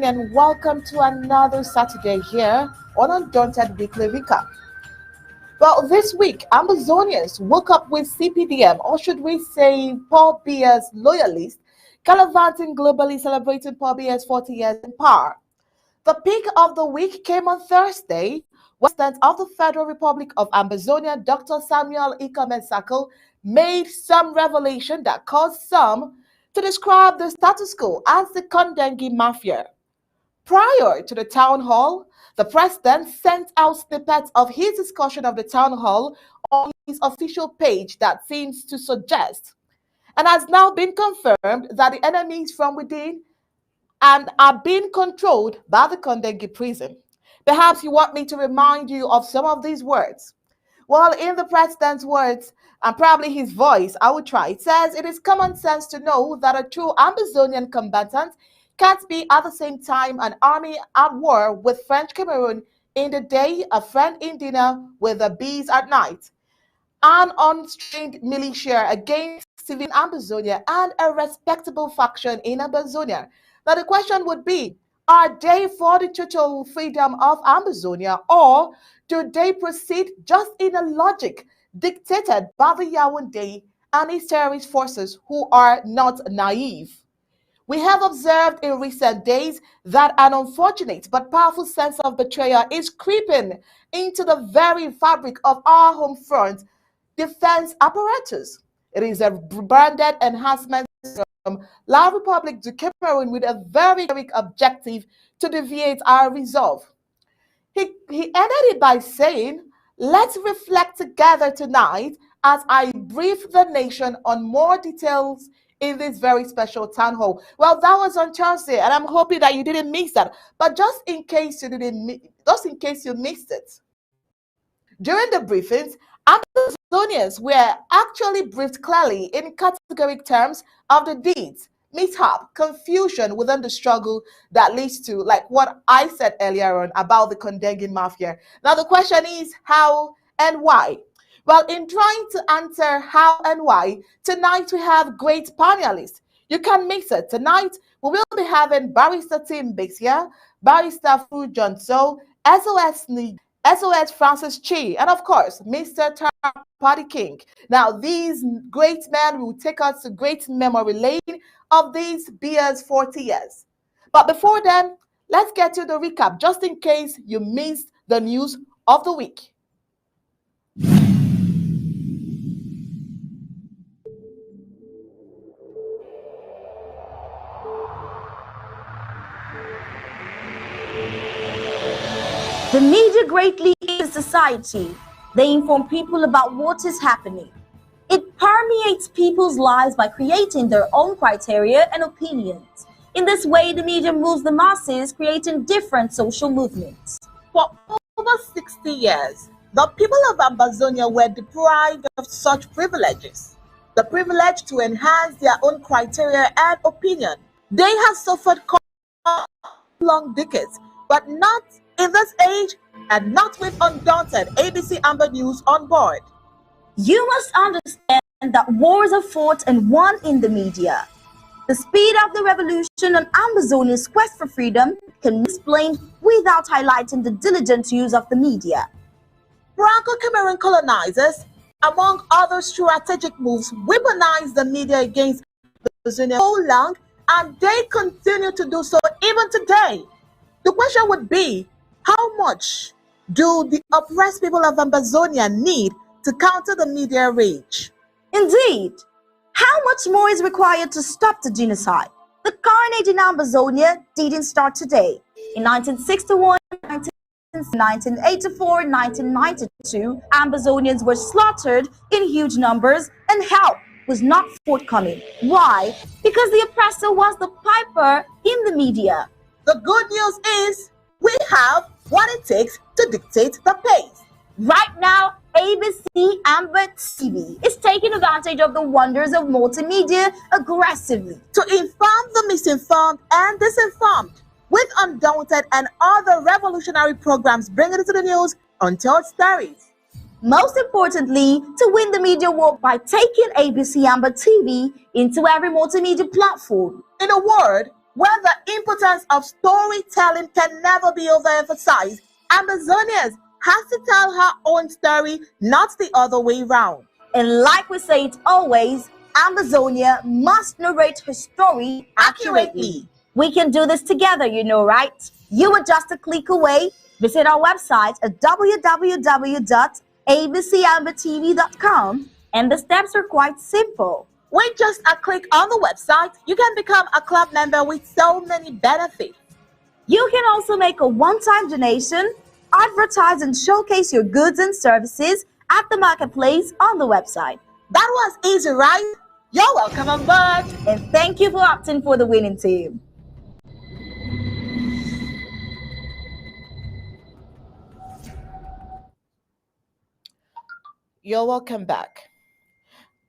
evening and welcome to another Saturday here on Undaunted Weekly Recap. Well, this week, Amazonians woke up with CPDM, or should we say Paul Biya's loyalists, gallivanting globally celebrating Paul Biya's 40 years in power. The peak of the week came on Thursday, when President of the Federal Republic of Amazonia, Dr. Samuel Icomensako, made some revelation that caused some to describe the status quo as the Kondengi Mafia. Prior to the town hall, the president sent out snippets of his discussion of the town hall on his official page that seems to suggest and has now been confirmed that the enemies from within and are being controlled by the Kondengi prison. Perhaps you want me to remind you of some of these words. Well, in the president's words, and probably his voice, I will try. It says, it is common sense to know that a true Amazonian combatant can't be at the same time an army at war with French Cameroon in the day, a friend in dinner with the bees at night, an unstrained militia against civilian Amazonia, and a respectable faction in Amazonia. Now the question would be, are they for the total freedom of Amazonia, or do they proceed just in a logic dictated by the Yaoundé and its terrorist forces who are not naive? We have observed in recent days that an unfortunate but powerful sense of betrayal is creeping into the very fabric of our home front defense apparatus. It is a branded enhancement from La Republique du Cameroon with a very objective to deviate our resolve. He ended it by saying, let's reflect together tonight as I brief the nation on more details in this very special town hall. Well, that was on Thursday, and I'm hoping that you didn't miss that. But just in case you missed it, during the briefings, Amazonians were actually briefed clearly in categoric terms of the deeds, mishap, confusion within the struggle that leads to, like what I said earlier on about the Kondengi Mafia. Now the question is how and why. Well, in trying to answer how and why, tonight we have great panelists. You can mix it. Tonight we will be having Barrister Tim Bixia, Barrister Fu Johnso, SOS Francis Chi, and of course, Mr. Party King. Now, these great men will take us to great memory lane of these Biya's 40 years. But before then, let's get to the recap, just in case you missed the news of the week. The media greatly aids society. They inform people about what is happening. It permeates people's lives by creating their own criteria and opinions. In this way, the media moves the masses, creating different social movements. For over 60 years, the people of Amazonia were deprived of such privileges. The privilege to enhance their own criteria and opinion. They have suffered long decades, but not in this age, and not with Undaunted ABC Amber News on board. You must understand that wars are fought and won in the media. The speed of the revolution and Amazonia's quest for freedom can be explained without highlighting the diligent use of the media. Franco-Cameroon colonizers, among other strategic moves, weaponized the media against Amazonia so long, and they continue to do so even today. The question would be, how much do the oppressed people of Amazonia need to counter the media rage? Indeed, how much more is required to stop the genocide? The carnage in Amazonia didn't start today. In 1961, 1984, 1992, Amazonians were slaughtered in huge numbers and help was not forthcoming. Why? Because the oppressor was the piper in the media. The good news is, we have what it takes to dictate the pace. Right now, ABC Amber TV is taking advantage of the wonders of multimedia aggressively to inform the misinformed and disinformed with Undaunted and other revolutionary programs bringing it to the news untold stories. Most importantly, to win the media war by taking ABC Amber TV into every multimedia platform. In a word, Where the importance of storytelling can never be overemphasized, Amazonians has to tell her own story, not the other way round. And like we say it always, Amazonia must narrate her story accurately. We can do this together, you know, right? You are just a click away. Visit our website at www.abcambertv.com, and the steps are quite simple. With just a click on the website, you can become a club member with so many benefits. You can also make a one-time donation, advertise and showcase your goods and services at the marketplace on the website. That was easy, right? You're welcome on board. And thank you for opting for the winning team. You're welcome back.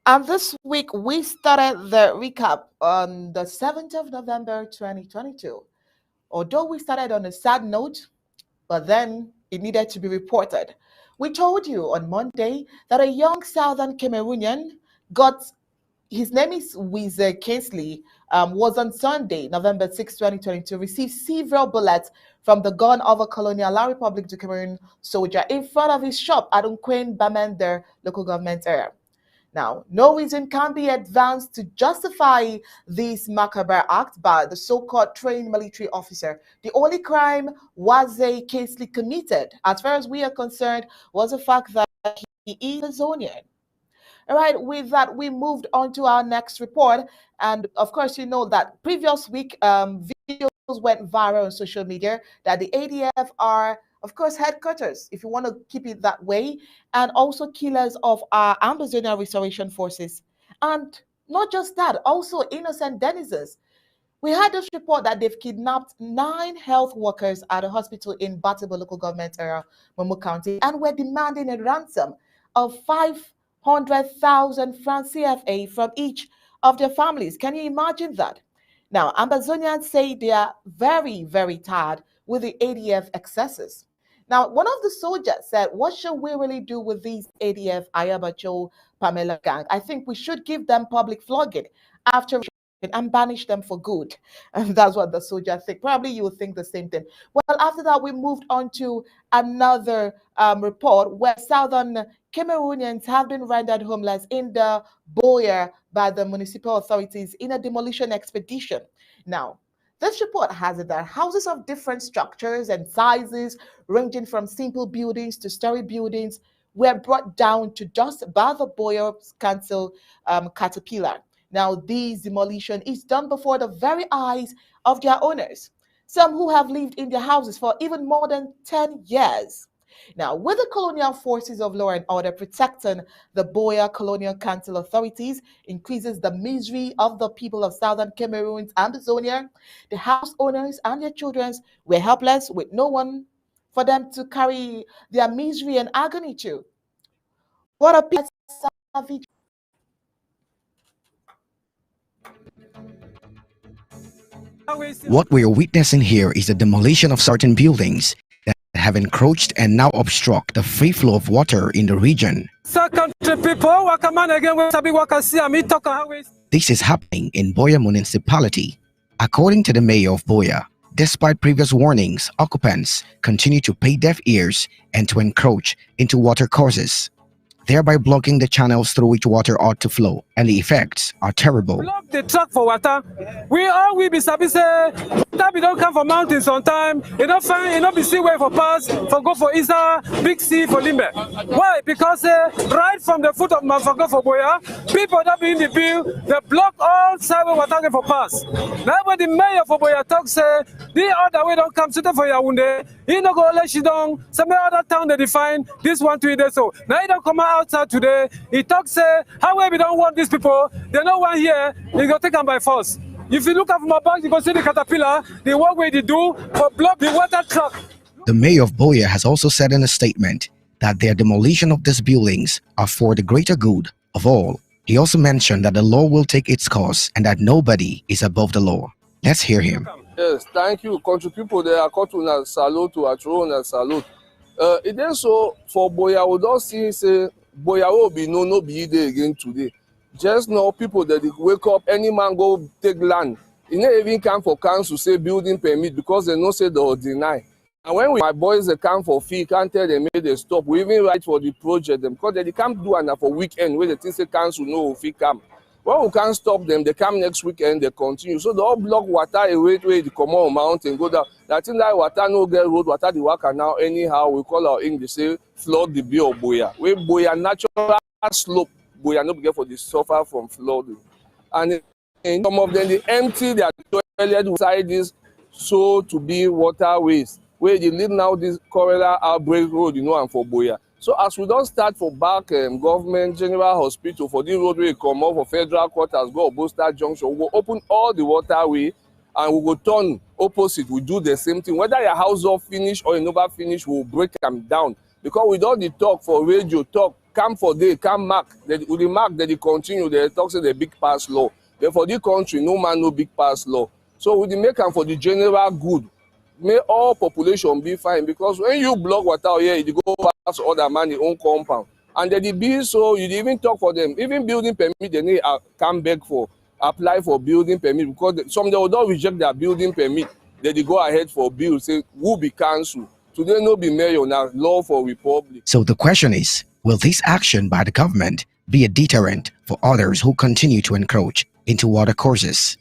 And this week we started the recap on the 7th of November 2022. Although we started on a sad note, but then it needed to be reported. We told you on Monday that a young Southern Cameroonian got, his name is Wize Kingsley, was on Sunday, November 6, 2022, received several bullets from the gun of a colonial La Republic du Cameroon soldier in front of his shop at Unquain Bamender local government area. Now, no reason can be advanced to justify this macabre act by the so-called trained military officer. The only crime Waze Kingsley committed, as far as we are concerned, was the fact that he is Amazonian. All right, with that, we moved on to our next report. And of course, you know that previous week, videos went viral on social media that the ADF are, of course, headquarters, if you want to keep it that way, and also killers of our Amazonian restoration forces. And not just that, also innocent denizens. We had this report that they've kidnapped 9 health workers at a hospital in Batabo local government area, Momo County, and were demanding a ransom of 500,000 francs CFA from each of their families. Can you imagine that? Now, Amazonians say they are very, very tired with the ADF excesses. Now, one of the soldiers said, what should we really do with these ADF Ayabacho Pamela gang? I think we should give them public flogging after and banish them for good. And that's what the soldier think. Probably you would think the same thing. Well, after that, we moved on to another report where Southern Cameroonians have been rendered homeless in the Boyer by the municipal authorities in a demolition expedition. Now, this report has it that houses of different structures and sizes, ranging from simple buildings to story buildings, were brought down to dust by the Boyer Council caterpillar. Now, this demolition is done before the very eyes of their owners, some who have lived in their houses for even more than 10 years. Now, with the colonial forces of law and order protecting the Boyer Colonial Council authorities increases the misery of the people of Southern Cameroon's Amazonia, the house owners and their children were helpless with no one for them to carry their misery and agony to. What a savage. What we are witnessing here is the demolition of certain buildings that have encroached and now obstruct the free flow of water in the region. This is happening in Boya municipality. According to the mayor of Boya, despite previous warnings, occupants continue to pay deaf ears and to encroach into water courses, thereby blocking the channels through which water ought to flow, and the effects are terrible. Block the track for water. We all will be service. That we don't come from mountains on time. You don't find, you don't be see where for pass, for go for Isa, Big C for Limbe. Why? Because right from the foot of Manfago for Boya, people that be in the bill, they block all side where water for pass. Now when the mayor for Boya talks, the other way don't come to for Yaounde, he no go let you down. Some other town they define this 1 2 days so. Now he don't come outside today. He talks, how we don't want these people. They no one here. He go take them by force. If you look at my back, you can see the caterpillar. The work way they do for block the water truck. The mayor of Boya has also said in a statement that their demolition of these buildings are for the greater good of all. He also mentioned that the law will take its course and that nobody is above the law. Let's hear him. Yes, thank you. Country people, they are called to salute, to a throne and salute. It is so for Boya, we don't see say Boya will be no be there again today. Just know people that they wake up, any man go take land. e no even come for council say building permit because dem know say dem go deny. And when my boys dey come for fee, can't tell them make dem stop. We even write for the project dem because dem come do am na for weekend wey dem think say council no go fit come. When we can't stop them, they come next weekend, they continue. So they all block water away where they come on mountain, go down. I think that water no get road, water the worker now anyhow. We call our English say flood the bay of Boya. We Boya natural slope, Boya no get for the suffer from flooding. And some of them they empty their toilet inside this so to be waterways. Where they lead now this cholera outbreak road, you know, and for Boya. So as we don start for back government general hospital for the road wey come up for federal quarters go Obosta junction, we go open all the waterway and we go turn opposite. We do the same thing. Whether your house all finish or you never finish, we will break them down. Because we don dey talk for radio, talk, come for day, come mark. With the mark, they continue, they talk say the big pass law. But for this country, no man no big pass law. So we dey make am for the general good. May all population be fine because when you block water here, you go pass other man in own compound. And they be so you even talk for them. Even building permit, they need come beg for, apply for building permit because some they will not reject their building permit. They go ahead for bill, say who be council. Today no be mayor, now law for republic. So the question is, will this action by the government be a deterrent for others who continue to encroach into water courses?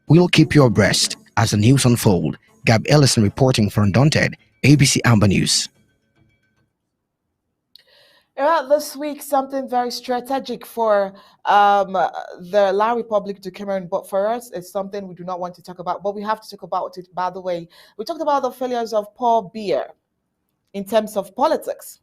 We'll keep you abreast as the news unfold. Gab Ellison reporting for Undaunted, ABC Amber News. This week, something very strategic for the La Republic to Cameroon, but for us, it's something we do not want to talk about, but we have to talk about it. By the way, we talked about the failures of Paul Biya in terms of politics.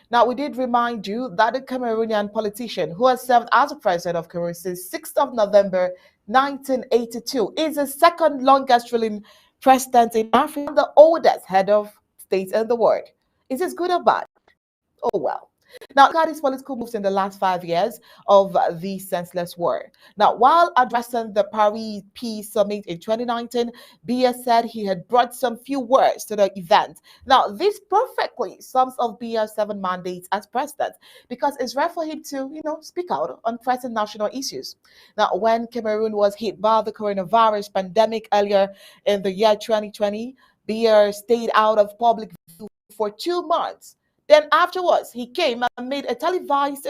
Now, we did remind you that the Cameroonian politician who has served as the president of Cameroon since 6th of November 1982 is the second longest ruling president in Africa, the oldest head of state in the world. Is this good or bad? Oh, well. Now, look at his political moves in the last 5 years of the senseless war. Now, while addressing the Paris Peace Summit in 2019, Biya said he had brought some few words to the event. Now, this perfectly sums up Biya's 7 mandates as president because it's rare for him to, speak out on pressing national issues. Now, when Cameroon was hit by the coronavirus pandemic earlier in the year 2020, Biya stayed out of public view for 2 months. Then afterwards, he came and made a televised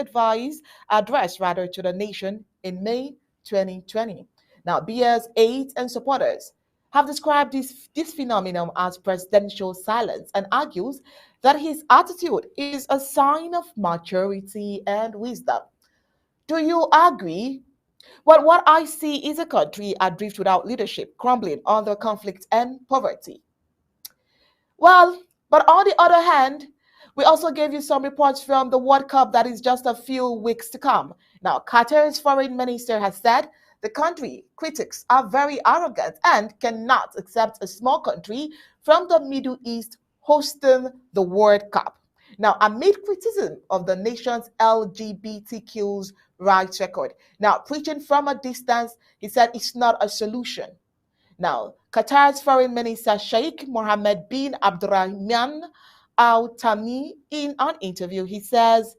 address to the nation in May 2020. Now, Biya's aides and supporters have described this phenomenon as presidential silence and argues that his attitude is a sign of maturity and wisdom. Do you agree? Well, what I see is a country adrift without leadership, crumbling under conflict and poverty. Well, but on the other hand, we also gave you some reports from the World Cup that is just a few weeks to come. Now, Qatar's foreign minister has said the country critics are very arrogant and cannot accept a small country from the Middle East hosting the World Cup. Now, amid criticism of the nation's LGBTQ's rights record. Now, preaching from a distance, he said it's not a solution. Now, Qatar's foreign minister Sheikh Mohammed bin Abdurrahman Al Thani, in an interview, he says,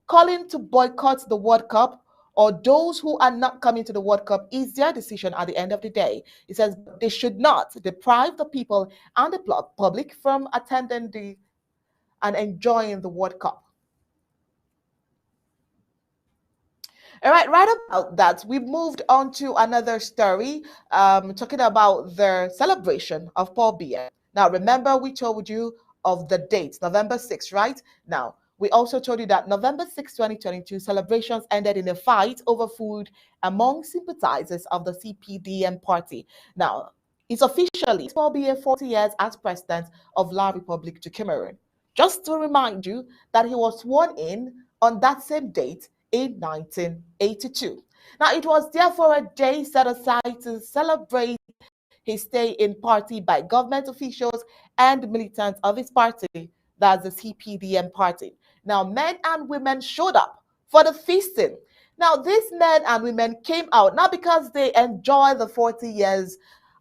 calling to boycott the World Cup or those who are not coming to the World Cup is their decision at the end of the day. He says they should not deprive the people and the public from attending and enjoying the World Cup. All right about that, we've moved on to another story, talking about the celebration of Paul Biya. Now, remember we told you of the date, November 6th, right? Now, we also told you that November 6, 2022, celebrations ended in a fight over food among sympathizers of the CPDM party. Now, it's officially Paul Biya 40 years as president of La Republique du Cameroon. Just to remind you that he was sworn in on that same date in 1982. Now, it was therefore a day set aside to celebrate his stay in party by government officials and militants of his party, that's the CPDM party. Now, men and women showed up for the feasting. Now, these men and women came out not because they enjoy the 40 years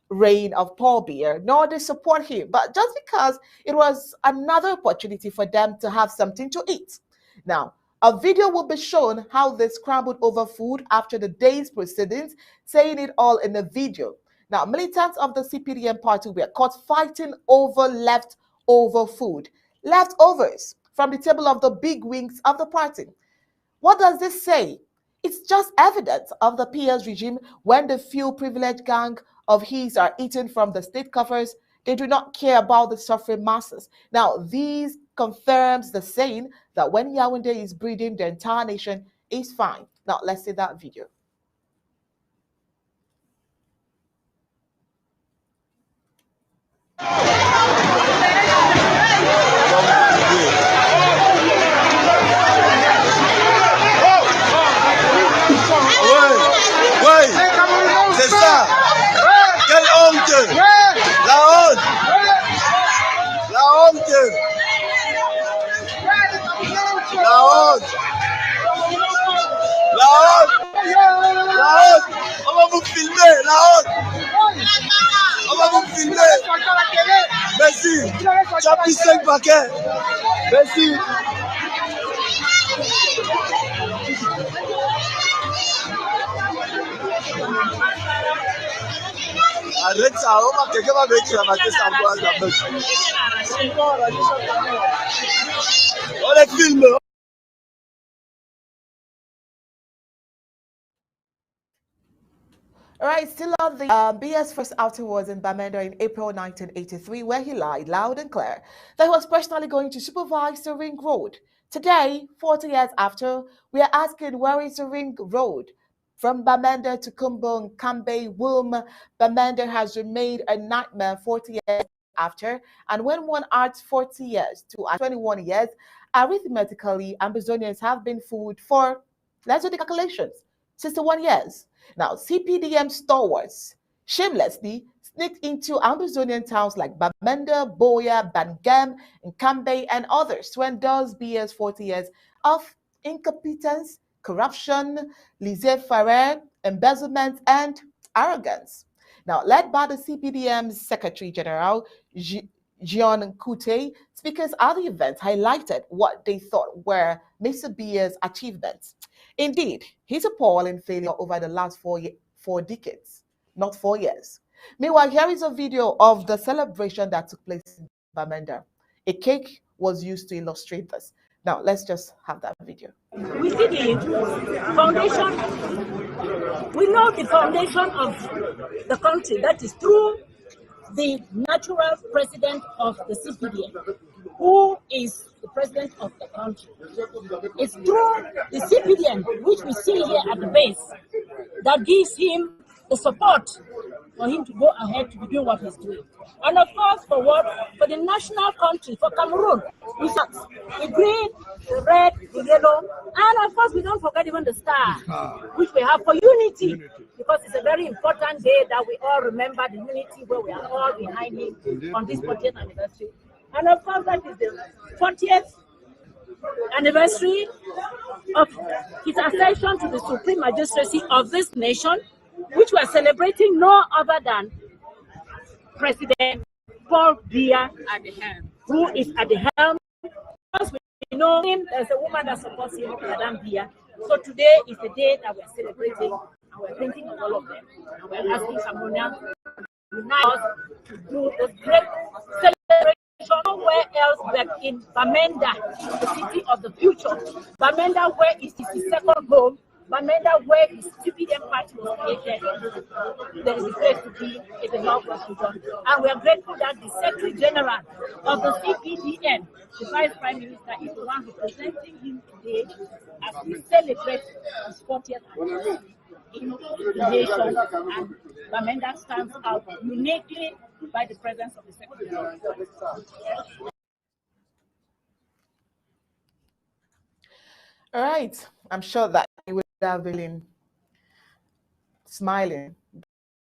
reign of Paul Biya, nor they support him, but just because it was another opportunity for them to have something to eat. Now, a video will be shown how they scrambled over food after the day's proceedings, saying it all in the video. Now, militants of the CPDM party were caught fighting over leftover food, leftovers from the table of the big wings of the party. What does this say? It's just evidence of the PS regime when the few privileged gang of his are eaten from the state coffers. They do not care about the suffering masses. Now, this confirms the saying that when Yaoundé is breeding, the entire nation is fine. Now, let's see that video. C'est ça. Quelle honte. La honte. La honte. La honte. La honte. La honte. On va vous filmer. La honte. On va vous filmer. Merci. Tu as pris 5 paquets. Merci. Arrête ça, quelqu'un va mettre la maquette sans boire la meuf. On les filme. All right, still on the BS first outing was in Bamenda in April 1983, where he lied loud and clear that he was personally going to supervise the ring road. Today, 40 years after, we are asking where is the ring road? From Bamenda to Kumbung, Kambe, Wulm, Bamenda has remained a nightmare 40 years after. And when one adds 40 years to 21 years, arithmetically, Ambazonians have been food for, let's do the calculations, 61 years. Now, CPDM stalwarts shamelessly sneaked into Amazonian towns like Bamenda, Boya, Bangam, Nkambe, and others to endorse BS 40 years of incompetence, corruption, laissez-faire, embezzlement, and arrogance. Now, led by the CPDM's Secretary General, Jean Kute, speakers at the event highlighted what they thought were Mr. Bia's achievements. Indeed, his appalling failure over the last four decades, not 4 years. Meanwhile, here is a video of the celebration that took place in Bamenda. A cake was used to illustrate this. Now, let's just have that video. We see the foundation, we know the foundation of the country, that is through the natural president of the CPDM, who is the president of the country. It's through the CPDM, which we see here at the base, that gives him the support for him to go ahead to be doing what he's doing. And of course, for what? For the national country, for Cameroon, we have the green, the red, the yellow, and of course, we don't forget even the star, which we have for unity, because it's a very important day that we all remember the unity where we are all behind him on this 40th anniversary. And of course, that is the 40th anniversary of his ascension to the Supreme Magistracy of this nation, which we are celebrating no other than President Paul Biya at the helm, who is at the helm. Because we know him, there's a woman that supports him, Madame Biya. So today is the day that we're celebrating, and we're thinking of all of them. And we're asking Cameroonians to unite us to do this great celebration. Nowhere else but in Bamenda, the city of the future. Bamenda, where is his second home. Bamenda, where his CPDM party was created. There is a place to be in the North Region. And we are grateful that the Secretary General of the CPDM, the Vice Prime Minister, is the one representing him today as we celebrate his 40th anniversary in the nation. And Bamenda stands out uniquely by the presence of the Secretary General. All right, I'm sure that you would have been smiling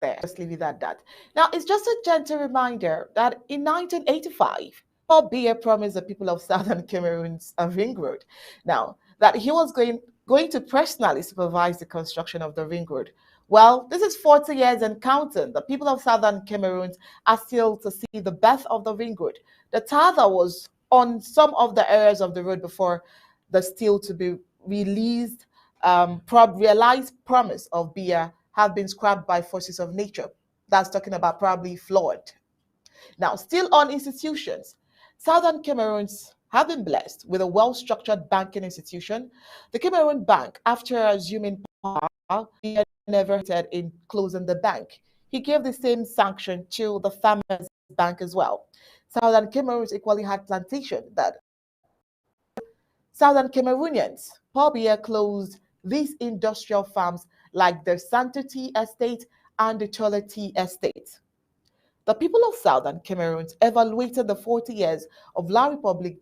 there. Just leave it at that. Now, it's just a gentle reminder that in 1985, Paul Biya promised the people of Southern Cameroon's a ring road. Now, that he was going to personally supervise the construction of the ring road. Well, this is 40 years and counting. The people of Southern Cameroon are still to see the birth of the ring road. The tar that was on some of the areas of the road before the steel to be released, realized promise of Biya have been scrapped by forces of nature. That's talking about probably flawed. Now, still on institutions, Southern Cameroons have been blessed with a well structured banking institution. The Cameroon Bank, after assuming power, he had never hesitated in closing the bank. He gave the same sanction to the Farmers Bank as well. Southern Cameroons equally had plantation that Southern Cameroonians, Paul Biya closed these industrial farms like the Santo Tea Estate and the Chola Tea Estate. The people of Southern Cameroon evaluated the 40 years of La République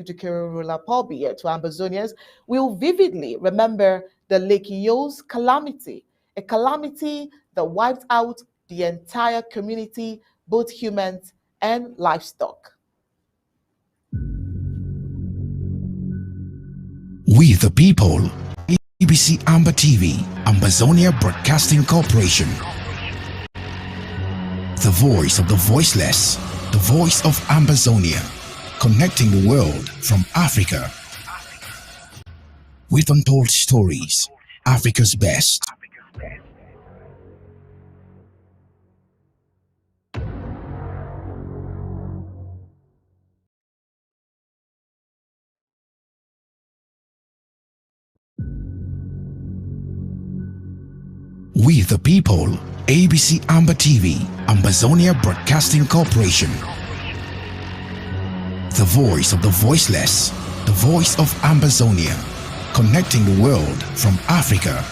du Cameroon ruler Paul Biya to Ambazonians will vividly remember the Lake Yos calamity, a calamity that wiped out the entire community, both humans and livestock. We the people, ABC Amber TV, Ambazonia Broadcasting Corporation. The voice of the voiceless, the voice of Ambazonia, connecting the world from Africa. With untold stories, Africa's best. We the people, ABC Amber TV, Ambazonia Broadcasting Corporation. The voice of the voiceless, the voice of Ambazonia, connecting the world from Africa.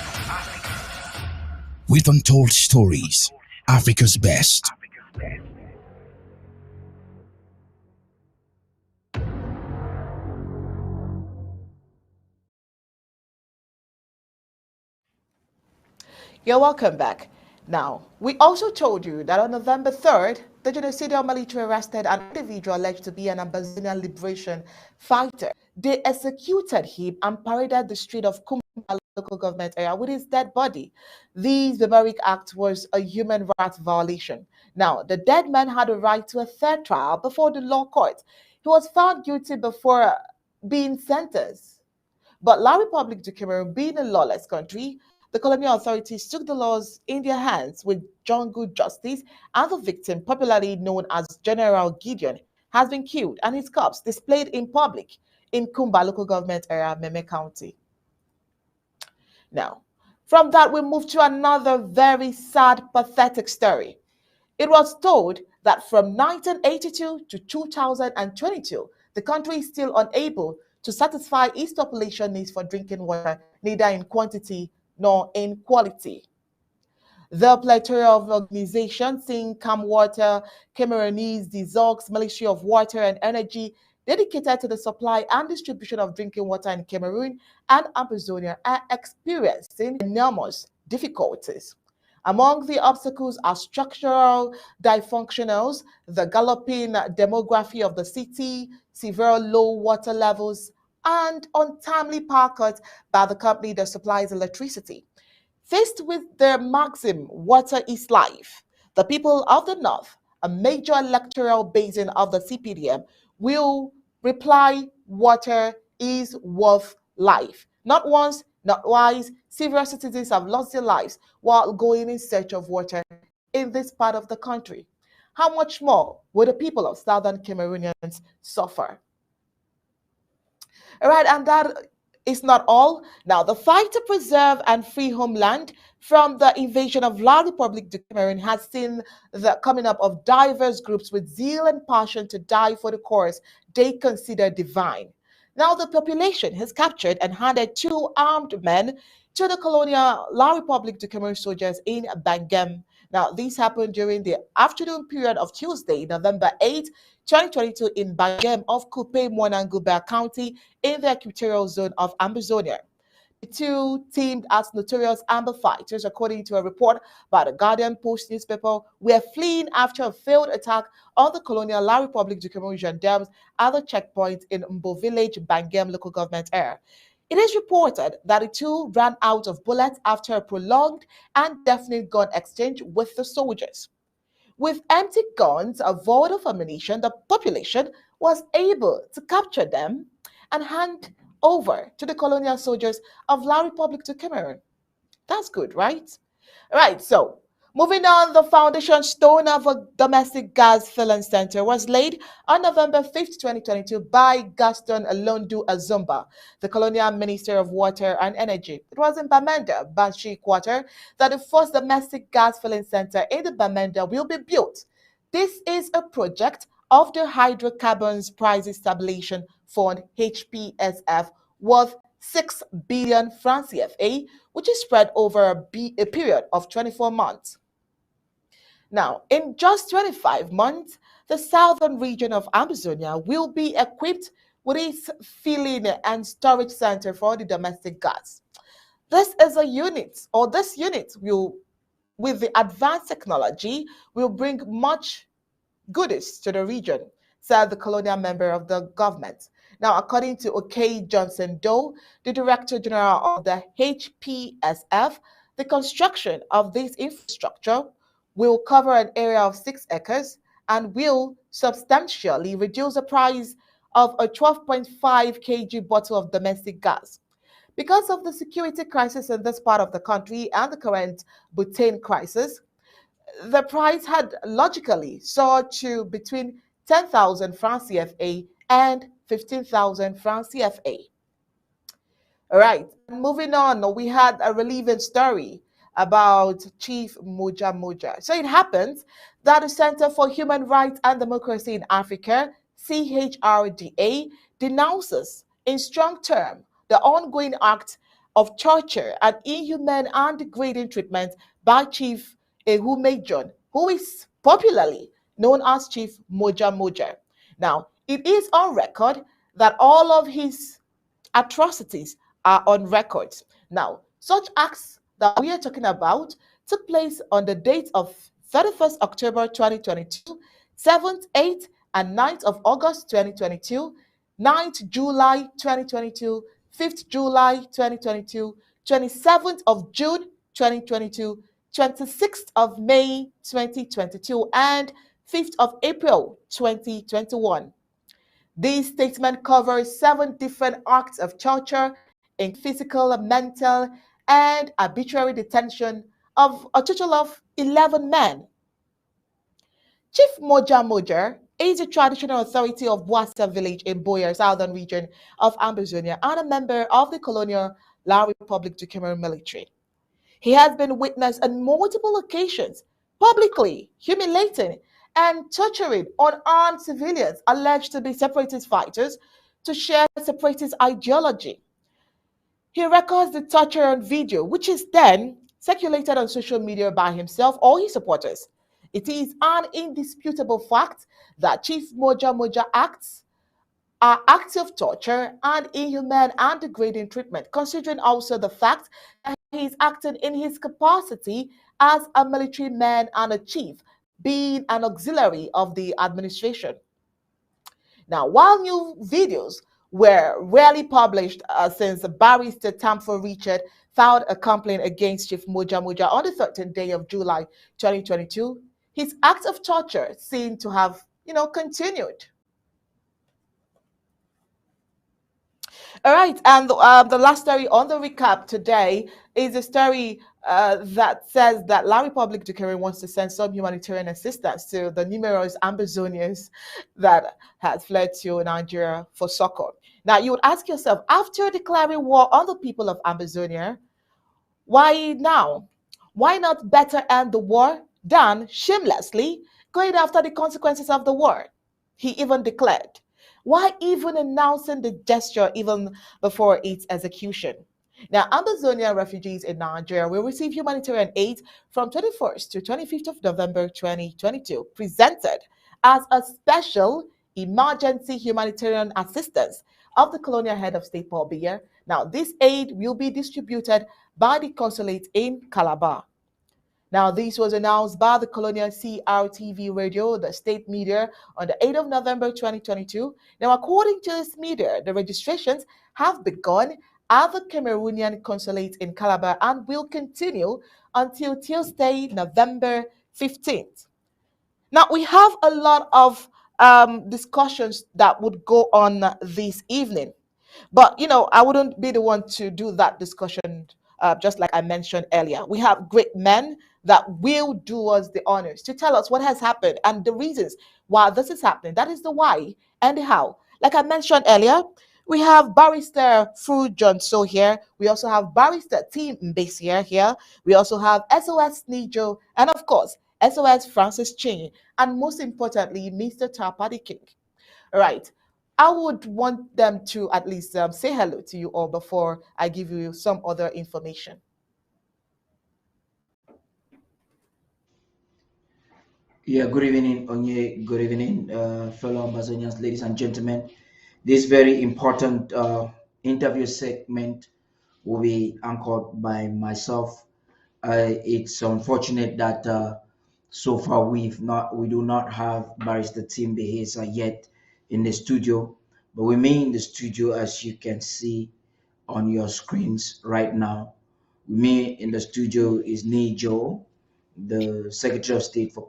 With untold stories, Africa's best. You're welcome back. Now, we also told you that on November 3rd, the genocidal military arrested an individual alleged to be an Ambazonian liberation fighter. They executed him and paraded the street of Kumba local government area with his dead body. This barbaric act was a human rights violation. Now, the dead man had a right to a fair trial before the law court. He was found guilty before being sentenced. But La République du Cameroon, being a lawless country, the colonial authorities took the laws in their hands with jungle justice, and the victim, popularly known as General Gideon, has been killed and his corpse displayed in public in Kumba local government area, Meme County. Now, from that, we move to another very sad, pathetic story. It was told that from 1982 to 2022, the country is still unable to satisfy its population needs for drinking water, neither in quantity nor in quality. The plethora of organizations, Sing Cam Water, Cameroonese, Desox, Ministry of Water and Energy, dedicated to the supply and distribution of drinking water in Cameroon and Amazonia, are experiencing enormous difficulties. Among the obstacles are structural dysfunctionals, the galloping demography of the city, severe low water levels, and untimely power cuts by the company that supplies electricity. Faced with their maxim, water is life, the people of the North, a major electoral basin of the CPDM, will reply, water is worth life. Not once, not twice, several citizens have lost their lives while going in search of water in this part of the country. How much more will the people of Southern Cameroonians suffer? All right, and that is not all. Now, the fight to preserve and free homeland from the invasion of La République du Cameroon has seen the coming up of diverse groups with zeal and passion to die for the cause they consider divine. Now, the population has captured and handed two armed men to the colonial La République du Cameroon soldiers in Bangam. Now, this happened during the afternoon period of Tuesday, November 8, 2022, in Bangam of Kupe Monanguba County in the equatorial zone of Amazonia. The two, teamed as notorious amber fighters, according to a report by the Guardian Post newspaper, were fleeing after a failed attack on the colonial La République du Cameroon gendarmes at the checkpoint in Mbo village, Bangam local government area. It is reported that the two ran out of bullets after a prolonged and definite gun exchange with the soldiers. With empty guns, void of ammunition, the population was able to capture them and hand over to the colonial soldiers of La République du Cameroon. That's good, right? Right, so Moving on, the foundation stone of a domestic gas filling center was laid on November 5th, 2022 by Gaston Alondu Azumba, the colonial minister of water and energy. It was in Bamenda, Banshi Quarter, that the first domestic gas filling center in the Bamenda will be built. This is a project of the Hydrocarbons Price Stabilization Fund HPSF worth 6 billion francs CFA, which is spread over a period of 24 months. Now, in just 25 months, the southern region of Amazonia will be equipped with a filling and storage center for the domestic gas. This is a unit, or this unit will, with the advanced technology, will bring much goodies to the region, said the colonial member of the government. Now, according to Okay Johnson Doe, the Director General of the HPSF, the construction of this infrastructure will cover an area of 6 acres and will substantially reduce the price of a 12.5 kg bottle of domestic gas. Because of the security crisis in this part of the country and the current butane crisis, the price had logically soared to between 10,000 francs CFA and 15,000 francs CFA. All right, moving on, we had a relieving story about Chief Moja Moja. So it happens that the Center for Human Rights and Democracy in Africa, CHRDA, denounces in strong terms the ongoing act of torture and inhuman and degrading treatment by Chief Ehume John, who is popularly known as Chief Moja Moja. Now, it is on record that all of his atrocities are on record. Now, such acts that we are talking about took place on the date of 31st October 2022, 7th, 8th, and 9th of August 2022, 9th July 2022, 5th July 2022, 27th of June 2022, 26th of May 2022, and 5th of April 2021. This statement covers 7 different acts of torture, in physical, mental, and arbitrary detention of a total of 11 men. Chief Moja Moja is the traditional authority of Boassa village in Boya, southern region of Amazonia, and a member of the colonial La Republic du Cameroon military. He has been witnessed on multiple occasions, publicly humiliating and torturing unarmed civilians alleged to be separatist fighters to share separatist ideology. He records the torture on video, which is then circulated on social media by himself or his supporters. It is an indisputable fact that Chief Moja Moja acts are acts of torture and inhuman and degrading treatment, considering also the fact that he is acting in his capacity as a military man and a chief, being an auxiliary of the administration. Now, while new videos were rarely published since barrister Tamfo Richard filed a complaint against Chief Moja Moja on the 13th day of July 2022, his acts of torture seem to have, continued. All right, and the last story on the recap today is a story that says that La Republic du Cameroon wants to send some humanitarian assistance to the numerous Amazonians that has fled to Nigeria for succor. Now, you would ask yourself, after declaring war on the people of Amazonia, why now? Why not better end the war than shamelessly going after the consequences of the war? He even declared. Why even announcing the gesture even before its execution? Now, Amazonian refugees in Nigeria will receive humanitarian aid from 21st to 25th of November 2022, presented as a special emergency humanitarian assistance of the colonial head of state, Paul Biya. Now, this aid will be distributed by the consulate in Calabar. Now, this was announced by the colonial CRTV radio, the state media, on the 8th of November 2022. Now, according to this media, the registrations have begun at the Cameroonian consulate in Calabar and will continue until Tuesday, November 15th. Now, we have a lot of discussions that would go on this evening. But, I wouldn't be the one to do that discussion, just like I mentioned earlier. We have great men that will do us the honors to tell us what has happened and the reasons why this is happening. That is the why and the how. Like I mentioned earlier, we have Barrister Fru Johnson here. We also have Barrister Team Mbesi here. We also have SOS Nijo, and of course, SOS Francis Chin, and most importantly, Mr. Tapadi King. All right. I would want them to at least say hello to you all before I give you some other information. Yeah, good evening, Onye. Good evening, fellow Amazonians, ladies and gentlemen. This very important interview segment will be anchored by myself. It's unfortunate that so far we do not have Barrister Tim Behesa yet in the studio, but we may in the studio as you can see on your screens right now. Me in the studio is Nijo, the Secretary of State for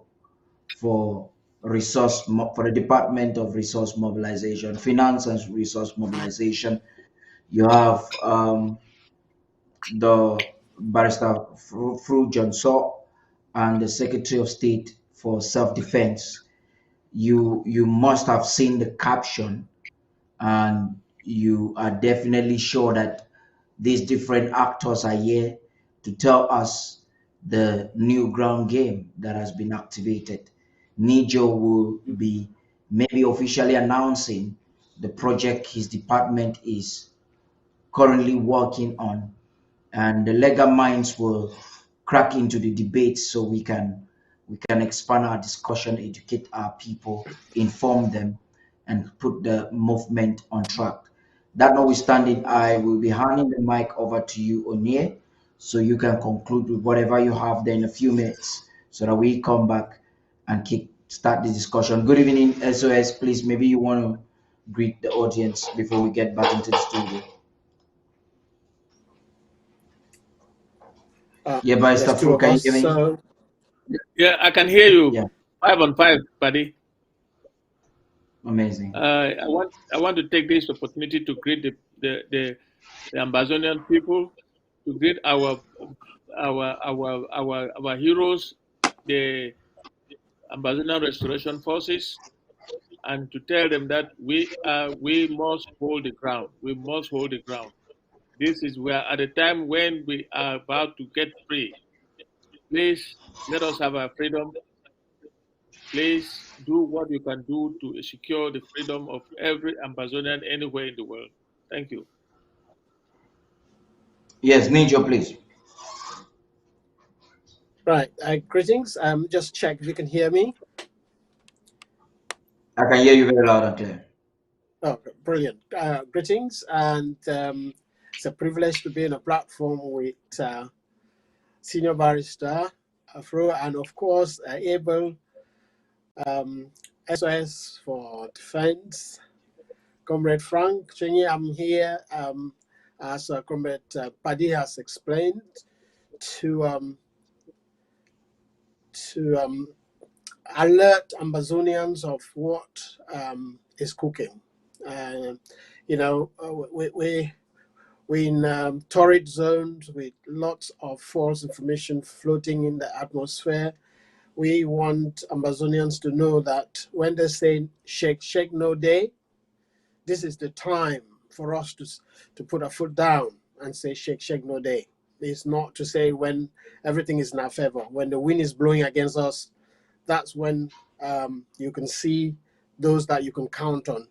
for the Department of Resource Mobilization, Finance and Resource Mobilization. You have the Barrister Fru Johnson and the Secretary of State for Self-Defense. You must have seen the caption, and you are definitely sure that these different actors are here to tell us the new ground game that has been activated. Nijo will be maybe officially announcing the project his department is currently working on, and the legal minds will crack into the debate so we can expand our discussion, educate our people, inform them, and put the movement on track. That notwithstanding, I will be handing the mic over to you, Onye, so you can conclude with whatever you have there in a few minutes so that we come back and start the discussion. Good evening, SOS. Please, maybe you want to greet the audience before we get back into the studio. Yeah, Barrister Fru, can you hear me? Yeah, I can hear you. Yeah. 5 on 5, buddy. Amazing. I want to take this opportunity to greet the Amazonian people, to greet our heroes, the Amazonian Restoration Forces, and to tell them that we must hold the ground. We must hold the ground. This is where at the time when we are about to get free. Please let us have our freedom. Please do what you can do to secure the freedom of every Amazonian anywhere in the world. Thank you. Yes, Nijo, please. Right. Greetings. Just check if you can hear me. I can hear you very loud and clear. Oh, brilliant. Greetings. And it's a privilege to be on a platform with Senior Barrister Afro and, of course, able SOS for Defense, Comrade Frank Chenye. I'm here, as Comrade Paddy has explained, to alert Amazonians of what is cooking. We're in torrid zones with lots of false information floating in the atmosphere. We want Amazonians to know that when they say shake no day, this is the time for us to put our foot down and say shake no day. It's not to say when everything is in our favor. When the wind is blowing against us, that's when you can see those that you can count on.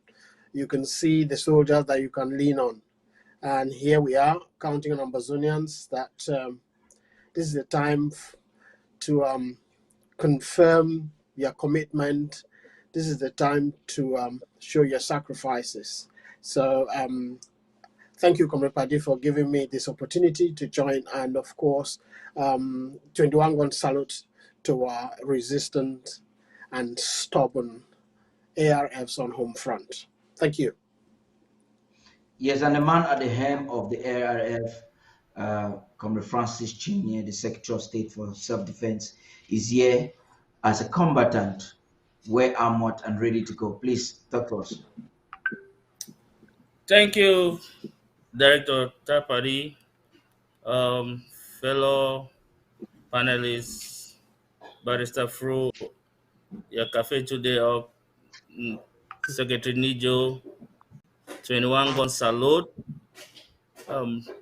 You can see the soldiers that you can lean on. And here we are counting on Amazonians that this is the time to confirm your commitment. This is the time to show your sacrifices. So thank you, Comrade Padi, for giving me this opportunity to join. And of course, 21 gun salute to our resistant and stubborn ARFs on home front. Thank you. Yes, and the man at the helm of the ARF, Comrade Francis Chinye, the Secretary of State for Self-Defense, is here as a combatant, well armored and ready to go. Please talk to us. Thank you, Director Tapari, fellow panelists, Barrister Fro, your cafe today up, Secretary Nijo, 21 Gun Salute.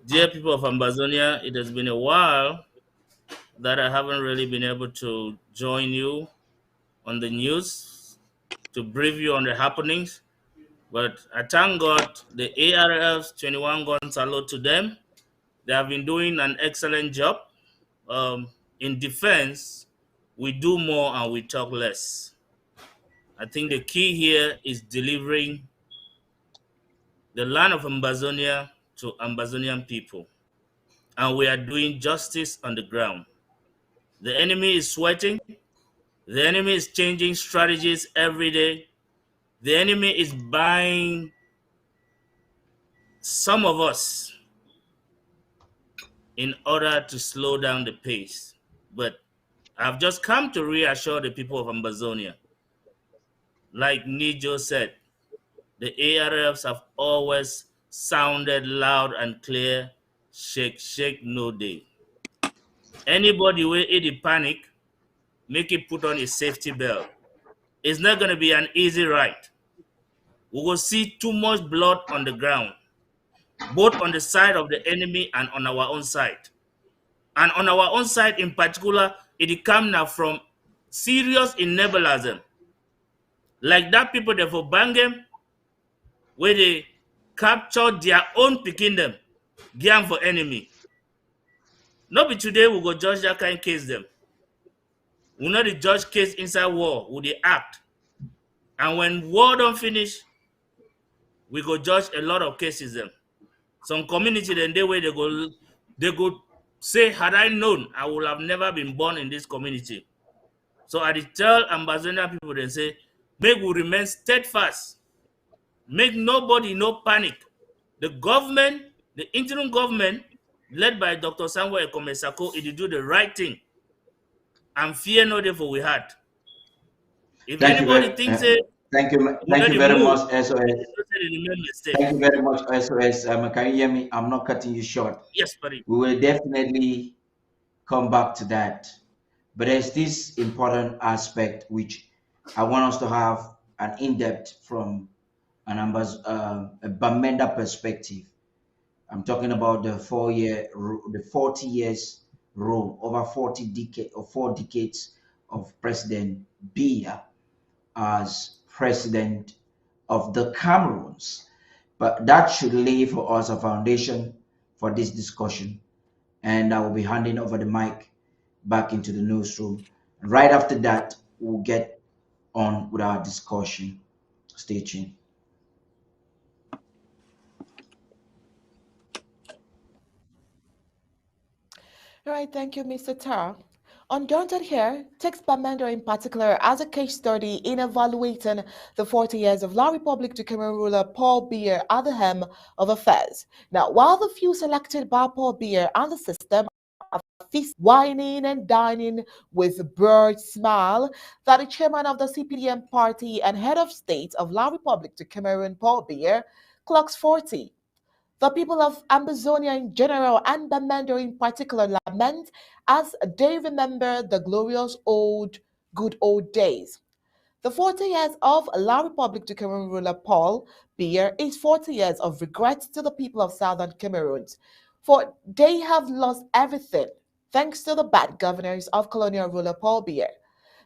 Dear people of Ambazonia, it has been a while that I haven't really been able to join you on the news to brief you on the happenings. But I thank God the ARF's 21 Gun Salute to them. They have been doing an excellent job. In defense, we do more and we talk less. I think the key here is delivering the land of Ambazonia to Ambazonian people. And we are doing justice on the ground. The enemy is sweating. The enemy is changing strategies every day. The enemy is buying some of us in order to slow down the pace. But I've just come to reassure the people of Ambazonia. Like Nijo said, the ARFs have always sounded loud and clear, shake, no day. Anybody will hit the panic, make it put on a safety belt. It's not going to be an easy ride. We will see too much blood on the ground, both on the side of the enemy and on our own side. And on our own side in particular, it comes now from serious enablism. Like that people there for Bangem, where they captured their own kingdom, game for enemy. Not be today we go judge that kind of case them. We know the judge case inside war, we they act. And when war don't finish, we go judge a lot of cases them. Some community then they way they go say, had I known, I would have never been born in this community. So I tell Ambazonian people they say, make we remain steadfast. Make nobody no panic. The government, the interim government, led by Dr. Samuel Ekomesako, it do the right thing. And fear no day for we had. If anybody thinks it, thank you very much, SOS. Thank you very much, SOS. Can you hear me? I'm not cutting you short. Yes, buddy. We will definitely come back to that. But there's this important aspect which I want us to have an in-depth from a Bamenda perspective. I'm talking about the 40 years rule, over 4 decades of President Biya as president of the Cameroons. But that should lay for us a foundation for this discussion. And I will be handing over the mic back into the newsroom. Right after that, we'll get on with our discussion. Stay tuned. All right, thank you, Mr. Tar. Undaunted here takes Bamenda in particular as a case study in evaluating the 40 years of La Republic du Cameroon ruler Paul Biya at the helm of affairs. Now, while the few selected by Paul Biya and the system are feast, whining and dining with a broad smile, that the chairman of the CPDM party and head of state of La Republic du Cameroon, Paul Biya, clocks 40. The people of Ambazonia in general and Bamenda in particular lament as they remember the glorious good old days. The 40 years of La Republic du Cameroon ruler Paul Biya is 40 years of regret to the people of southern Cameroon, for they have lost everything thanks to the bad governors of colonial ruler Paul Biya.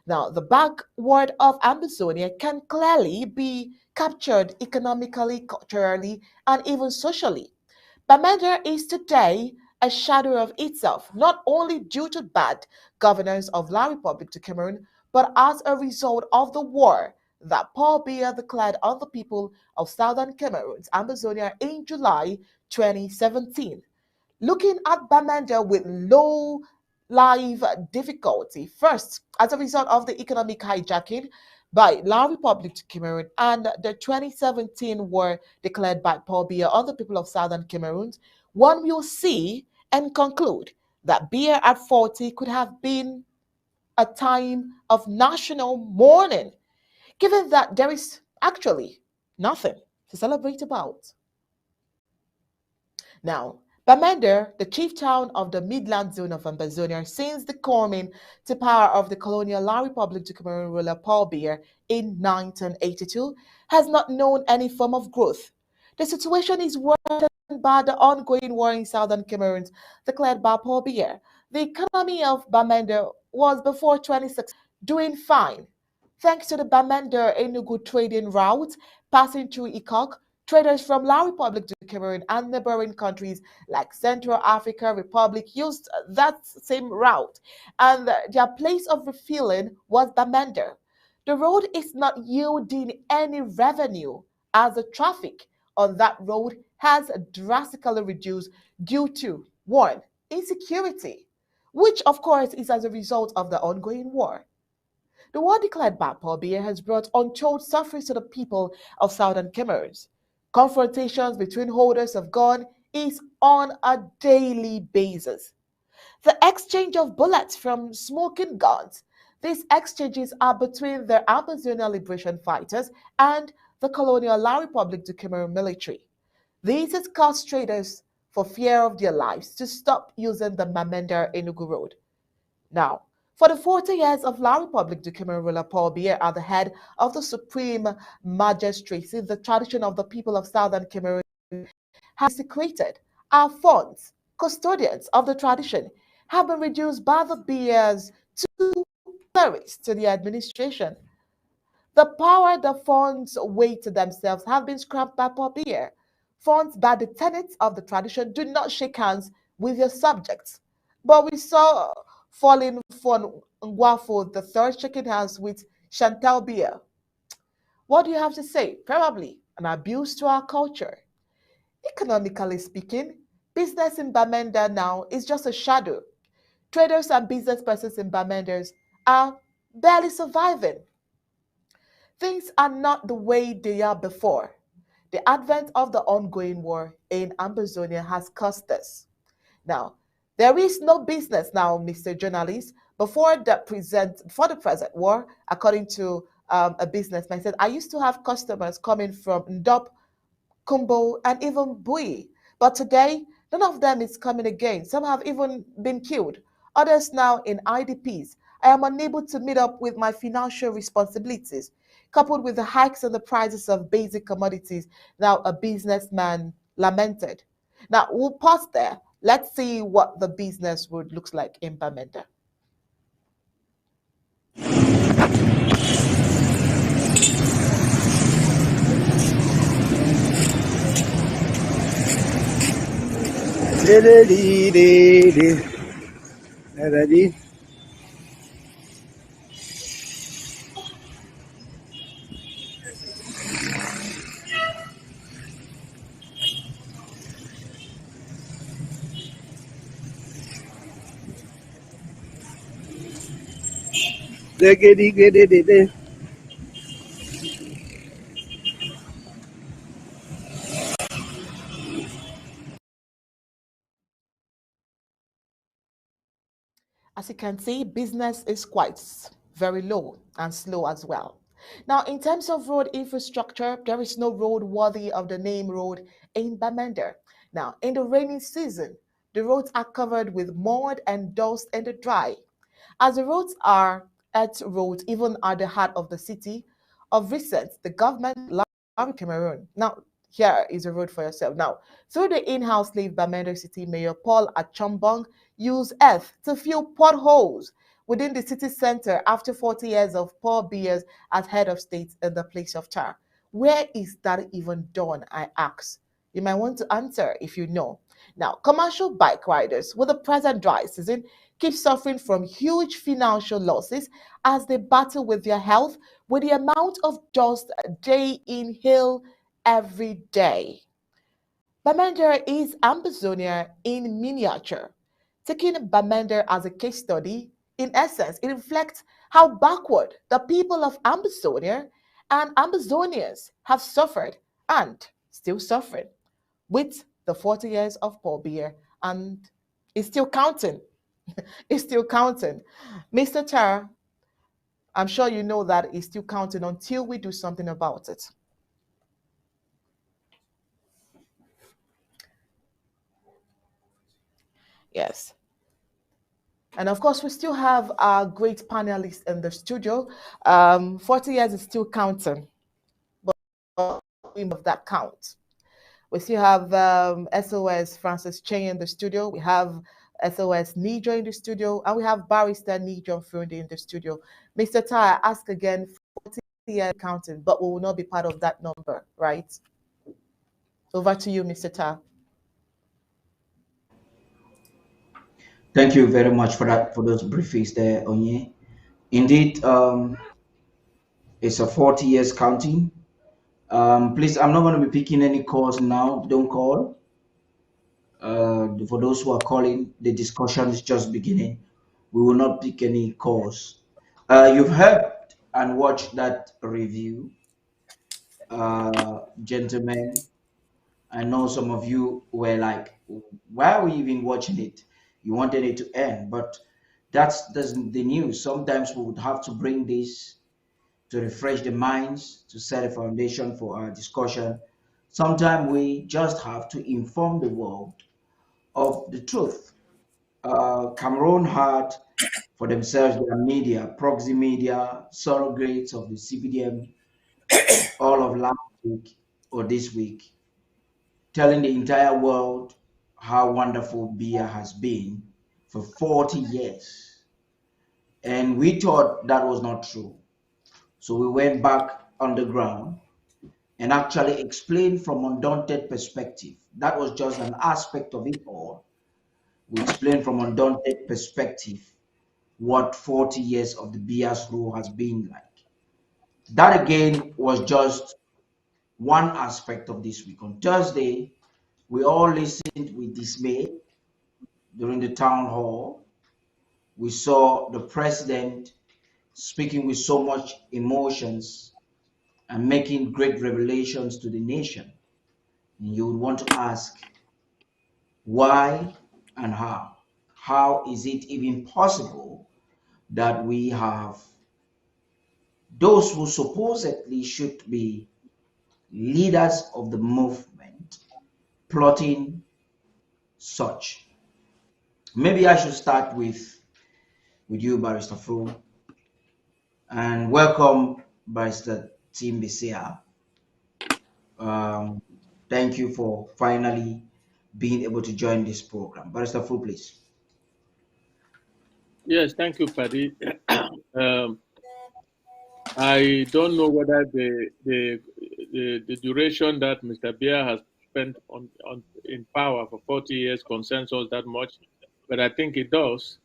Now, the backward of Amazonia can clearly be captured economically, culturally, and even socially. Bamenda is today a shadow of itself, not only due to bad governance of La Republic du Cameroon, but as a result of the war that Paul Biya declared on the people of southern Cameroon's Amazonia in July 2017. Looking at Bamenda with low life difficulty, first as a result of the economic hijacking by La Republic du Cameroon and the 2017 war declared by Paul Biya on the people of southern Cameroon, one will see and conclude that Biya at 40 could have been a time of national mourning, given that there is actually nothing to celebrate about. Now, Bamenda, the chief town of the Midland zone of Ambazonia since the coming to power of the colonial La Republic of Cameroon ruler Paul Biya in 1982, has not known any form of growth. The situation is worsened by the ongoing war in southern Cameroon declared by Paul Biya. The economy of Bamenda was before 2016 doing fine. Thanks to the Bamenda Enugu trading route passing through Ikok, traders from La Republic to Cameroon and neighboring countries like Central Africa Republic used that same route, and their place of refueling was Bamenda. The road is not yielding any revenue as the traffic on that road has drastically reduced due to one, insecurity, which of course is as a result of the ongoing war. The war declared by Paul Biya has brought untold suffering to the people of southern Cameroons. Confrontations between holders of gun is on a daily basis. The exchange of bullets from smoking guns. These exchanges are between the Amazonian liberation fighters and the colonial La Republic du Cameroon military. This has caused traders, for fear of their lives, to stop using the Mamenda Enugu Road. Now, for the 40 years of La Republic du Cameroon ruler Paul Biya at the head of the Supreme Magistracy, the tradition of the people of Southern Cameroon has secreted. Our funds, custodians of the tradition, have been reduced by the Bias to clerics to the administration. The power the funds weigh to themselves have been scrapped by Paul Biya. Funds by the tenets of the tradition do not shake hands with your subjects. But we saw Falling for Ngwafo the third shaking hands with Chantal Biya. What do you have to say? Probably an abuse to our culture. Economically speaking, business in Bamenda now is just a shadow. Traders and business persons in Bamendas are barely surviving. Things are not the way they are before. The advent of the ongoing war in Amazonia has caused this. Now, there is no business now, Mr. Journalist, before the present war, according to a businessman. He said, I used to have customers coming from Ndop, Kumbo, and even Bui. But today, none of them is coming again. Some have even been killed. Others now in IDPs. I am unable to meet up with my financial responsibilities. Coupled with the hikes in the prices of basic commodities, now a businessman lamented. Now, we'll pause there. Let's see what the business road looks like in Bamenda. As you can see, business is quite very low and slow as well. Now, in terms of road infrastructure, there is no road worthy of the name road in Bamenda. Now, in the rainy season, the roads are covered with mud and dust in the dry. As the roads are at roads, even at the heart of the city, of recent, the government Cameroon. Now, here is a road for yourself. Now, through the in-house leave Bamenda City Mayor Paul Achombong used earth to fill potholes within the city center after 40 years of Paul Biya's as head of state in the place of tar. Where is that even done, I ask? You might want to answer if you know. Now, commercial bike riders with the present dry season keep suffering from huge financial losses as they battle with their health with the amount of dust they inhale every day. Bamenda is Amazonia in miniature. Taking Bamenda as a case study, in essence, it reflects how backward the people of Amazonia and Amazonians have suffered and still suffering with the 40 years of Paul Biya, and it's still counting. It's still counting. Mr. Tara, I'm sure you know that it's still counting until we do something about it. Yes. And of course, we still have our great panelists in the studio. 40 years is still counting, but of that count. We still have SOS Francis Cheng in the studio. We have SOS Nijo in the studio, and we have Barrister Nijo Fundi in the studio. Mr. Tai, I ask again, 40 years counting, but we will not be part of that number, right? Over to you, Mr. Tai. Thank you very much for that, for those briefings there, Onye. Indeed, it's a 40 years counting. Please, I'm not going to be picking any calls now. Don't call. For those who are calling, the discussion is just beginning. We will not pick any calls. You've heard and watched that review, gentlemen. I know some of you were like, why are we even watching it? You wanted it to end, but that's the news. Sometimes we would have to bring this to refresh the minds, to set a foundation for our discussion. Sometimes we just have to inform the world of the truth. Cameroon had for themselves their media, proxy media, surrogates of the CPDM, all of last week or this week, telling the entire world how wonderful beer has been for 40 years. And we thought that was not true. So we went back underground and actually explained from Undaunted perspective. That was just an aspect of it all. We explained from Undaunted perspective what 40 years of the BS rule has been like. That again was just one aspect of this week. On Thursday, we all listened with dismay during the town hall. We saw the president speaking with so much emotions and making great revelations to the nation. And you would want to ask, why and how? How is it even possible that we have those who supposedly should be leaders of the movement plotting such? Maybe I should start with you, Barrister Fru, and welcome Barrister Tim Bisea. Thank you for finally being able to join this program. Barrister Fru, please. Yes, thank you, Paddy. I don't know whether the duration that Mr. Beer has spent in power for 40 years concerns us that much, but I think it does,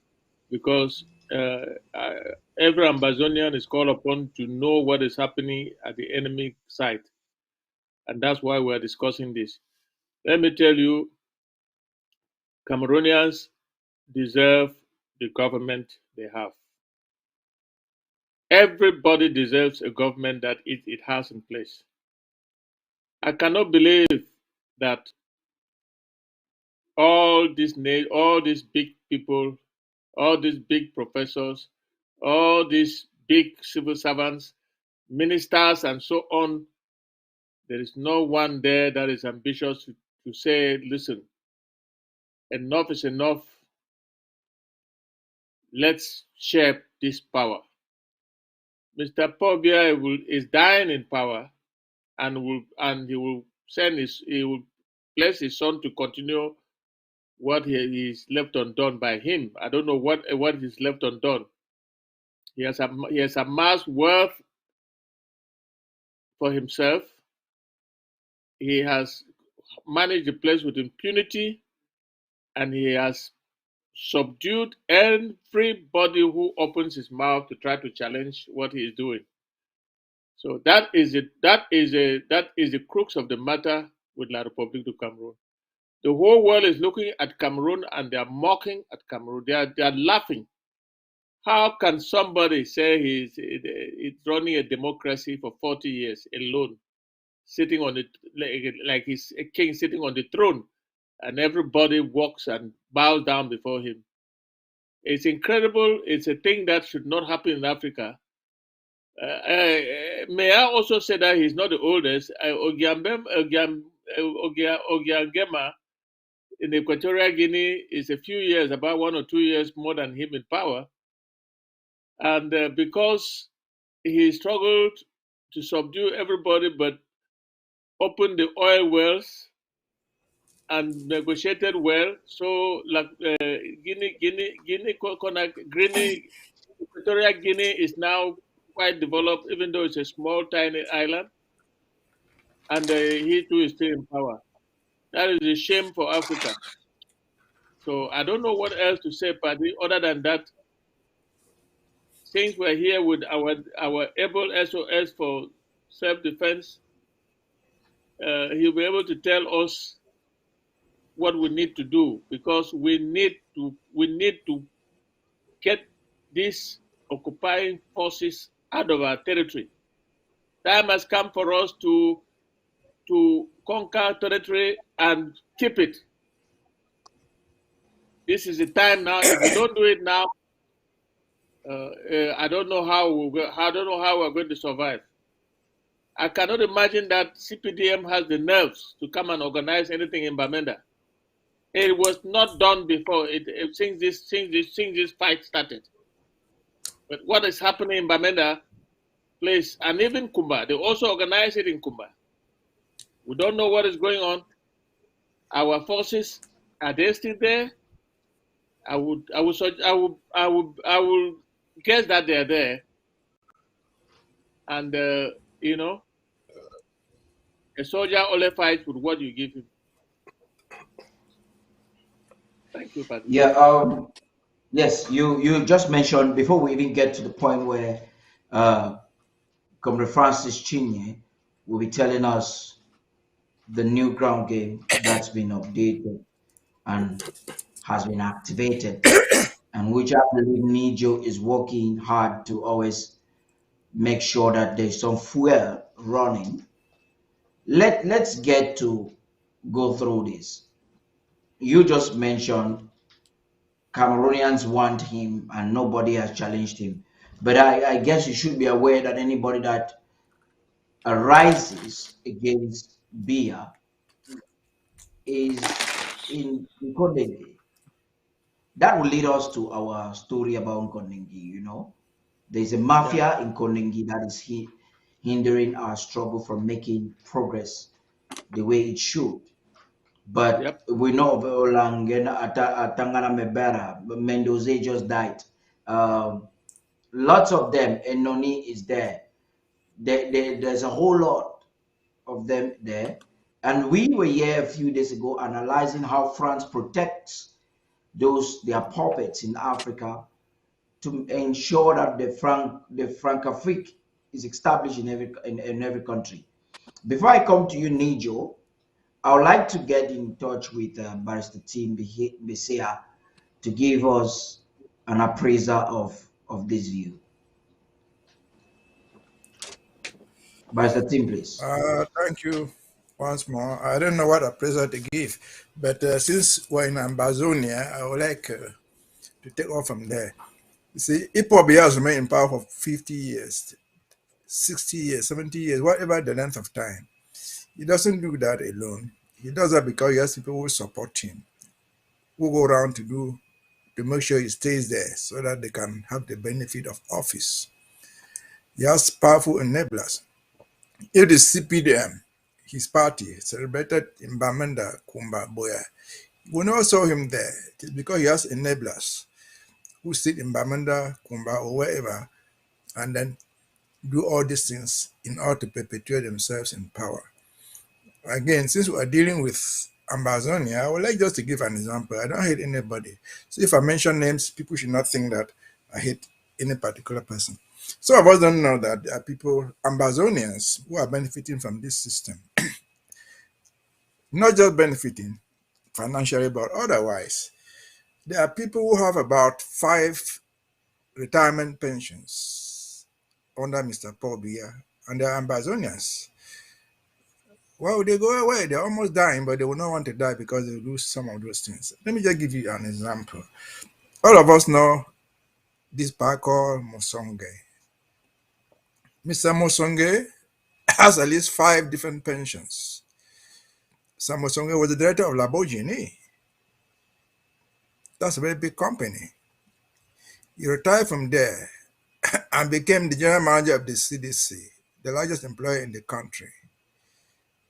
because every Ambazonian is called upon to know what is happening at the enemy side, and that's why we're discussing this. Let me tell you, Cameroonians deserve the government they have. Everybody deserves a government that it has in place. I cannot believe that all these big people, all these big professors, all these big civil servants, ministers, and so on, there is no one there that is ambitious to say, listen, enough is enough. Let's share this power. Mr. Pobia is dying in power, and he will place his son to continue what he is left undone by him. I don't know what is left undone. He has amassed wealth for himself. He has managed the place with impunity, and he has subdued everybody who opens his mouth to try to challenge what he is doing. So that is the crux of the matter with La République du Cameroon. The whole world is looking at Cameroon and they are mocking at Cameroon. They are laughing. How can somebody say he's running a democracy for 40 years alone, sitting on it like he's a king sitting on the throne, and everybody walks and bows down before him? It's incredible. It's a thing that should not happen in Africa. May I also say that he's not the oldest? Ogiangema in Equatorial Guinea is a few years, about 1 or 2 years more than him in power. And because he struggled to subdue everybody but opened the oil wells and negotiated well, so like Equatorial Guinea is now quite developed, even though it's a small, tiny island, and he too is still in power. That is a shame for Africa. So I don't know what else to say, Paddy, other than that. Since we're here with our able SOS for self-defense, he'll be able to tell us what we need to do, because we need to get these occupying forces out of our territory. Time has come for us to conquer territory and keep it. This is the time now. If we don't do it now, I don't know how we're going to survive. I cannot imagine that CPDM has the nerves to come and organize anything in Bamenda. It was not done before. Since this fight started. But what is happening in Bamenda place, and even Kumba, they also organize it in Kumba. We don't know what is going on. Our forces, are they still there? I will guess that they're there. And you know, a soldier only fights with what you give him. Thank you, Patrick. Yeah. Yes. You just mentioned before we even get to the point where Comrade Francis Chinye will be telling us the new ground game that's been updated and has been activated, and which I believe Nijo is working hard to always make sure that there's some fuel running. Let's get to go through this. You just mentioned Cameroonians want him and nobody has challenged him. But I guess you should be aware that anybody that arises against Bia is in Nkondengi. That will lead us to our story about Nkondengi. There's a mafia in Nkondengi that is hindering our struggle from making progress the way it should. But we know of Olangen, Tangana Mebera, Mendoza just died. Lots of them, and Noni is there. There's a whole lot of them there. And we were here a few days ago analyzing how France protects their puppets in Africa to ensure that the Francafrique is established in every country. Before I come to you, Nijo, I would like to get in touch with Barrister Tim Besea to give us an appraisal of this view. Barrister Tim, please. Thank you once more. I don't know what appraisal to give, but since we're in Ambazonia, I would like to take off from there. You see, Ipobia has remained in power for 50 years, 60 years, 70 years, whatever the length of time. He doesn't do that alone. He does that because he has people who support him, who go around to make sure he stays there so that they can have the benefit of office. He has powerful enablers. If the CPDM, his party, celebrated in Bamenda, Kumba, Boya, we never saw him there. It is because he has enablers who sit in Bamenda, Kumba, or wherever, and then do all these things in order to perpetuate themselves in power. Again, since we are dealing with Ambazonia, I would like just to give an example. I don't hate anybody. So if I mention names, people should not think that I hate any particular person. Some of us don't know that there are people, Ambazonians, who are benefiting from this system. Not just benefiting financially, but otherwise. There are people who have about 5 retirement pensions under Mr. Paul Biya, and they are Ambazonians. Why would they go away? They're almost dying, but they will not want to die because they lose some of those things. Let me just give you an example. All of us know this park called Mosonge. Mr. Mosonge has at least 5 different pensions. Mr. Mosonge was the director of Labogini. That's a very big company. He retired from there and became the general manager of the CDC, the largest employer in the country.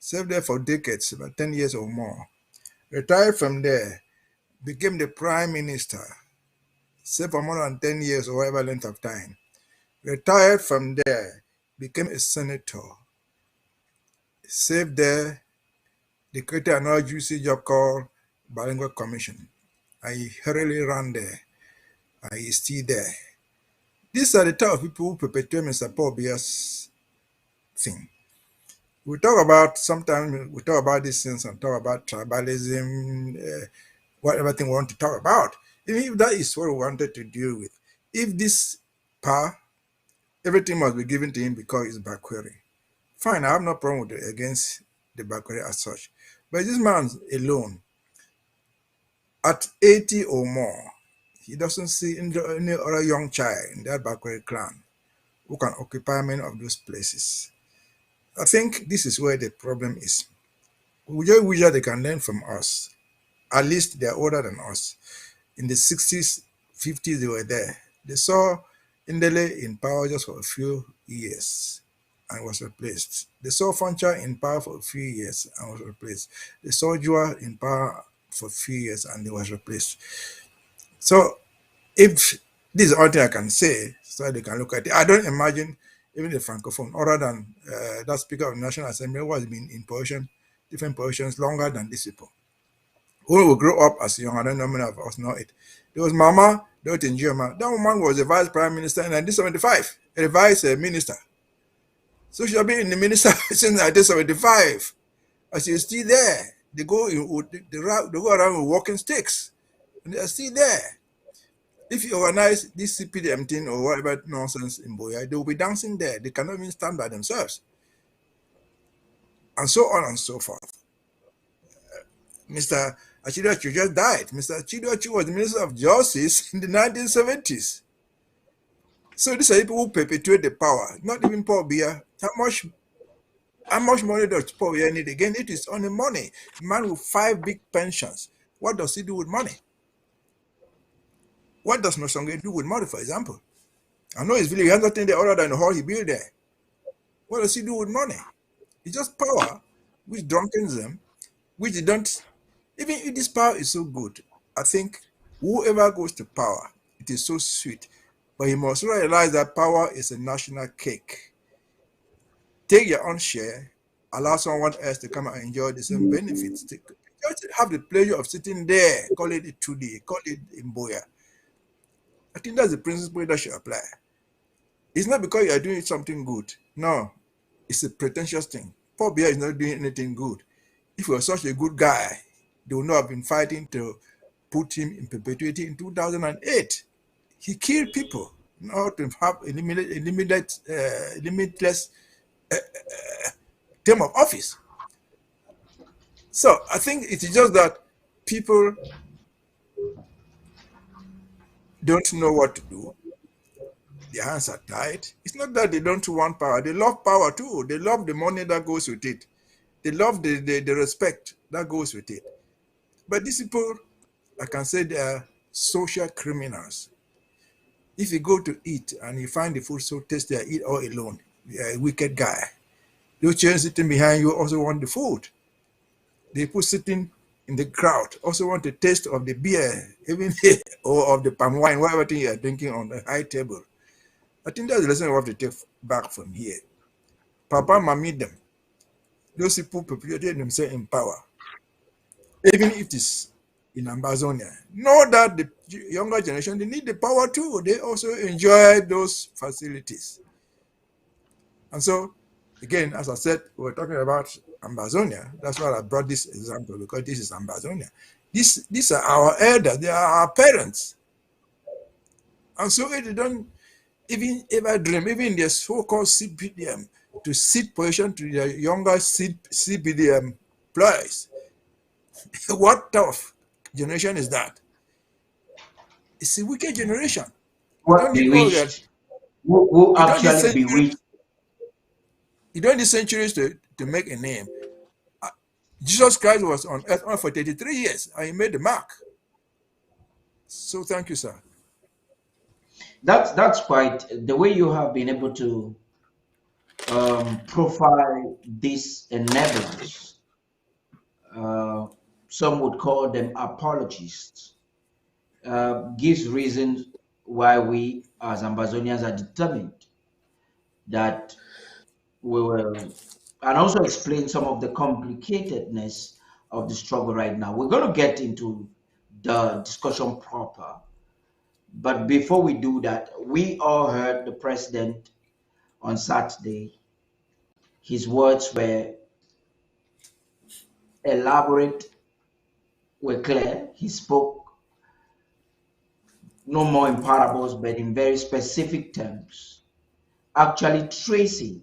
Served there for decades, about 10 years or more. Retired from there, became the prime minister, served for more than 10 years or whatever length of time. Retired from there, became a senator, served there, they created another juicy job called Bilingual Commission. I hurriedly ran there. I is still there. These are the type of people who perpetuate Mr. Paul Bia's thing. We talk about, sometimes we talk about these things and talk about tribalism, whatever thing we want to talk about. Even if that is what we wanted to deal with. If this power, everything must be given to him because it's Bakweri. Fine, I have no problem with it against the Bakweri as such. But this man alone, at 80 or more, he doesn't see any other young child in that Bakweri clan who can occupy many of those places. I think this is where the problem is. We just wish that they can learn from us. At least they're older than us. In the 60s, 50s, they were there. They saw Indele in power just for a few years and was replaced. They saw Fancha in power for a few years and was replaced. They saw Jua in power for a few years and they was replaced. So if this is all thing I can say, so they can look at it. I don't imagine even the Francophone, other than that Speaker of the National Assembly, who has been in position, different positions longer than these people. Who will grow up as young, I don't know many of us know it. There was Mama Dorothy Njema. That woman was the vice prime minister in 1975, a vice minister. So she has been in the minister since 1975. And she's still there. They go around with walking sticks. And they're still there. If you organize this CPDM thing or whatever nonsense in Boya, they will be dancing there. They cannot even stand by themselves. And so on and so forth. Mr. Achidachi just died. Mr. Achidachi was the Minister of Justice in the 1970s. So these are people who perpetuate the power, not even Paul Biya. How much money does Paul Biya need? Again, it is only money. A man with 5 big pensions. What does he do with money? What does Nosonge do with money, for example? I know his village has nothing there other than the hall he built there. What does he do with money? It's just power, which drunkens them, which they don't. Even if this power is so good, I think whoever goes to power, it is so sweet. But he must realize that power is a national cake. Take your own share, allow someone else to come and enjoy the same benefits. Just have the pleasure of sitting there, call it a 2D, call it Mboya. I think that's the principle that should apply. It's not because you are doing something good. No, it's a pretentious thing. Paul Biya is not doing anything good. If he was such a good guy, they would not have been fighting to put him in perpetuity in 2008. He killed people, not to have a limitless term of office. So I think it is just that people don't know what to do. Their hands are tied. It's not that they don't want power. They love power too. They love the money that goes with it. They love the respect that goes with it. But these people, I can say they are social criminals. If you go to eat and you find the food so tasty, I eat all alone. You're a wicked guy. Those children sitting behind you also want the food. The people sitting in the crowd also want the taste of the beer, even or of the palm wine, whatever thing you are drinking on the high table. I think that's the lesson we have to take back from here. Papa Mami them. Those people perpetuated themselves in power. Even if it is in Amazonia. Know that the younger generation, they need the power too. They also enjoy those facilities. And so, again, as I said, we're talking about Amazonia. That's why I brought this example, because this is Amazonia. These are our elders. They are our parents. And so they don't even ever dream, even the so-called CPDM, to sit position to the younger CPDM employees. What tough generation is that? It's a wicked generation. You What don't need all that. bewitched? Who You don't need actually centuries. bewitched? You don't need centuries to make a name. Jesus Christ was on earth for 33 years and he made the mark. So thank you, sir. That's quite the way you have been able to profile these enablers. Uh, some would call them apologists. Gives reasons why we as Ambazonians are determined that we will, and also explain some of the complicatedness of the struggle right now. We're going to get into the discussion proper, but before we do that, we all heard the president on Saturday. His words were elaborate, were clear. He spoke no more in parables, but in very specific terms, actually tracing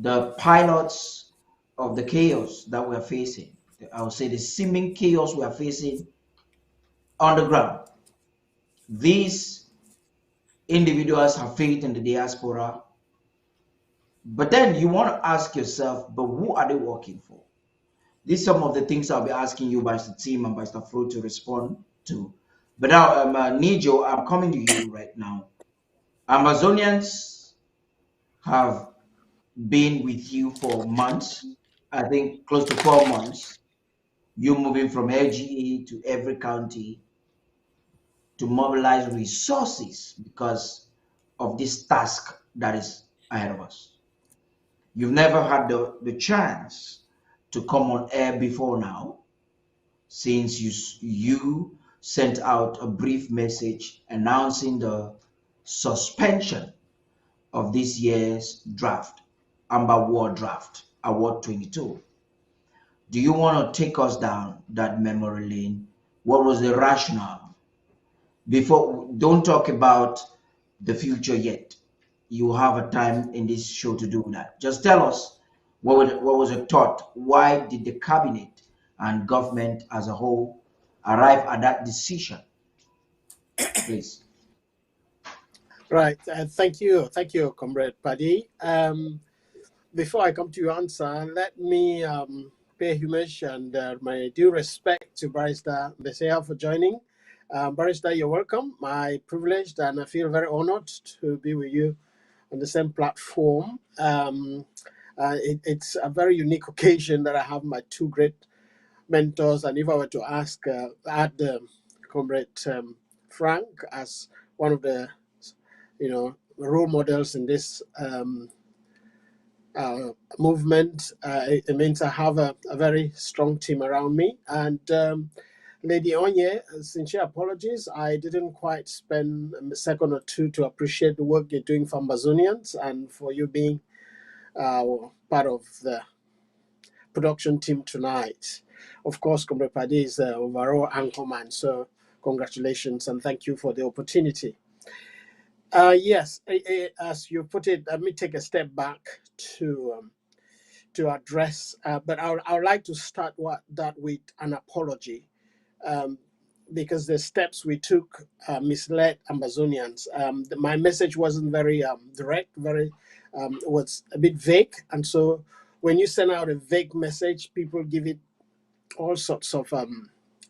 the pilots of the chaos that we're facing. I would say the seeming chaos we are facing on the ground. These individuals have faith in the diaspora, but then you want to ask yourself, but who are they working for? These are some of the things I'll be asking you by the team and by the flow to respond to. But now, Nijo, I'm coming to you right now. Amazonians have been with you for months, I think close to 4 months. You moving from LGA to every county to mobilize resources because of this task that is ahead of us. You've never had the chance to come on air before now, since you sent out a brief message announcing the suspension of this year's draft, Amber War Draft, Award 22. Do you want to take us down that memory lane? What was the rationale? Before, don't talk about the future yet. You have a time in this show to do that. Just tell us what was the thought? Why did the cabinet and government as a whole arrive at that decision? Please. Right. Thank you, Comrade Paddy. Before I come to your answer, let me pay homage and my due respect to Barrister Besea for joining. Barrister, you're welcome. My privileged, and I feel very honored to be with you on the same platform. It's a very unique occasion that I have my two great mentors, and if I were to add Comrade Frank as one of the role models in this movement, it means I have a very strong team around me. And Lady Onye, sincere apologies, I didn't quite spend a second or two to appreciate the work you're doing for Ambazonians and for you being part of the production team tonight. Of course, Comrade Paddy is the overall anchorman, so congratulations and thank you for the opportunity. Yes, as you put it, let me take a step back to address, but I would like to start that with an apology, because the steps we took misled Ambazonians. My message wasn't very direct, was a bit vague, and so when you send out a vague message, people give it all sorts of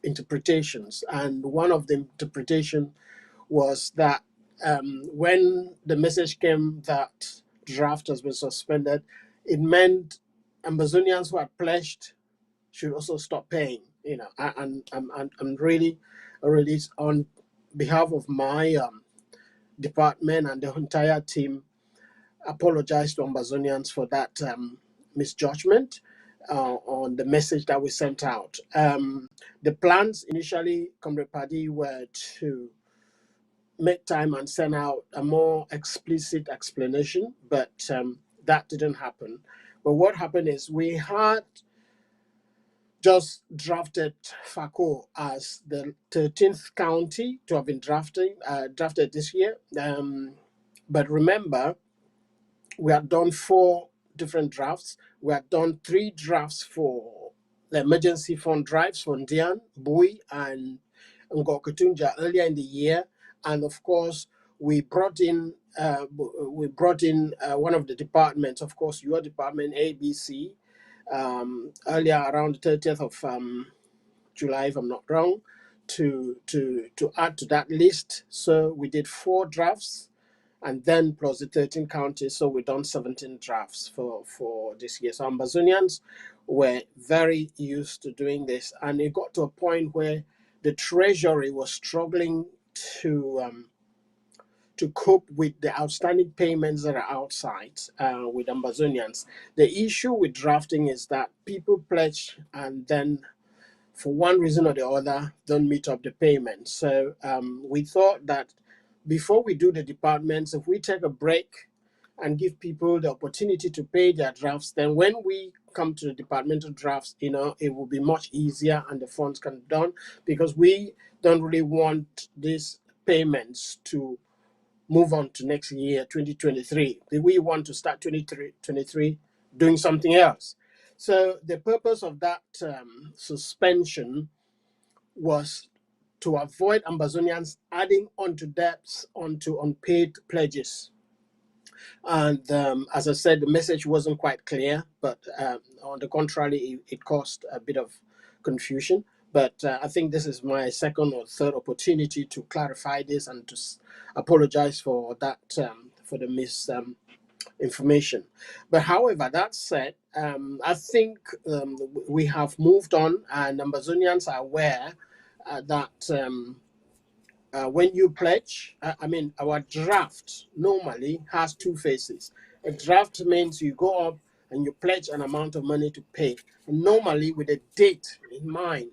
interpretations, and one of the interpretation was that when the message came that draft has been suspended, it meant Ambazonians who had pledged should also stop paying. And I'm really on behalf of my department and the entire team, apologize to Ambazonians for that misjudgment on the message that we sent out. The plans initially, Comrade Paddy, were to make time and send out a more explicit explanation, but that didn't happen. But what happened is we had just drafted Fako as the 13th county to have been drafted this year. But remember, we had done 4 different drafts. We had done 3 drafts for the emergency fund drives for Ndian, Bui, and Ngokutunja earlier in the year. And of course, we brought in one of the departments, of course, your department, ABC, earlier around the 30th of July, if I'm not wrong, to add to that list. So we did 4 drafts, and then plus the 13 counties. So we done 17 drafts for this year. So Ambazonians were very used to doing this, and it got to a point where the Treasury was struggling to cope with the outstanding payments that are outside with Ambazonians. The issue with drafting is that people pledge and then, for one reason or the other, don't meet up the payment. So we thought that before we do the departments, if we take a break and give people the opportunity to pay their drafts, then when we come to the departmental drafts, it will be much easier and the funds can be done, because we don't really want these payments to move on to next year, 2023. We want to start 2023 doing something else. So the purpose of that suspension was to avoid Ambazonians adding onto debts, onto unpaid pledges. And as I said, the message wasn't quite clear, but on the contrary, it caused a bit of confusion. But I think this is my second or third opportunity to clarify this and to apologize for that, for the misinformation. But however, that said, I think we have moved on, and Ambazonians are aware that when you pledge, our draft normally has 2 phases. A draft means you go up and you pledge an amount of money to pay, and normally with a date in mind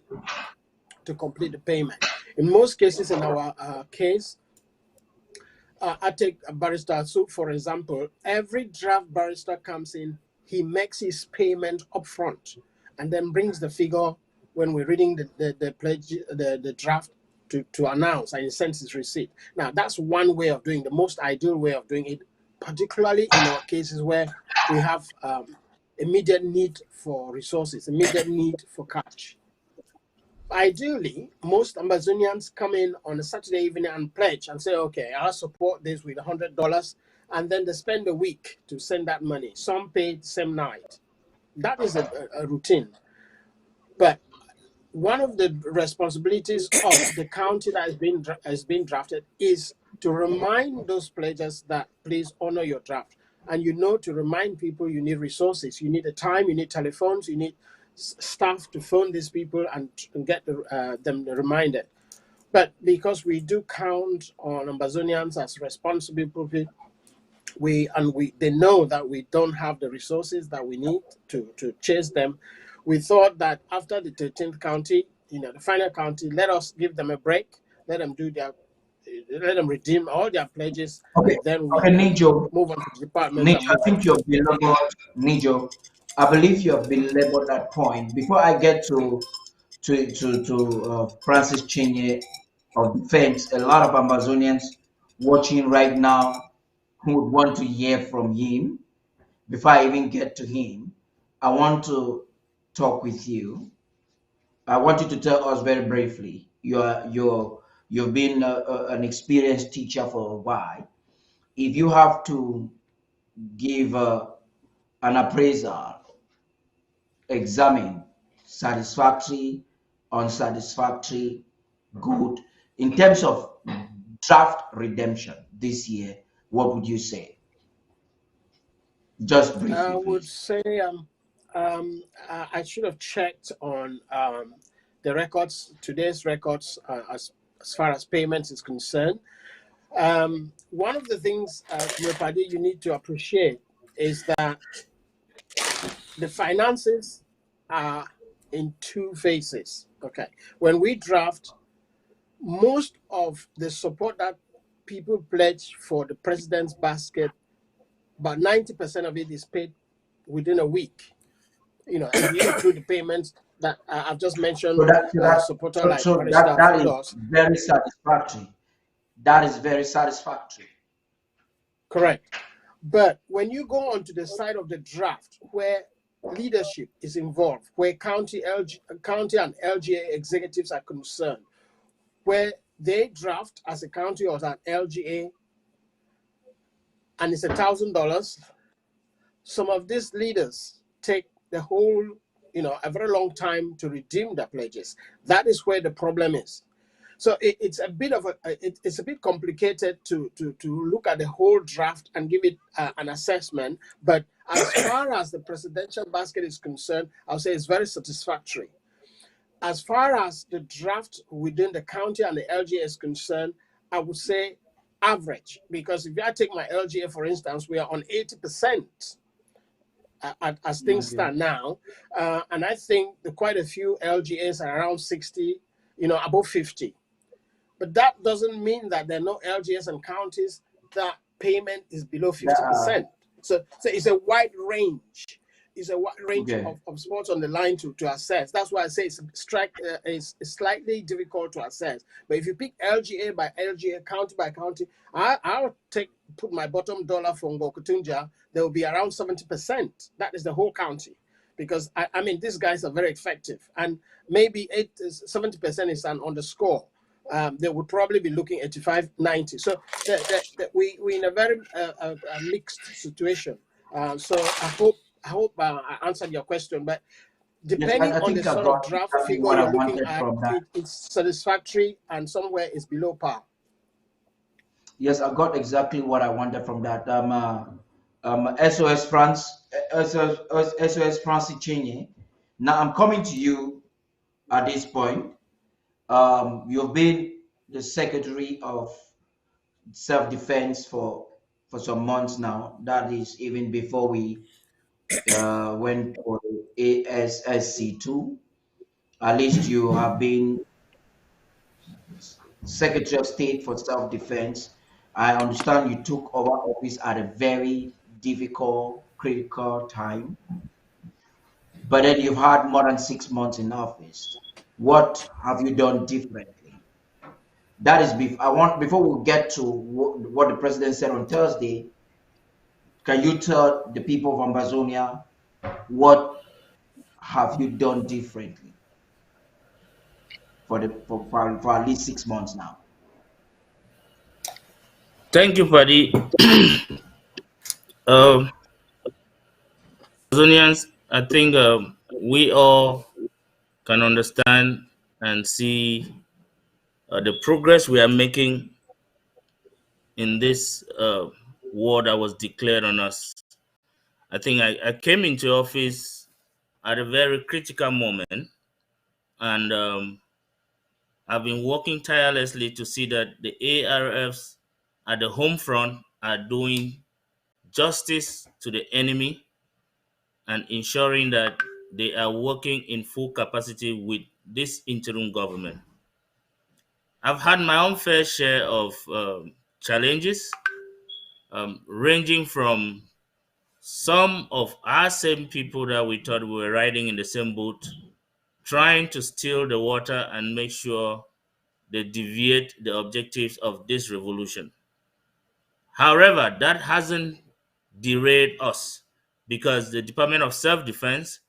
to complete the payment. In most cases, in our case, I take a barrister. So, for example, every draft barrister comes in, he makes his payment upfront, and then brings the figure when we're reading the pledge, the draft to announce, and he sends his receipt. Now, that's one way of doing, the most ideal way of doing it, particularly in our cases where we have immediate need for resources, immediate need for cash. Ideally, most Ambazonians come in on a Saturday evening and pledge and say, okay, I'll support this with $100, and then they spend a week to send that money. Some paid same night. That is a routine. But one of the responsibilities of the county that has been drafted is to remind those pledgers that please honor your draft. And to remind people you need resources, you need the time, you need telephones, you need staff to phone these people and get them reminded. But because we do count on Ambazonians as responsible people, they know that we don't have the resources that we need to chase them. We thought that after the 13th county, the final county, let us give them a break, let them redeem all their pledges, Okay, and then we okay, Nijo, move on to the departments and Nijo, I move on think to you've been labeled, Nijo. I believe you have been labeled that point. Before I get to Francis Chenye of Defense, a lot of Amazonians watching right now who would want to hear from him. Before I even get to him, I want to talk with you. I want you to tell us very briefly. You've been an experienced teacher for a while. If you have to give an appraisal, examine satisfactory, unsatisfactory, good, in terms of draft redemption this year, what would you say? Just briefly, I would please. say I should have checked on the records, today's records, as far as payments is concerned. One of the things, Repadi, you need to appreciate is that the finances are in 2 phases. Okay, when we draft, most of the support that people pledge for the president's basket, about 90% of it is paid within a week. If you include the payments that I've just mentioned, So that so that supporter so, like so that Barrister that is does. very satisfactory. That is very satisfactory. Correct. But when you go onto the side of the draft where leadership is involved, where county and LGA executives are concerned, where they draft as a county or as an LGA, and it's $1,000, some of these leaders take the whole, a very long time to redeem their pledges. That is where the problem is. So it's a bit of it's a bit complicated to look at the whole draft and give it an assessment. But as far as the presidential basket is concerned, I'll say it's very satisfactory. As far as the draft within the county and the LGA is concerned, I would say average, because if I take my LGA for instance, we are on 80%. As things stand now, and I think quite a few LGAs are around 60, above 50. But that doesn't mean that there are no LGAs and counties that payment is below 50%. So it's a wide range. It's a wide range of sports on the line to assess. That's why I say it's slightly difficult to assess. But if you pick LGA by LGA, county by county, I'll put my bottom dollar from Ngokutunja, there will be around 70%. That is the whole county. Because, I mean, these guys are very effective. And maybe 70% is on the score. They would probably be looking 85, 90. So we're in a very mixed situation. So I hope I answered your question. But depending on the sort of draft figure you're looking at, it's satisfactory and somewhere it's below par. Yes, I got exactly what I wanted from that. SOS France, SOS France Chenye. Now I'm coming to you at this point. You've been the Secretary of Self-Defense for some months now. That is even before we went for the ASSC2. At least you have been Secretary of State for Self-Defense. I understand you took over office at a very difficult, critical time. But then you've had more than 6 months in office. What have you done differently? That is before we get to what the president said on Thursday. Can you tell the people of Ambazonia what have you done differently for at least 6 months now? Thank you, Paddy. Amazonians, I think we all can understand and see the progress we are making in this war that was declared on us. I think I came into office at a very critical moment, and I've been working tirelessly to see that the ARFs at the home front are doing justice to the enemy and ensuring that they are working in full capacity with this interim government. I've had my own fair share of challenges, ranging from some of our same people that we thought we were riding in the same boat, trying to steal the water and make sure they deviate the objectives of this revolution. However, that hasn't derailed us, because the Department of Self-Defense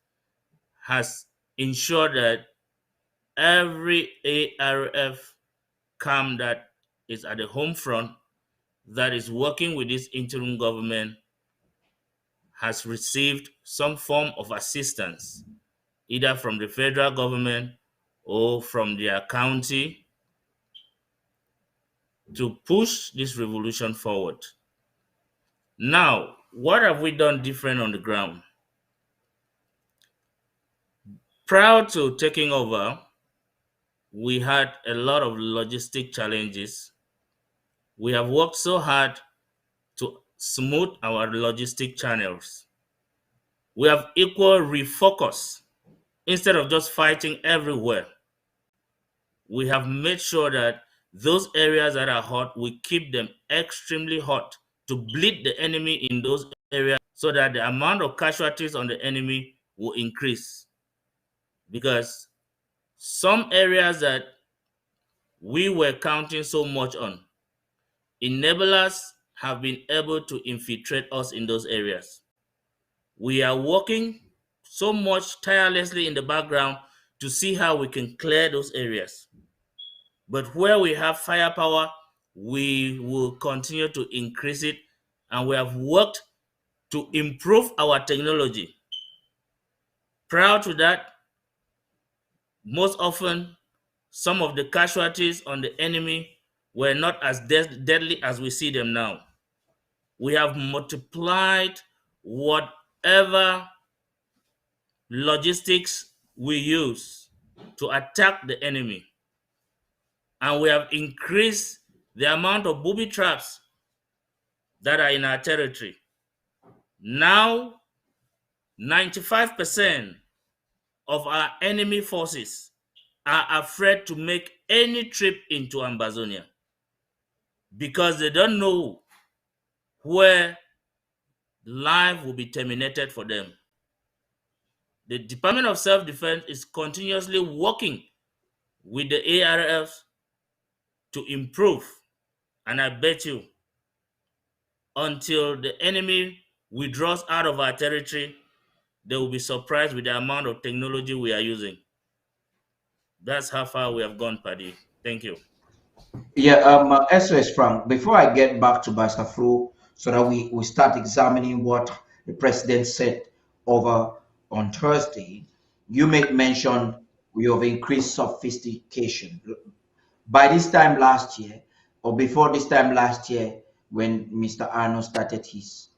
has ensured that every ARF camp that is at the home front that is working with this interim government has received some form of assistance, either from the federal government or from their county, to push this revolution forward. Now, what have we done different on the ground? Prior to taking over, we had a lot of logistic challenges. We have worked so hard to smooth our logistic channels. We have equal refocus. Instead of just fighting everywhere, we have made sure that those areas that are hot, we keep them extremely hot to bleed the enemy in those areas, so that the amount of casualties on the enemy will increase. Because some areas that we were counting so much on, enablers have been able to infiltrate us in those areas. We are working so much tirelessly in the background to see how we can clear those areas. But where we have firepower, we will continue to increase it, and we have worked to improve our technology. Prior to that, most often, some of the casualties on the enemy were not as deadly as we see them now. We have multiplied whatever logistics we use to attack the enemy. And we have increased the amount of booby traps that are in our territory. Now, 95% of our enemy forces are afraid to make any trip into Ambazonia because they don't know where life will be terminated for them. The Department of Self-Defense is continuously working with the ARFs to improve, and I bet you until the enemy withdraws out of our territory, they will be surprised with the amount of technology we are using. That's how far we have gone, Paddy. Thank you. Yeah, SOS Frank, before I get back to Pastor Flo, so that we start examining what the president said over on Thursday, you made mention we have increased sophistication. By this time last year, or before this time last year, when Mr. Arnold started his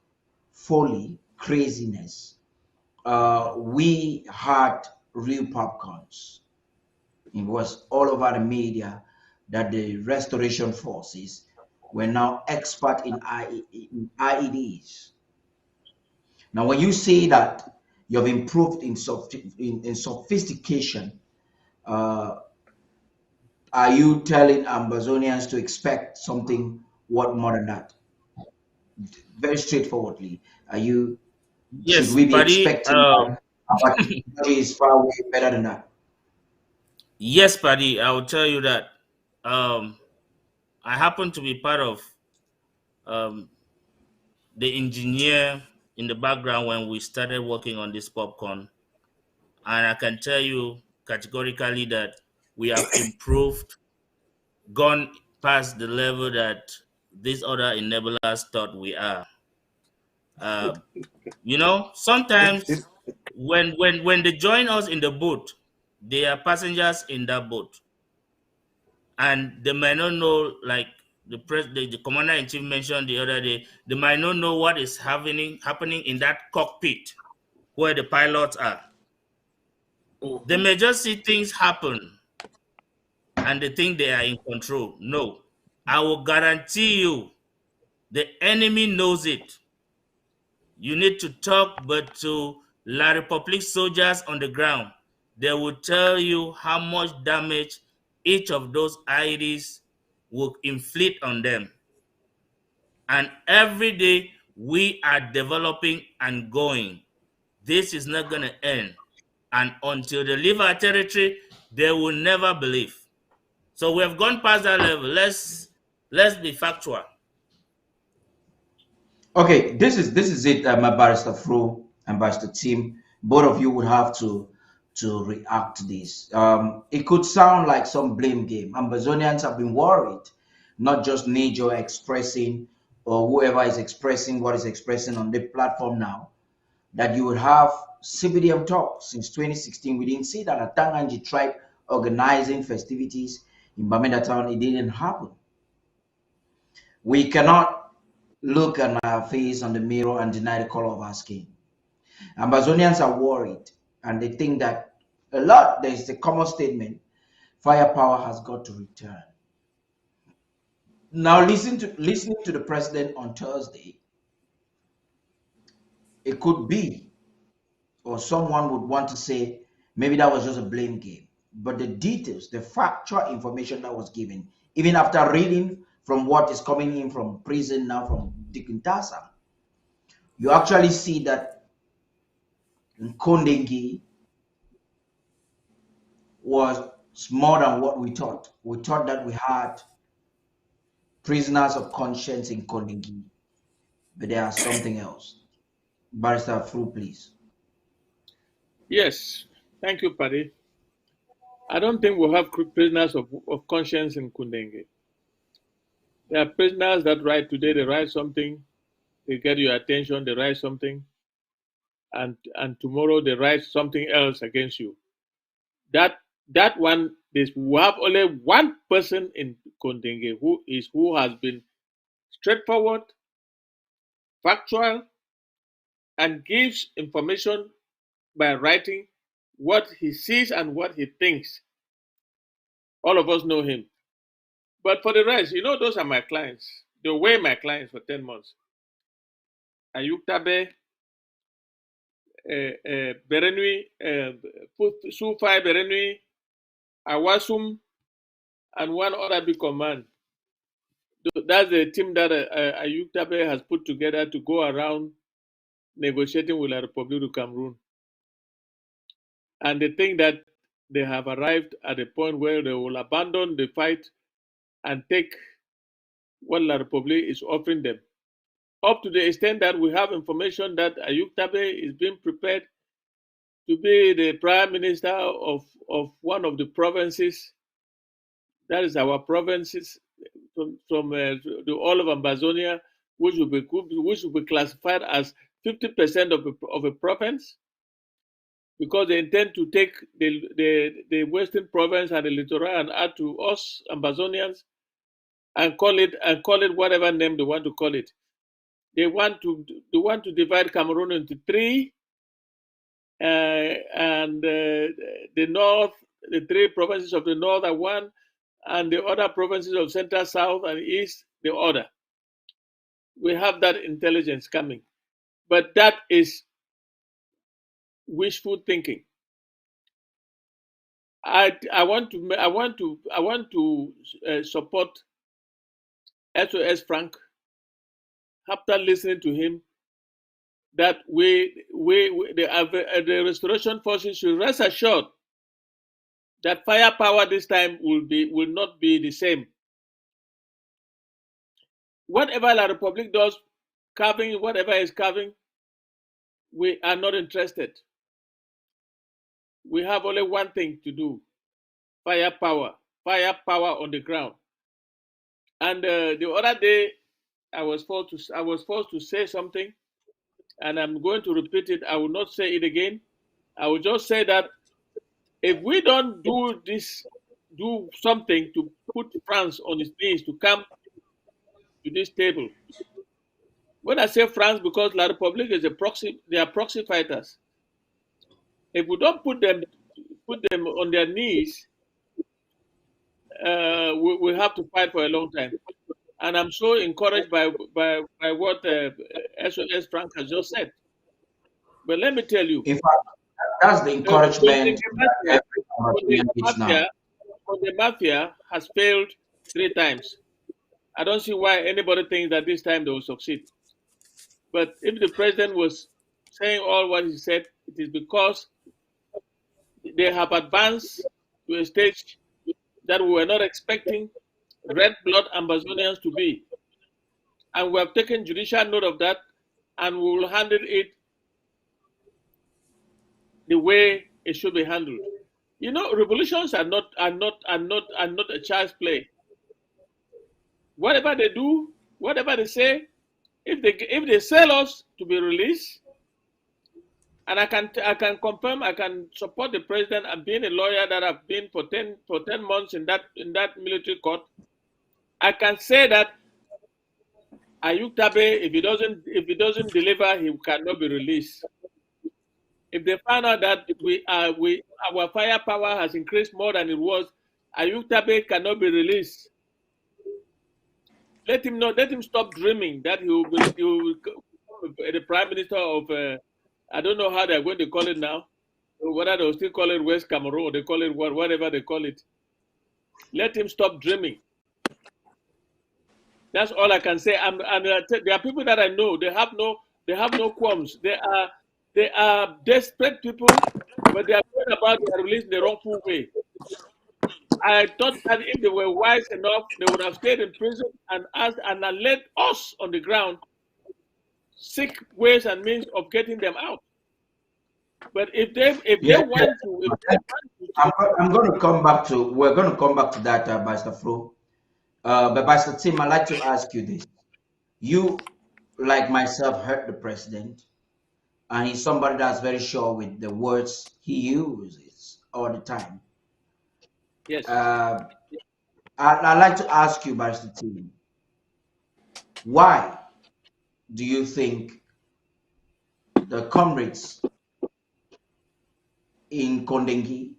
folly, craziness, we had real popcorns. It was all over the media that the restoration forces were now expert in IEDs. Now, when you say that you have improved in sophistication, uh, are you telling Amazonians to expect something what more than that? Very straightforwardly, are you? Should Yes, we be Paddy. expecting that our technology is far way better than that? Yes, Paddy. I will tell you that. I happen to be part of um, the engineer in the background when we started working on this popcorn, and I can tell you categorically that we have improved, gone past the level that these other enablers thought we are. Uh, sometimes when they join us in the boat, they are passengers in that boat, and they might not know, like the commander in chief mentioned the other day, they might not know what is happening in that cockpit where the pilots are. They may just see things happen and they think they are in control. No, I will guarantee you the enemy knows it. You need to talk, but to La Republic soldiers on the ground, they will tell you how much damage each of those IEDs will inflict on them. And every day we are developing and going. This is not going to end. And until they leave our territory, they will never believe. So we have gone past that level. Let's be factual. Okay, this is it, my barrister Fro and barrister Tim. Both of you would have to react to this. It could sound like some blame game. Amazonians have been worried, not just Nijo expressing or whoever is expressing what is expressing on the platform now, that you would have CBDM talk since 2016. We didn't see that. A Tanganji tribe organizing festivities in Bamenda town, it didn't happen. We cannot look at our face on the mirror and deny the color of our skin. Amazonians are worried and they think that there's a common statement, firepower has got to return. Now listening to the president on Thursday, it could be, or someone would want to say, maybe that was just a blame game. But the details, the factual information that was given, even after reading from what is coming in from prison now from Dikintasa, you actually see that Kondengi was more than what we thought. We thought that we had prisoners of conscience in Kondengi, but there are something else. Barrister Fru, please. Yes, thank you, Paddy. I don't think we'll have prisoners of conscience in Kundenge. There are prisoners that write today, they write something, they get your attention, they write something, and tomorrow they write something else against you. That that one, we have only one person in Kondenge who has been straightforward, factual, and gives information by writing what he sees and what he thinks. All of us know him. But for the rest, those are my clients. They were my clients for 10 months. Ayuktabe, Berenui, Sufai Berenui, Awasum, and one other big command. That's the team that Ayuktabe has put together to go around negotiating with the Republic of Cameroon. And they think that they have arrived at a point where they will abandon the fight and take what La Republic is offering them. Up to the extent that we have information that Ayuk Tabe is being prepared to be the prime minister of one of the provinces. That is our provinces from the all of Ambazonia, which will be classified as 50% of a province, because they intend to take the western province and the littoral and add to us Ambazonians and call it whatever name they want to call it. They want to divide Cameroon into three, and the north, the three provinces of the north are one, and the other provinces of center, south, and east the other. We have that intelligence coming, but that is wishful thinking. I want to support SOS Frank after listening to him, that the restoration forces should rest assured that firepower this time will not be the same. Whatever La Republic does, whatever is carving, we are not interested. We have only one thing to do: firepower on the ground. And the other day, I was forced to say something, and I'm going to repeat it. I will not say it again. I will just say that if we don't do something to put France on its knees to come to this table. When I say France, because La Republique is they are proxy fighters. If we don't put them on their knees, we have to fight for a long time. And I'm so encouraged by what SOS Frank has just said. But let me tell you, in fact, that's the encouragement that every Cameroonian needs now. The mafia has failed 3 times. I don't see why anybody thinks that this time they will succeed. But if the president was saying all what he said, it is because they have advanced to a stage that we were not expecting red blood Ambazonians to be. And we have taken judicial note of that, and we will handle it the way it should be handled. Revolutions are not a child's play. Whatever they do, whatever they say, if they sell us to be released, and I can confirm, I can support the president and being a lawyer that I've been for 10 months in that military court. I can say that Ayuk Tabe, if he doesn't deliver, he cannot be released. If they find out that our firepower has increased more than it was, Ayuk Tabe cannot be released. Let him stop dreaming that he will become the prime minister of I don't know how they're going to call it now. Whether they'll still call it West Cameroon, or they call it whatever they call it. Let him stop dreaming. That's all I can say. And there are people that I know. They have no qualms. They are desperate people, but they are going about their release in the wrongful way. I thought that if they were wise enough, they would have stayed in prison and let us on the ground seek ways and means of getting them out. But if they want to, I'm going to come back to. We're going to come back to that, Pastor Fro. But Pastor Tim, I'd like to ask you this: you, like myself, heard the president, and he's somebody that's very sure with the words he uses all the time. Yes. I'd like to ask you, Barrister T, why do you think the comrades in Kondengi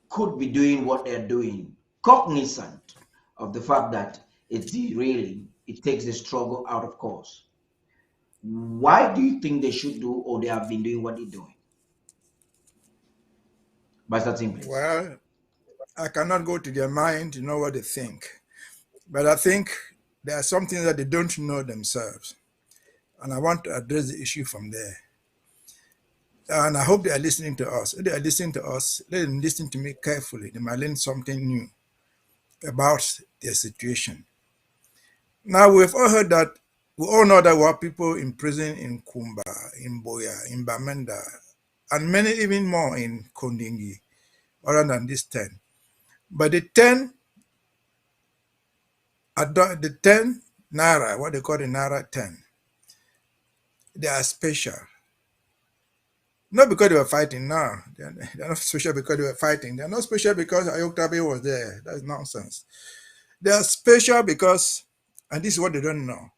could be doing what they're doing, cognizant of the fact that it's derailing, it takes the struggle out of course? Why do you think they should do or they have been doing what they're doing? Barrister T, please. Well, I cannot go to their mind to know what they think. But I think there are some things that they don't know themselves. And I want to address the issue from there. And I hope they are listening to us. If they are listening to us, let them listen to me carefully. They might learn something new about their situation. Now, we've all heard that, we all know that we have people in prison in Kumba, in Boya, in Bamenda, and many even more in Kondingi, other than these 10. But the 10 Naira, what they call the Naira 10, they are special. Not because they were fighting now. They're not special because they were fighting. They're not special because Ayoktabe was there. That's nonsense. They are special because, and this is what they don't know,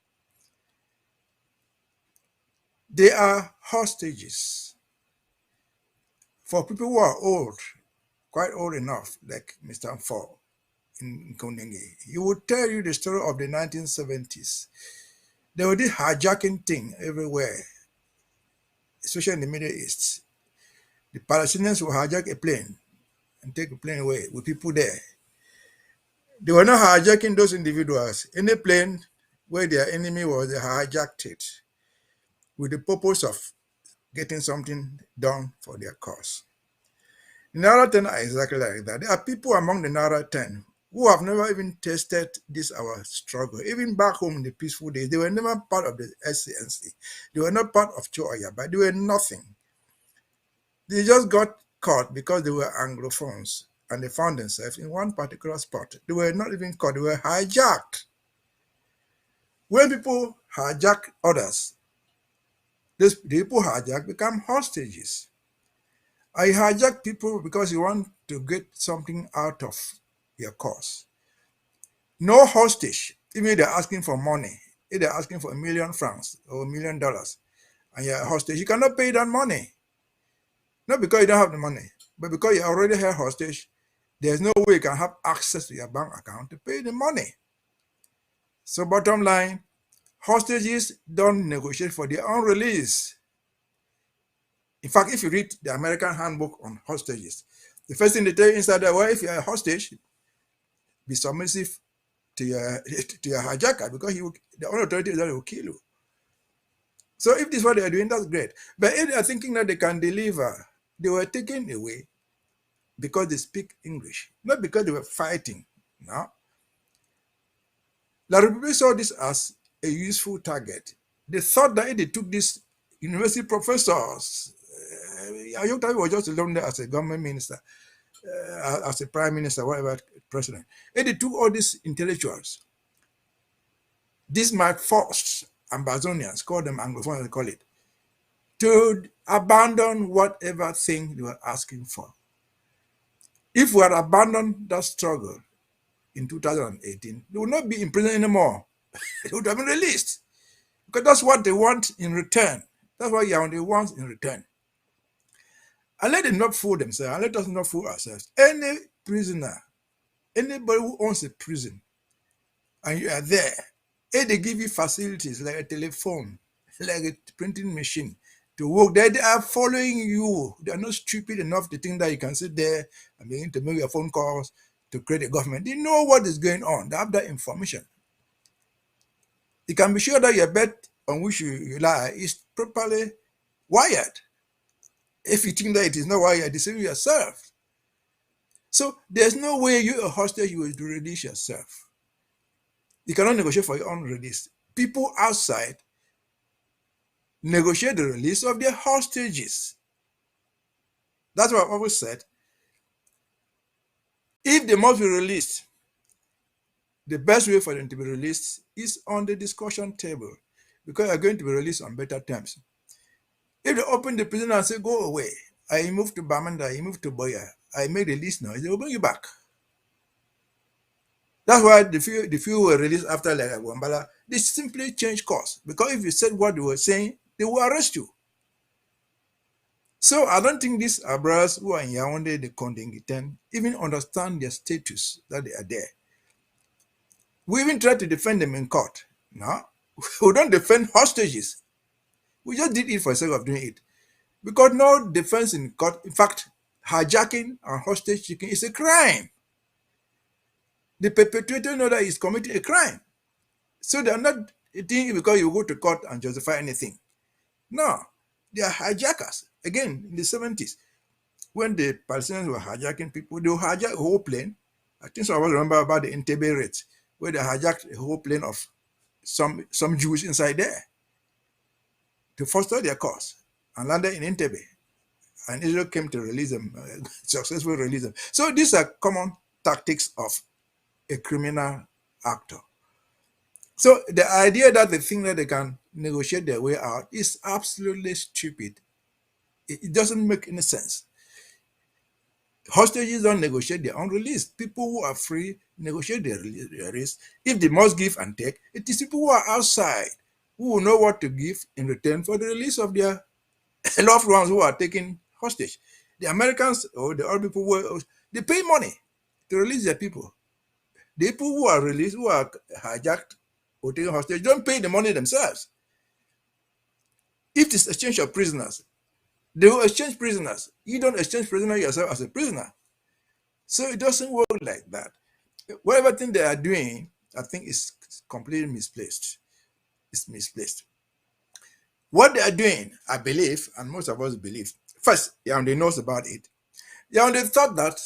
they are hostages for people who are old, quite old enough, like Mr. Mfo in Kondenge. He would tell you the story of the 1970s. There was this hijacking thing everywhere, especially in the Middle East. The Palestinians would hijack a plane and take the plane away with people there. They were not hijacking those individuals. Any plane where their enemy was, they hijacked it with the purpose of getting something done for their cause. The Naira 10 are exactly like that. There are people among the Naira 10 who have never even tasted this our struggle. Even back home in the peaceful days, they were never part of the SCNC. They were not part of Choya, but they were nothing. They just got caught because they were Anglophones and they found themselves in one particular spot. They were not even caught, they were hijacked. When people hijack others, these people hijack become hostages. I hijack people because you want to get something out of your cause. No hostage, even if they're asking for money, if they're asking for $1,000,000 or $1,000,000 and you're a hostage, you cannot pay that money. Not because you don't have the money, but because you already have hostage, there's no way you can have access to your bank account to pay the money. So bottom line, hostages don't negotiate for their own release. In fact, if you read the American handbook on hostages, the first thing they tell you inside there, well, if you're a hostage, be submissive to your hijacker because the only authority is that he will kill you. So if this is what they are doing, that's great. But if they are thinking that they can deliver, they were taken away because they speak English, not because they were fighting. No. La Republic saw this as a useful target. They thought that if they took these university professors, Ayoktabi was just alone there as a government minister, as a prime minister, whatever, president. If they took all these intellectuals, this might force Ambazonians, call them Anglophones, they call it, to abandon whatever thing they were asking for. If we had abandoned that struggle in 2018, they would not be in prison anymore. They would have been released. Because that's what they want in return. That's what Yaoundé wants in return. And let them not fool themselves, and let us not fool ourselves. Any prisoner, anybody who owns a prison, and you are there, if they give you facilities like a telephone, like a printing machine to work there, they are following you. They are not stupid enough to think that you can sit there and begin to make your phone calls to create a government. They know what is going on. They have that information. You can be sure that your bed on which you lie is properly wired. If you think that it is not wired, deceive yourself. So there's no way you, a hostage, you will release yourself. You cannot negotiate for your own release. People outside negotiate the release of their hostages. That's what I've always said. If they must be released, the best way for them to be released is on the discussion table, because they're going to be released on better terms. If they open the prison and say, go away, I moved to Bamanda, I moved to Boya. I made a list now. They will bring you back. That's why the few were released after like Wambala, they simply change course. Because if you said what they were saying, they will arrest you. So I don't think these are brothers who are in Yaoundé, the Kondengiten, even understand their status that they are there. We even try to defend them in court. No, we don't defend hostages. We just did it for the sake of doing it. Because no defense in court, in fact, hijacking and hostage taking is a crime. The perpetrator know that he's committing a crime. So they're not doing it because you go to court and justify anything. No, they are hijackers. Again, in the 70s, when the Palestinians were hijacking people, they would hijack a whole plane. I think some of us remember about the Entebbe raids, where they hijacked a whole plane of some Jews inside there to foster their cause and landed in Entebbe. And Israel came to release them, successfully release them. So these are common tactics of a criminal actor. So the idea that they think that they can negotiate their way out is absolutely stupid. It doesn't make any sense. Hostages don't negotiate their own release. People who are free negotiate their release. If they must give and take, it is people who are outside who will know what to give in return for the release of their loved ones who are taken hostage. The Americans or the other people, they pay money to release their people. The people who are released, who are hijacked or taken hostage, don't pay the money themselves. If it's exchange of prisoners, they will exchange prisoners. You don't exchange prisoner yourself as a prisoner. So it doesn't work like that. Whatever thing they are doing, I think is completely misplaced. It's misplaced. What they are doing, I believe, and most of us believe, first, Yaoundé knows about it. Yaoundé thought that,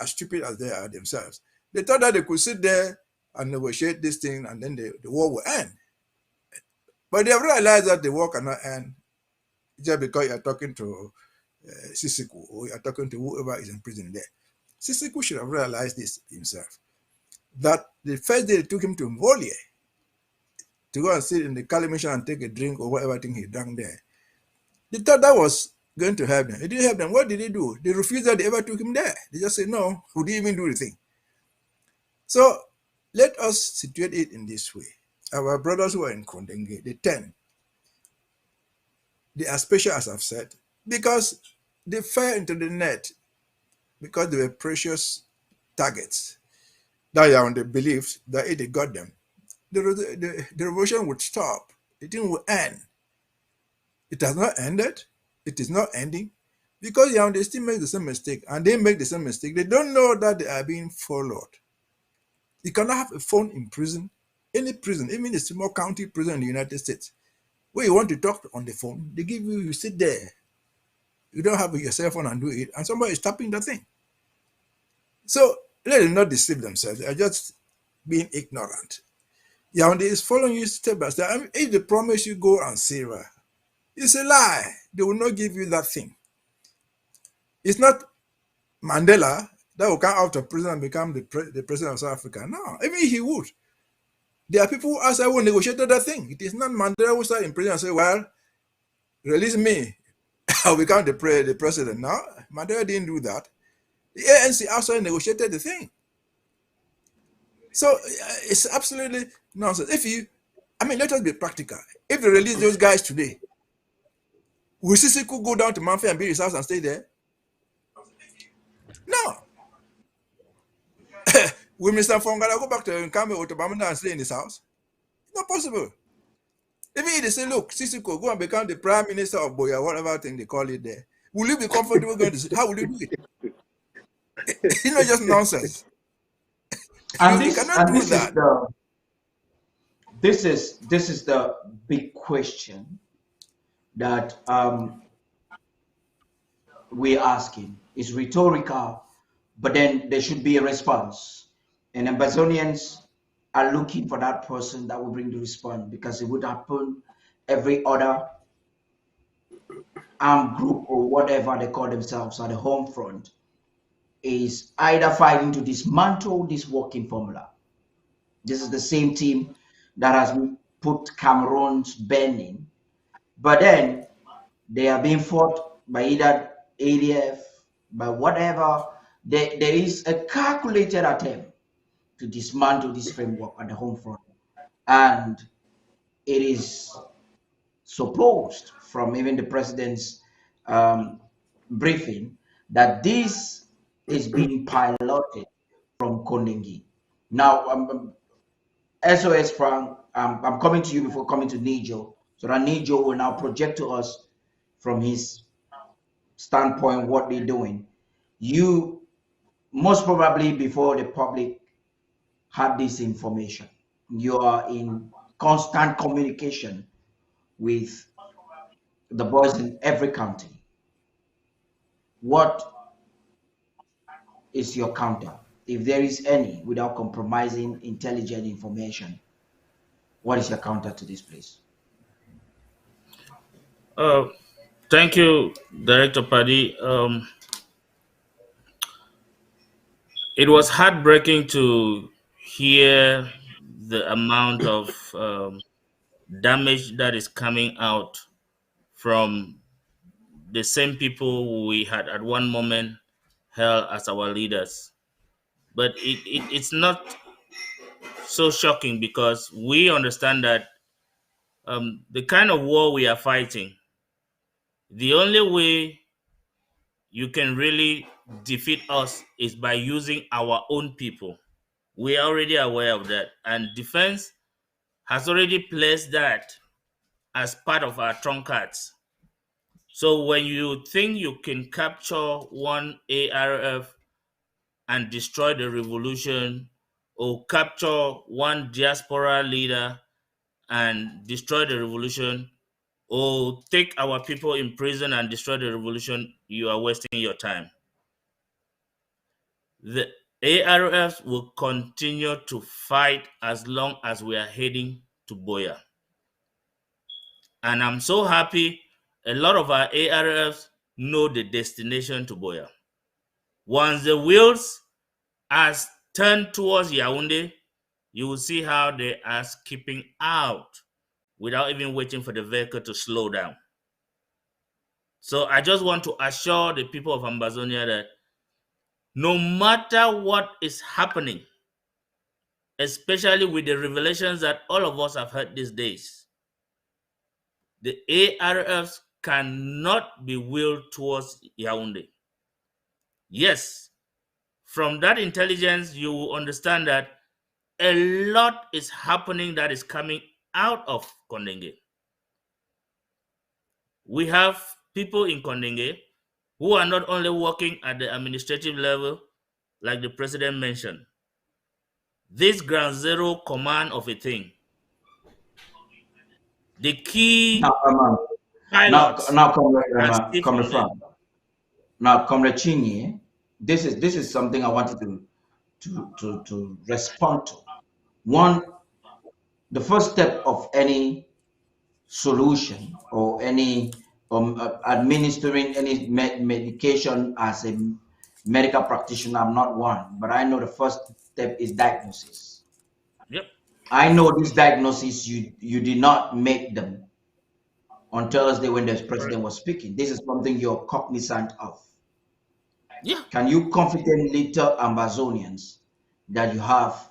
as stupid as they are themselves, they thought that they could sit there and negotiate this thing and then the war will end. But they have realized that the war cannot end just because you are talking to Sisiku or you are talking to whoever is in prison there. Sisiku should have realized this himself. That the first day they took him to Mvolie to go and sit in the Kalimisha and take a drink or whatever thing he drank there, they thought that was going to help them. It didn't help them. What did they do? They refused that they ever took him there. They just said, no, we didn't even do the thing. So let us situate it in this way. Our brothers who are in Kondenge, the 10, they are special, as I've said, because they fell into the net because they were precious targets. That Yaoundé believed that if they got them, the revolution would stop. The thing would end. It has not ended. It is not ending because Yaoundé still make the same mistake, and they make the same mistake. They don't know that they are being followed. You cannot have a phone in prison, any prison, even a small county prison in the United States, where you want to talk on the phone. They give you, you sit there. You don't have your cell phone and do it, and somebody is tapping the thing. So let them not deceive themselves. They are just being ignorant. Yaoundé is following you step by step. I mean, if they promise you gold and silver, it's a lie. They will not give you that thing. It's not Mandela that will come out of prison and become the president of South Africa. No, even he would. There are people who outside who negotiated that thing. It is not Mandela who started in prison and say, well, release me. I'll become the president. No, Mandela didn't do that. The ANC outside negotiated the thing. So it's absolutely nonsense. Let us be practical. If they release those guys today, will Sisiku go down to Manfred and build his house and stay there? No. Will Mr. Fongala go back to Nkame or to Bamanda and stay in his house? Not possible. Even if they say, look, Sisiku, go and become the prime minister of Boya, whatever thing they call it there, will you be comfortable going to sit? How will you do it? It's not just nonsense. And you cannot do that. This is the big question that we're asking. It's rhetorical, but then there should be a response. And Amazonians are looking for that person that will bring the response, because it would happen every other armed group or whatever they call themselves at the home front is either fighting to dismantle this working formula. This is the same team that has put Cameroon's bending, but then they are being fought by either ADF, by whatever, there is a calculated attempt to dismantle this framework at the home front. And it is supposed from even the president's briefing that this is being piloted from Kondengi. Now, SOS Frank, I'm coming to you before coming to Nijo, so that Nijo will now project to us from his standpoint what they're doing. You most probably before the public had this information, you are in constant communication with the boys in every county. What is your counter, if there is any, without compromising intelligent information? What is your counter to this, please? Thank you, Director Paddy. It was heartbreaking to hear the amount of damage that is coming out from the same people we had at one moment held as our leaders. But it's not so shocking because we understand that the kind of war we are fighting, the only way you can really defeat us is by using our own people. We are already aware of that. And defense has already placed that as part of our trump cards. So when you think you can capture one ARF and destroy the revolution, or capture one diaspora leader and destroy the revolution, or take our people in prison and destroy the revolution, you are wasting your time. The ARFs will continue to fight as long as we are heading to Boya. And I'm so happy a lot of our ARFs know the destination to Boya. Once the wheels are turned towards Yaoundé, you will see how they are skipping out without even waiting for the vehicle to slow down. So I just want to assure the people of Ambazonia that no matter what is happening, especially with the revelations that all of us have heard these days, the ARFs cannot be wheeled towards Yaoundé. Yes, from that intelligence, you will understand that a lot is happening that is coming out of Kondenge. We have people in Kondenge who are not only working at the administrative level, like the president mentioned. This ground zero command of a thing, the key pilots are still from there. Now, Comrade Chinye, this is something I wanted to respond to. One, the first step of any solution or any administering any medication as a medical practitioner, I'm not one, but I know the first step is diagnosis. Yep. I know this diagnosis, you did not make them on Thursday when the president was speaking. This is something you're cognizant of. Yeah. Can you confidently tell Ambazonians that you have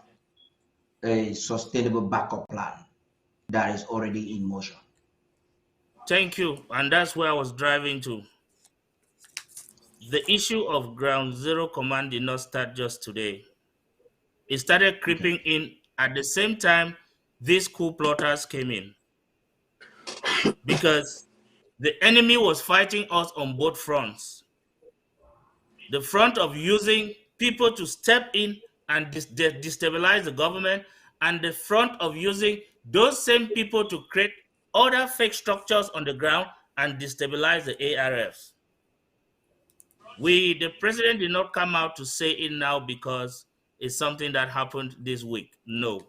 a sustainable backup plan that is already in motion? Thank you. And that's where I was driving to. The issue of ground zero command did not start just today. It started creeping in at the same time these coup plotters came in. Because the enemy was fighting us on both fronts. The front of using people to step in and destabilize the government, and the front of using those same people to create other fake structures on the ground and destabilize the ARFs. The president did not come out to say it now because it's something that happened this week. No.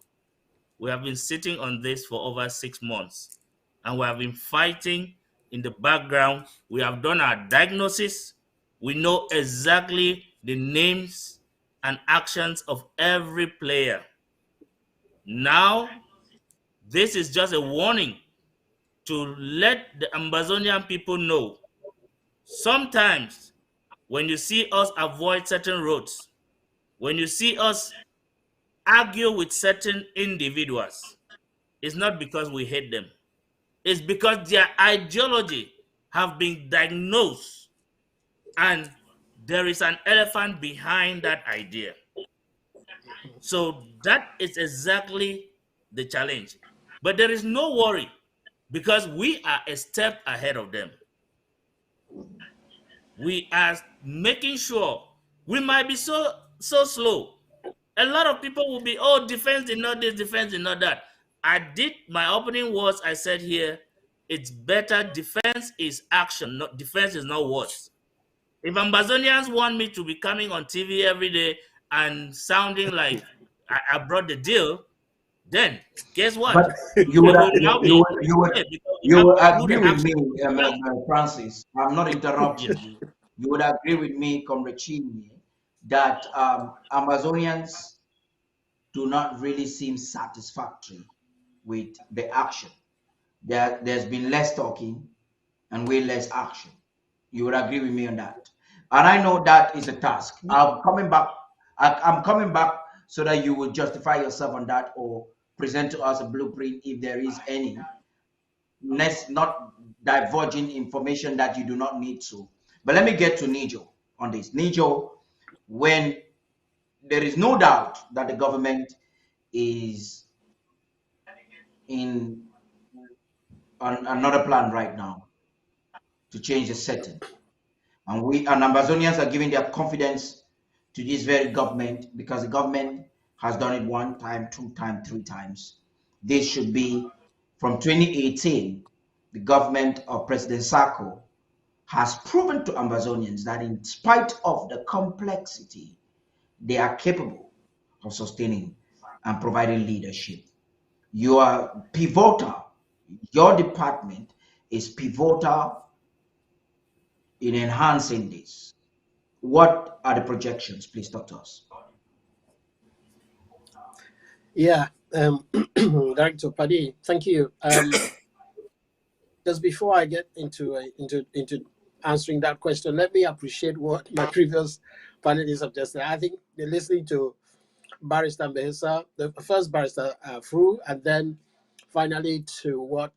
We have been sitting on this for over 6 months, and we have been fighting in the background. We have done our diagnosis. We know exactly the names and actions of every player. Now, this is just a warning to let the Ambazonian people know Sometimes when you see us avoid certain roads, when you see us argue with certain individuals, it's not because we hate them. It's because their ideology have been diagnosed and there is an elephant behind that idea. So that is exactly the challenge. But there is no worry because we are a step ahead of them. We are making sure we might be so slow. A lot of people will be, oh, defense is not this, defense is not that. I did my opening words. I said here, it's better defense is action, not defense is not words. If Ambazonians want me to be coming on TV every day and sounding like I brought the deal, then guess what? But you would They will now you be would you would yeah, because we you have would to put agree with me, action. Yes. Francis. I'm not Yes. interrupting you. You would agree with me, Comrade Chinye, that Amazonians do not really seem satisfactory with the action. There's been less talking and way less action. You would agree with me on that. And I know that is a task. I'm coming back. I'm coming back so that you will justify yourself on that or present to us a blueprint if there is any. Let's not divulging information that you do not need to. But let me get to Nijo on this. Nijo, when there is no doubt that the government is in on another plan right now to change the setting. And we and Amazonians are giving their confidence to this very government because the government has done it 1 time, 2 times, 3 times. This should be from 2018. The government of President Sako has proven to Amazonians that in spite of the complexity, they are capable of sustaining and providing leadership. You are pivotal. Your department is pivotal in enhancing this. What are the projections? Please talk to us. Yeah, Director Padi, thank you. Just before I get into answering that question, let me appreciate what my previous panelists have just said. I think they're listening to Barrister Behesa, the first Barrister Fru, and then finally to what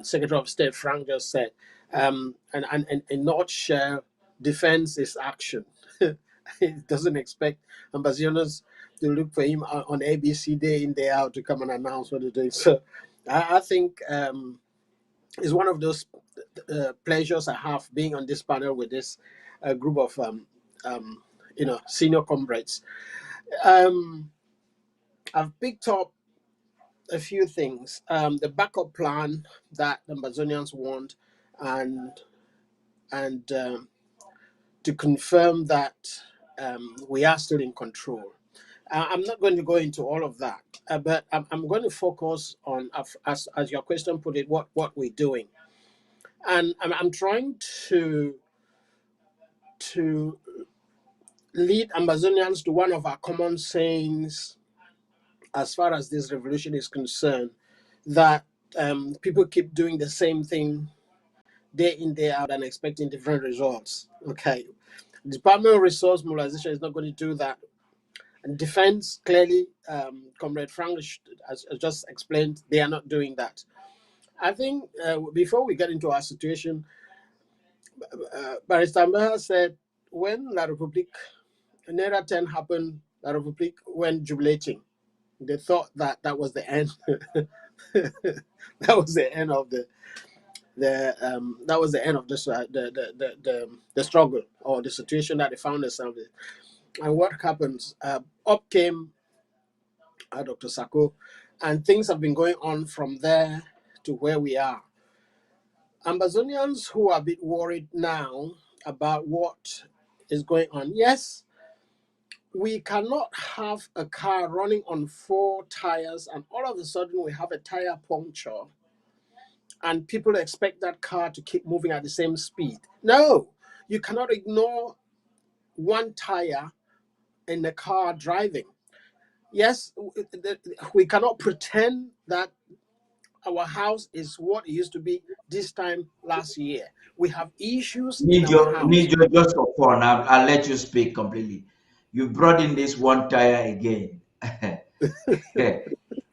Secretary of State Frank just said. And in nutshell, defense is action. It doesn't expect ambassadors to look for him on ABC day in, day out to come and announce what they're doing. So I think it's one of those pleasures I have being on this panel with this group of senior comrades. I've picked up a few things. The backup plan that the Amazonians want, and to confirm that we are still in control. I'm not going to go into all of that, but I'm going to focus on, as your question put it, what we're doing, and I'm trying to lead Amazonians to one of our common sayings as far as this revolution is concerned, that people keep doing the same thing day in, day out and expecting different results. Okay. Department of Resource Mobilization is not going to do that. And defense, clearly, Comrade Frank has just explained, they are not doing that. I think before we get into our situation, Barrister Meher said when La Republique, Nera 10 happened, La Republique went jubilating. They thought that was the end. That was the end of that was the end of this the struggle or the situation that they found themselves in. And what happens? Up came Dr. Sako, and things have been going on from there to where we are. Amazonians who are a bit worried now about what is going on. Yes, we cannot have a car running on 4 tires and all of a sudden we have a tire puncture and people expect that car to keep moving at the same speed. No, you cannot ignore one tire in the car driving. Yes, we cannot pretend that our house is what it used to be this time last year. We have issues in Need our your house. just for fun. I'll let you speak completely. You brought in this one tire again.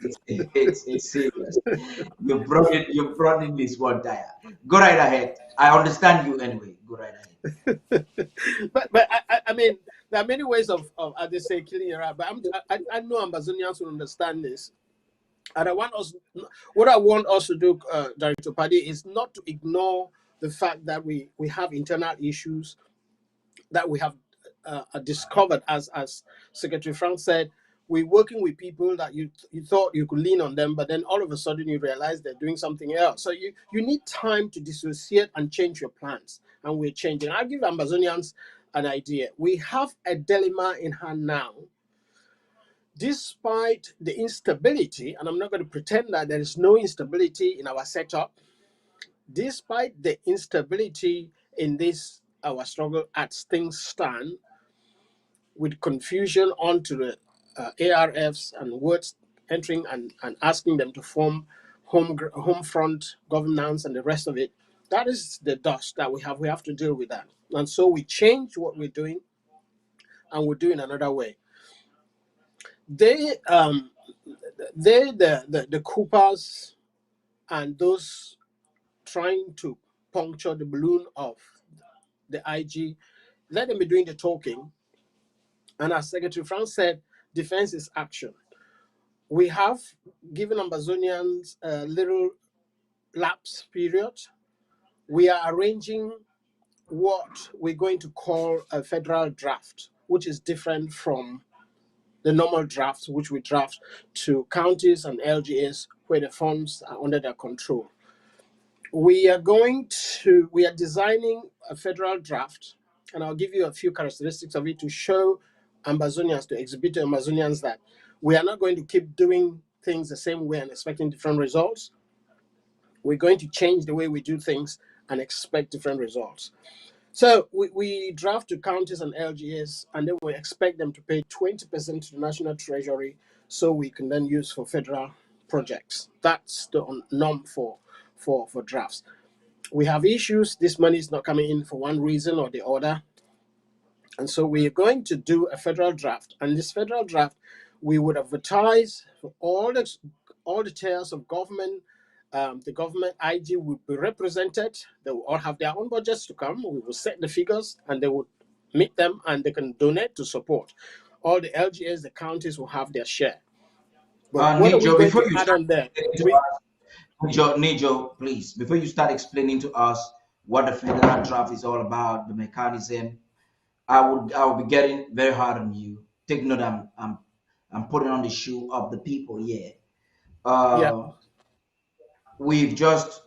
It's serious. You brought in this one tire. Go right ahead. I understand you anyway. Go right ahead. but I mean, there are many ways of as they say, killing a rat. But I know Ambazonians will understand this. And what I want us to do, Director Paddy, is not to ignore the fact that we have internal issues that we have discovered, as Secretary Frank said. We're working with people that you thought you could lean on them, but then all of a sudden you realize they're doing something else. So you need time to dissociate and change your plans, and we're changing. I'll give Amazonians an idea. We have a dilemma in hand now. Despite the instability, and I'm not going to pretend that there is no instability in our setup, despite the instability in this our struggle as things stand, with confusion onto the ARFs and words entering and asking them to form home front governance and the rest of it, that is the dust that we have. We have to deal with that. And so we change what we're doing and we're doing another way. The Coopers and those trying to puncture the balloon of the IG, let them be doing the talking. And as Secretary Frank said, defense is action. We have given Ambazonians a little lapse period. We are arranging what we're going to call a federal draft, which is different from the normal drafts, which we draft to counties and LGAs where the funds are under their control. We are designing a federal draft, and I'll give you a few characteristics of it to show Ambazonians, to exhibit to Ambazonians that we are not going to keep doing things the same way and expecting different results. We're going to change the way we do things and expect different results. So we draft to counties and LGAs, and then we expect them to pay 20% to the National Treasury so we can then use for federal projects. That's the norm for drafts. We have issues. This money is not coming in for one reason or the other. And so we are going to do a federal draft. And this federal draft, we would advertise for all the tiers of government. The government IG would be represented. They will all have their own budgets to come. We will set the figures and they would meet them and they can donate to support. All the LGAs, the counties will have their share. But what are we going to add on there? Nijo, please, before you start explaining to us what the federal draft is all about, the mechanism, I will be getting very hard on you. Take note, I'm putting on the shoe of the people here. We've just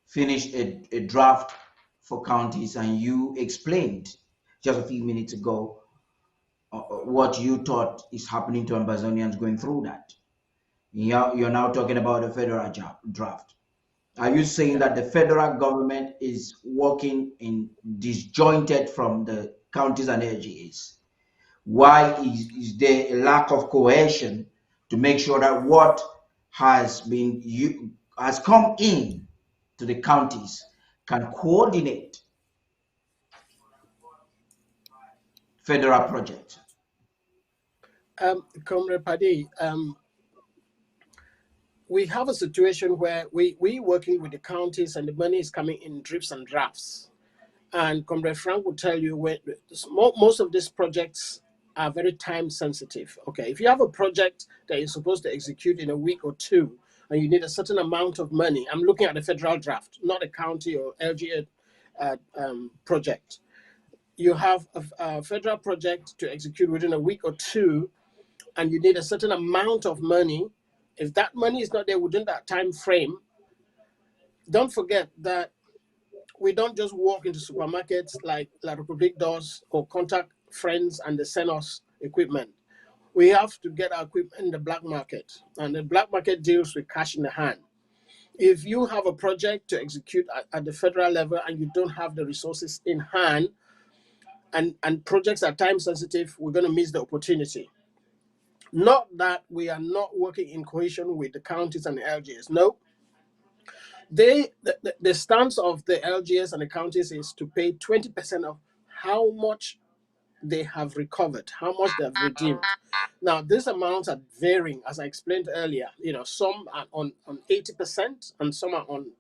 finished a draft for counties, and you explained just a few minutes ago what you thought is happening to Ambazonians going through that. You're now talking about the federal draft. Are you saying that the federal government is working in disjointed from the counties and LGAs? Why is there a lack of cohesion to make sure that what has come in to the counties can coordinate federal projects? Comrade Paddy, we have a situation where we working with the counties and the money is coming in drips and drafts. And Comrade Frank will tell you most of these projects are very time sensitive. Okay, if you have a project that you're supposed to execute in a week or two, and you need a certain amount of money, I'm looking at the federal draft, not a county or LGA project. You have a federal project to execute within a week or two, and you need a certain amount of money. If that money is not there within that time frame, don't forget that we don't just walk into supermarkets like La Republique does or contact friends and they send us equipment. We have to get our equipment in the black market, and the black market deals with cash in the hand. If you have a project to execute at the federal level and you don't have the resources in hand, and projects are time sensitive, we're going to miss the opportunity. Not that we are not working in cohesion with the counties and the LGS. No, the stance of the LGS and the counties is to pay 20% of how much they have recovered, how much they have redeemed. Now, these amounts are varying, as I explained earlier. Some are on 80% and some are on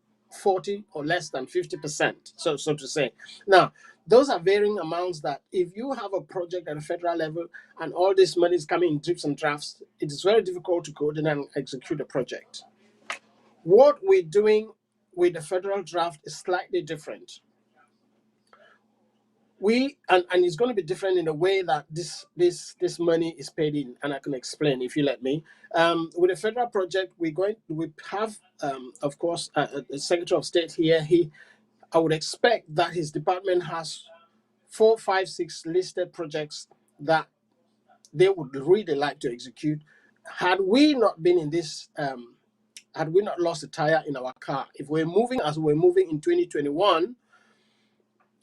40 or less than 50%, so to say. Now, those are varying amounts that if you have a project at a federal level and all this money is coming in drips and drafts, it is very difficult to coordinate and execute a project. What we're doing with the federal draft is slightly different. And it's going to be different in a way that this money is paid in, and I can explain if you let me. With the federal project, we have of course a Secretary of State here. I would expect that his department has 4, 5, 6 listed projects that they would really like to execute. Had we not been in this, had we not lost a tire in our car, if we're moving as we're moving in 2021,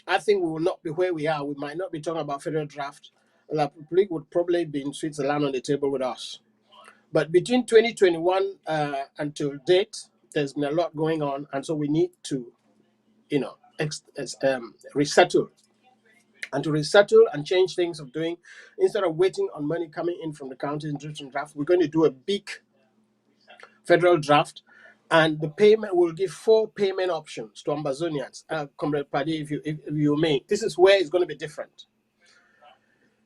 I think we will not be where we are. We might not be talking about federal draft. La République would probably be in Switzerland on the table with us. But between 2021 until date, there's been a lot going on, and so we need to, resettle. And to resettle and change things of doing, instead of waiting on money coming in from the county in draft, we're going to do a big federal draft, and the payment will give 4 payment options to Ambazonians. Comrade Paddy, if you may, this is where it's going to be different.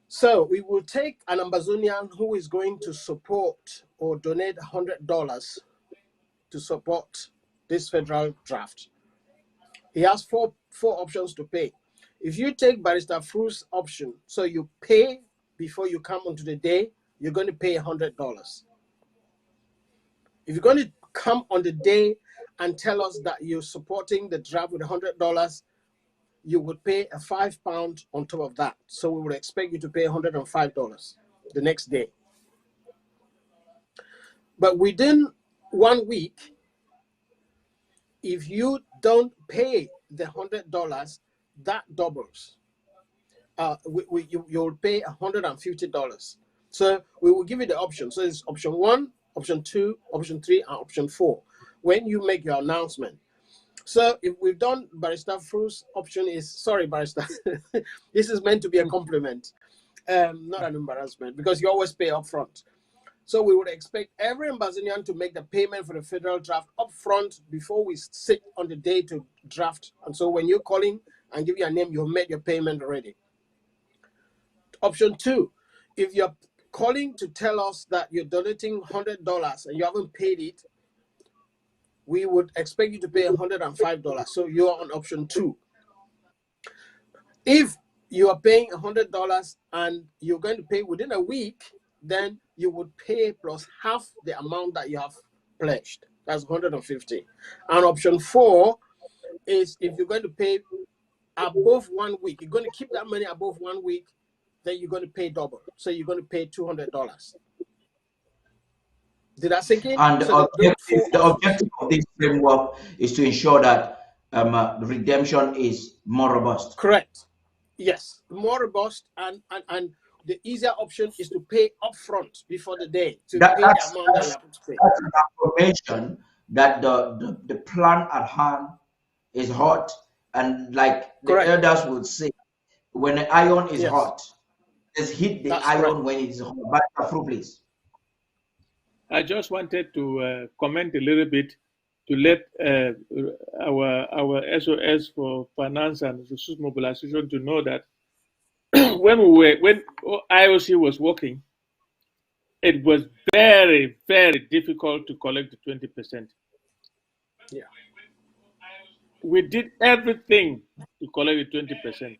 So we will take an Ambazonian who is going to support or donate $100 to support this federal draft. He has four options to pay. If you take Barrister Fru's option, so you pay before you come onto the day, you're going to pay $100. If you're going to come on the day and tell us that you're supporting the draft with $100, you would pay a £5 on top of that. So we would expect you to pay $105 the next day. But within 1 week, if you don't pay the $100, that doubles. You'll pay $150. So we will give you the option. So it's option 1, option 2, option 3, and option 4 when you make your announcement. So if we've done Barrister Fru's option is, sorry, Barrister, this is meant to be a compliment, not an embarrassment, because you always pay up front. So we would expect every Ambazonian to make the payment for the federal draft up front before we sit on the day to draft. And so when you're calling and give your name, you've made your payment already. Option 2, if you're calling to tell us that you're donating $100 and you haven't paid it, we would expect you to pay $105. So you're on option 2. If you are paying $100 and you're going to pay within a week, then you would pay plus half the amount that you have pledged. That's $150. And option 4 is if you're going to pay above 1 week, you're going to keep that money above 1 week, then you're going to pay double. So you're going to pay $200. Did I sink in? And So the objective of this framework is to ensure that redemption is more robust. Correct. Yes, more robust, and the easier option is to pay upfront before the day to pay the amount that you have to pay. That's an affirmation that the plan at hand is hot, and like the elders would say, when the iron is hot, just hit the iron when it is hot. But please. I just wanted to comment a little bit to let our SOS for finance and resource mobilization to know that when IOC was working, it was very, very difficult to collect the 20%. Yeah. We did everything to collect the 20%.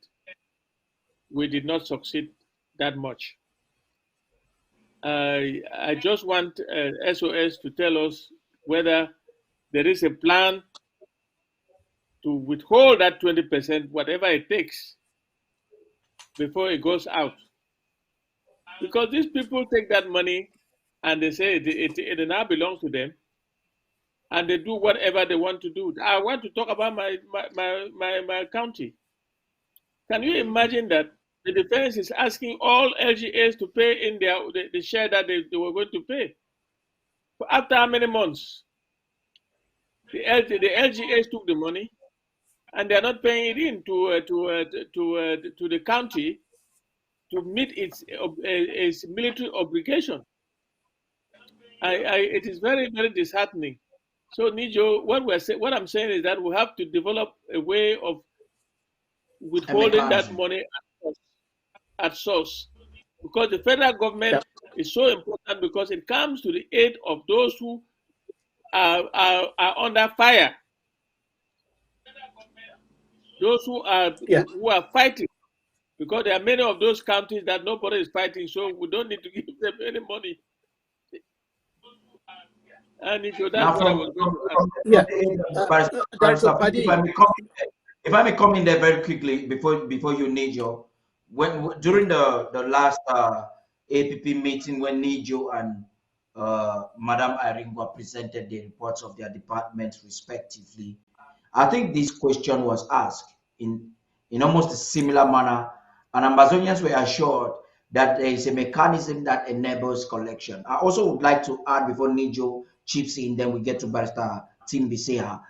We did not succeed that much. I just want SOS to tell us whether there is a plan to withhold that 20%, whatever it takes, before it goes out. Because these people take that money and they say it now belongs to them, and they do whatever they want to do. I want to talk about my county. Can you imagine that the defense is asking all LGAs to pay in the share that they were going to pay. But after how many months? The LGAs took the money, and they are not paying it in to the county to meet its military obligation. It is very, very disheartening. So, Nijo, what I'm saying is that we have to develop a way of withholding that money at source, because the federal government is so important, because it comes to the aid of those who are under fire, those who are fighting, because there are many of those counties that nobody is fighting, so we don't need to give them any money. And that's what I was going to ask. If I may come in there very quickly before you, Nijo, during the last APP meeting when Nijo and Madam Iringwa presented the reports of their departments respectively, I think this question was asked in almost a similar manner, and Amazonians were assured that there is a mechanism that enables collection. I also would like to add, before Nijo chips in, then we get to Barrister Tim Biseha,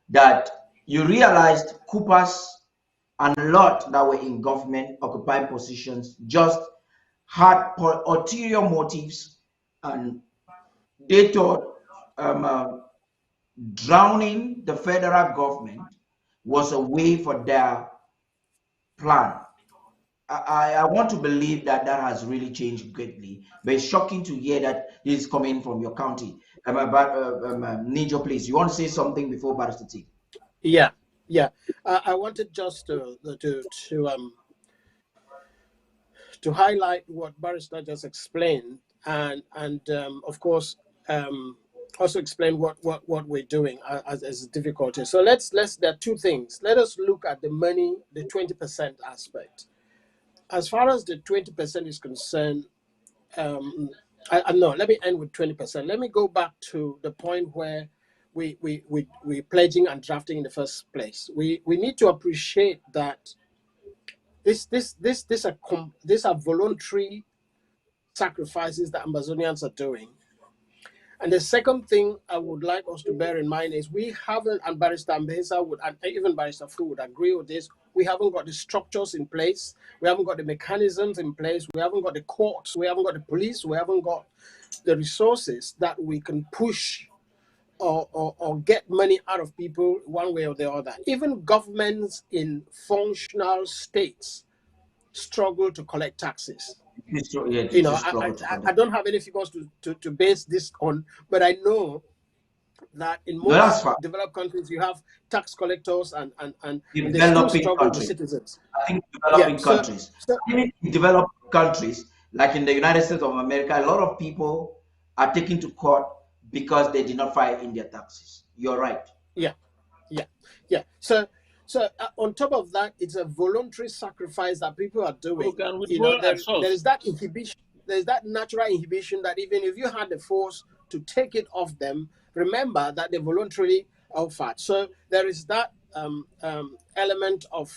that you realized Coopers and a lot that were in government occupying positions just had ulterior motives, and they thought drowning the federal government was a way for their plan. I want to believe that has really changed greatly, but it's shocking to hear that this is coming from your county. Nijo, please, you want to say something before Barrister T? Yeah. I wanted just to highlight what Barrister just explained, and of course also explain what we're doing as difficulty. So let's there are two things. Let us look at the money, the 20% aspect. As far as the 20% is concerned, no, let me end with 20%. Let me go back to the point where we pledging and drafting in the first place. We need to appreciate that these are voluntary sacrifices that Amazonians are doing. And the second thing I would like us to bear in mind is we haven't, and Barrister Mbesa would, and even Barrister Fu would agree with this, we haven't got the structures in place, we haven't got the mechanisms in place, we haven't got the courts, we haven't got the police, we haven't got the resources that we can push or get money out of people one way or the other. Even governments in functional states struggle to collect taxes. I don't have any figures to base this on, but I know that in most developed countries you have tax collectors and they still struggle with citizens. I think developing countries. Even in developed countries, like in the United States of America, a lot of people are taken to court because they did not file in their taxes. You're right. Yeah. So on top of that, it's a voluntary sacrifice that people are doing. There is that inhibition. There's that natural inhibition that even if you had the force to take it off them, remember that they voluntarily offered. So there is that element of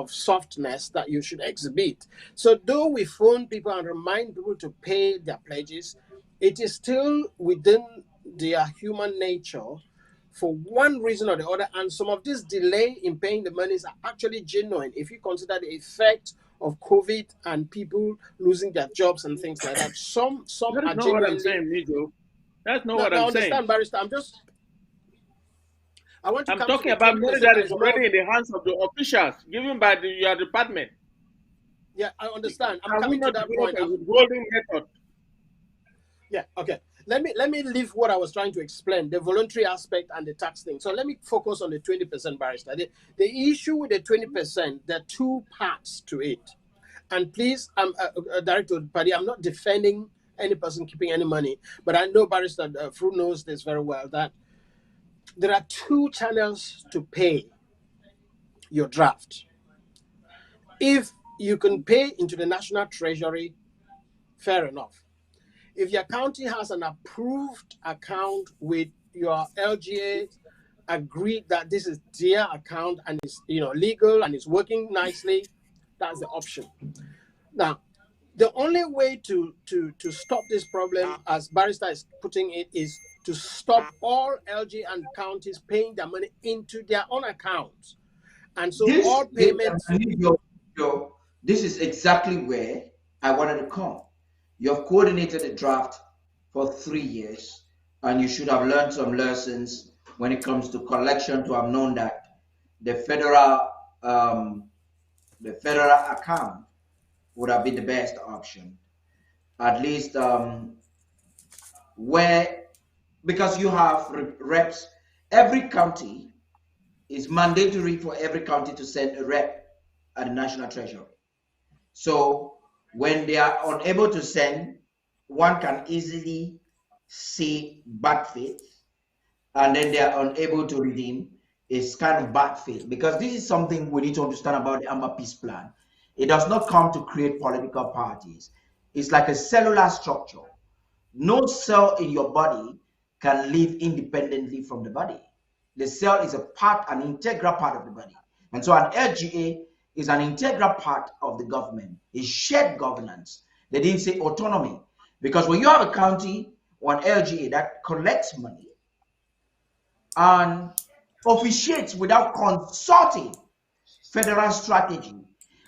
softness that you should exhibit. So though we phone people and remind people to pay their pledges, it is still within their human nature for one reason or the other, and some of this delay in paying the monies are actually genuine if you consider the effect of COVID and people losing their jobs and things like that. Some are genuinely. What I'm saying, Nijo. That's not what I'm saying. Barrister. I'm talking about money that is already in the hands of the officials given by your department. Yeah, I understand. I'm coming to that point. Withholding method. Yeah. Okay. Let me leave what I was trying to explain, the voluntary aspect and the tax thing. So let me focus on the 20%, Barrister. The issue with the 20%, there are two parts to it. And please, Director Paddy, I'm not defending any person keeping any money, but I know Barrister Fru knows this very well, that there are two channels to pay your draft. If you can pay into the National Treasury, fair enough. If your county has an approved account with your LGA, agreed that this is their account and it's legal and it's working nicely, That's the option. Now, the only way to stop this problem, as Barrister is putting it, is to stop all LG and counties paying their money into their own accounts. And so all payments... This is exactly where I wanted to come. You have coordinated a draft for 3 years, and you should have learned some lessons when it comes to collection to have known that the federal account would have been the best option. At least where, because you have reps, every county is mandatory for every county to send a rep at the National Treasury. So when they are unable to send, one can easily see bad faith, and then they are unable to redeem. It's kind of bad faith, because this is something we need to understand about the Amber Peace Plan. It does not come to create political parties. It's like a cellular structure. No cell in your body can live independently from the body. The cell is an integral part of the body. And so an LGA is an integral part of the government. It's shared governance. They didn't say autonomy. Because when you have a county or an LGA that collects money and officiates without consulting federal strategy,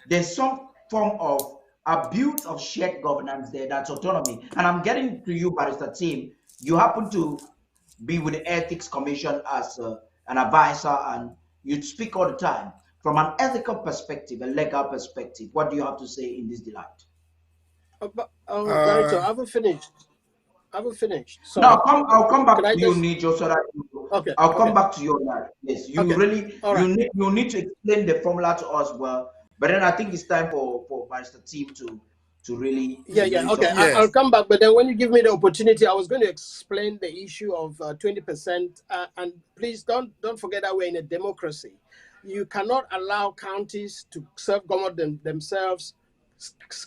there's some form of abuse of shared governance there. That's autonomy. And I'm getting to you, Barrister Tim. You happen to be with the Ethics Commission as an advisor, and you speak all the time. From an ethical perspective, a legal perspective, what do you have to say in this delight? Director, I haven't finished. So no, I'll come back to you, Nijo, so that okay. I'll come back to you on that. Yes, you really you need to explain the formula to us well. But then I think it's time for Barrister Tim to really okay. I'll come back, but then when you give me the opportunity, I was going to explain the issue of 20%. And please don't forget that we're in a democracy. You cannot allow counties to self-govern themselves,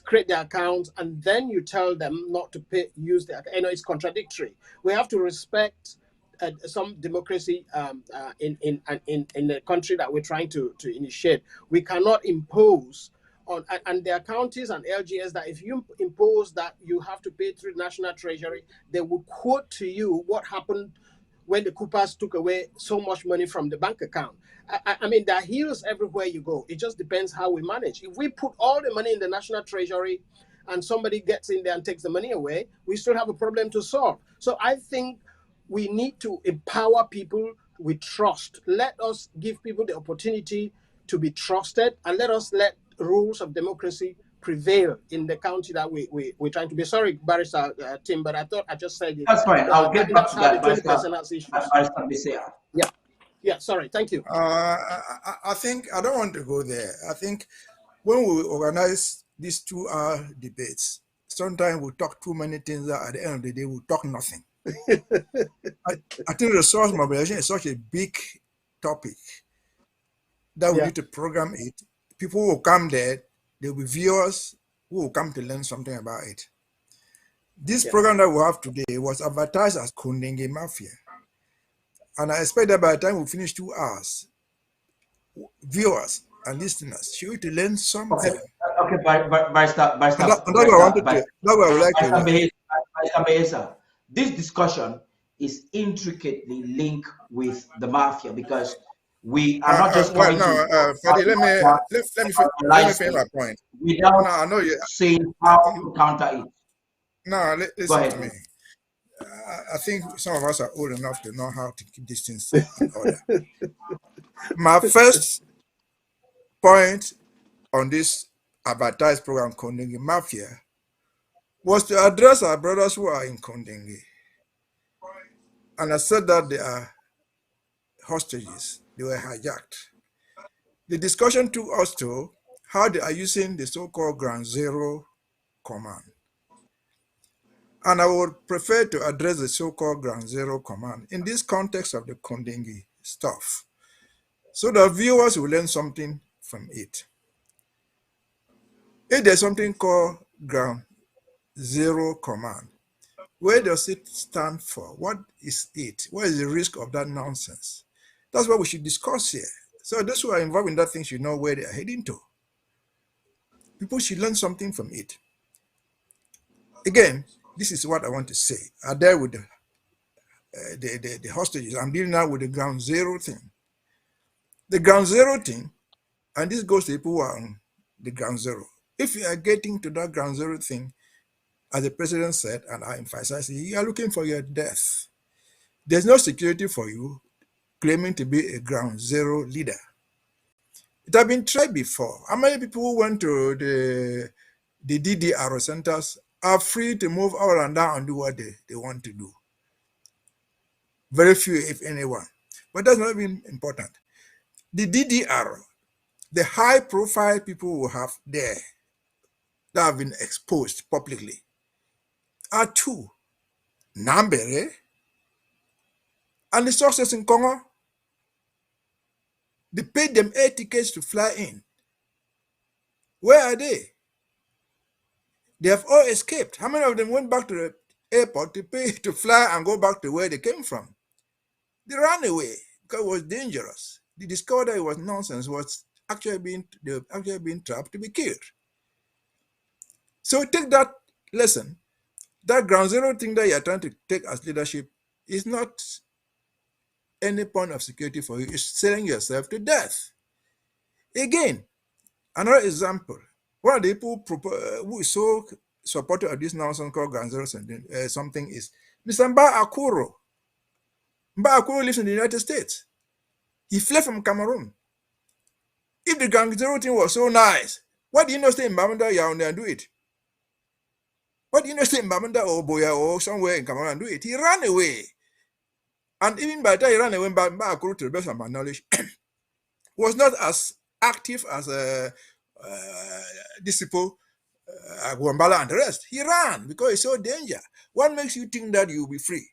create their accounts, and then you tell them not to use their. It's contradictory. We have to respect some democracy in the country that we're trying to initiate. We cannot impose on, and there are counties and LGS that if you impose that you have to pay through the National Treasury, they would quote to you what happened when the Coopers took away so much money from the bank account. I mean, there are hills everywhere you go. It just depends how we manage. If we put all the money in the National Treasury and somebody gets in there and takes the money away, we still have a problem to solve. So I think we need to empower people with trust. Let us give people the opportunity to be trusted, and let rules of democracy prevail in the county that we're trying to be. Sorry, Barrister Tim, but I thought I just said it. That's fine. I'll get back to that. Barrister Yeah, sorry. Thank you. I think I don't want to go there. I think when we organize these 2-hour debates, sometimes we talk too many things that at the end of the day we talk nothing. I think resource mobilization is such a big topic that we need to program it. People will come there. There will be viewers who will come to learn something about it. This program that we have today was advertised as Kundenge Mafia. And I expect that by the time we finish 2 hours, viewers and listeners should to learn something. Okay, Barrister. This discussion is intricately linked with the mafia, because we are not just coming Fadi, let me finish my point. Without saying how to counter it. No, listen to me. I think some of us are old enough to know how to keep these things in order. My first point on this advertised program, Kondenge Mafia, was to address our brothers who are in Kondenge. And I said that they are hostages, they were hijacked. The discussion took us to how they are using the so-called Ground Zero command. And I would prefer to address the so-called Ground Zero command in this context of the Kondenge stuff, so that viewers will learn something from it. If there's something called Ground Zero command, where does it stand for? What is it? What is the risk of that nonsense? That's what we should discuss here. So those who are involved in that thing should know where they are heading to. People should learn something from it. Again, this is what I want to say. I dealt with the hostages. I'm dealing now with the ground zero thing. The ground zero thing, and this goes to people who are on the ground zero. If you are getting to that ground zero thing, as the president said, and I emphasize it, you are looking for your death. There's no security for you claiming to be a ground zero leader. It has been tried before. How many people who went to the DDR centers are free to move out and down and do what they want to do? Very few, if anyone. But that's not even important. The DDR, the high profile people who have there that have been exposed publicly are two: Nambere and the success in Congo. They paid them air tickets to fly in. Where are they? They have all escaped. How many of them went back to the airport to pay to fly and go back to where they came from? They ran away because it was dangerous. They discovered that it was nonsense, they were actually being trapped to be killed. So take that lesson. That ground zero thing that you're trying to take as leadership is not any point of security for you. It's selling yourself to death. Again, another example. One of the people who is so supportive of this nonsense called ground zero something is Mr. Mba Akuro. Mba Akuro lives in the United States. He fled from Cameroon. If the ground zero thing was so nice, why do you not stay in Bamenda, Yaoundé and do it? Why do you not stay in Bamenda or Boya or somewhere in Cameroon and do it? He ran away. And even by the time he ran away, Mba Akuro, to the best of my knowledge, was not as active as these people, Gwambala and the rest. He ran because he saw danger. What makes you think that you'll be free?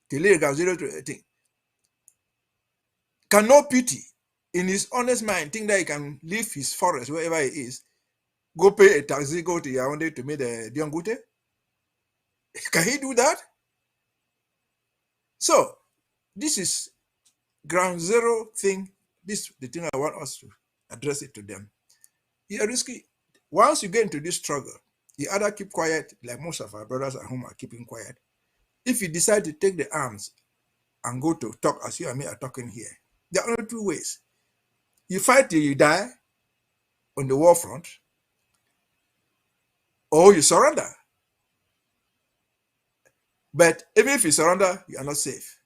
The legal zero thing. Can no pity in his honest mind think that he can leave his forest wherever he is, go pay a taxi, go to Yaoundé to meet the Diangute? Can he do that? So this is ground zero thing. This the thing I want us to address it to them. You're risky. Once you get into this struggle, you either keep quiet, like most of our brothers at home are keeping quiet. If you decide to take the arms and go to talk as you and me are talking here, there are only two ways. You fight till you die on the war front, or you surrender. But even if you surrender, you are not safe.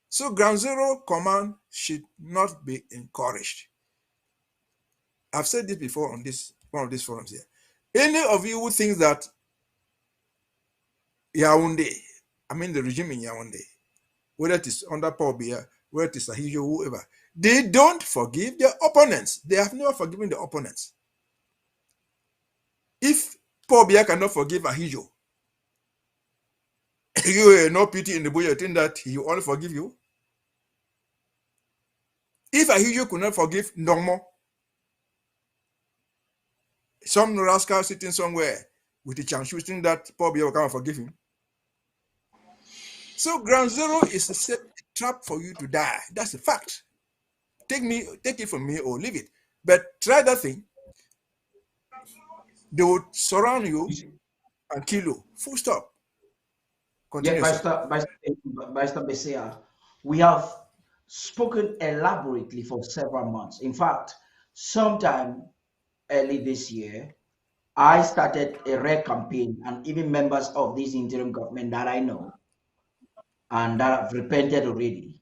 So ground zero command should not be encouraged. I've said this before on one of these forums here. Any of you who thinks that Yaoundé, I mean the regime in Yaoundé, whether it is under Paul Biya, whether it is Ahidjo, whoever, they don't forgive their opponents. They have never forgiven the opponents. If Paul Biya cannot forgive Ahidjo, you no pity in the boy, you think that he will only forgive you? If Ahidjo could not forgive Normo, some rascal sitting somewhere with a chance shooting that Paul Biya can't forgive him. So ground zero is a set trap for you to die. That's a fact. Take it from me or leave it. But try that thing. They would surround you and kill you. Full stop. Continue. Yeah, Barrister Bessea, we have spoken elaborately for several months. In fact, sometime early this year, I started a rare campaign, and even members of this interim government that I know and that have repented already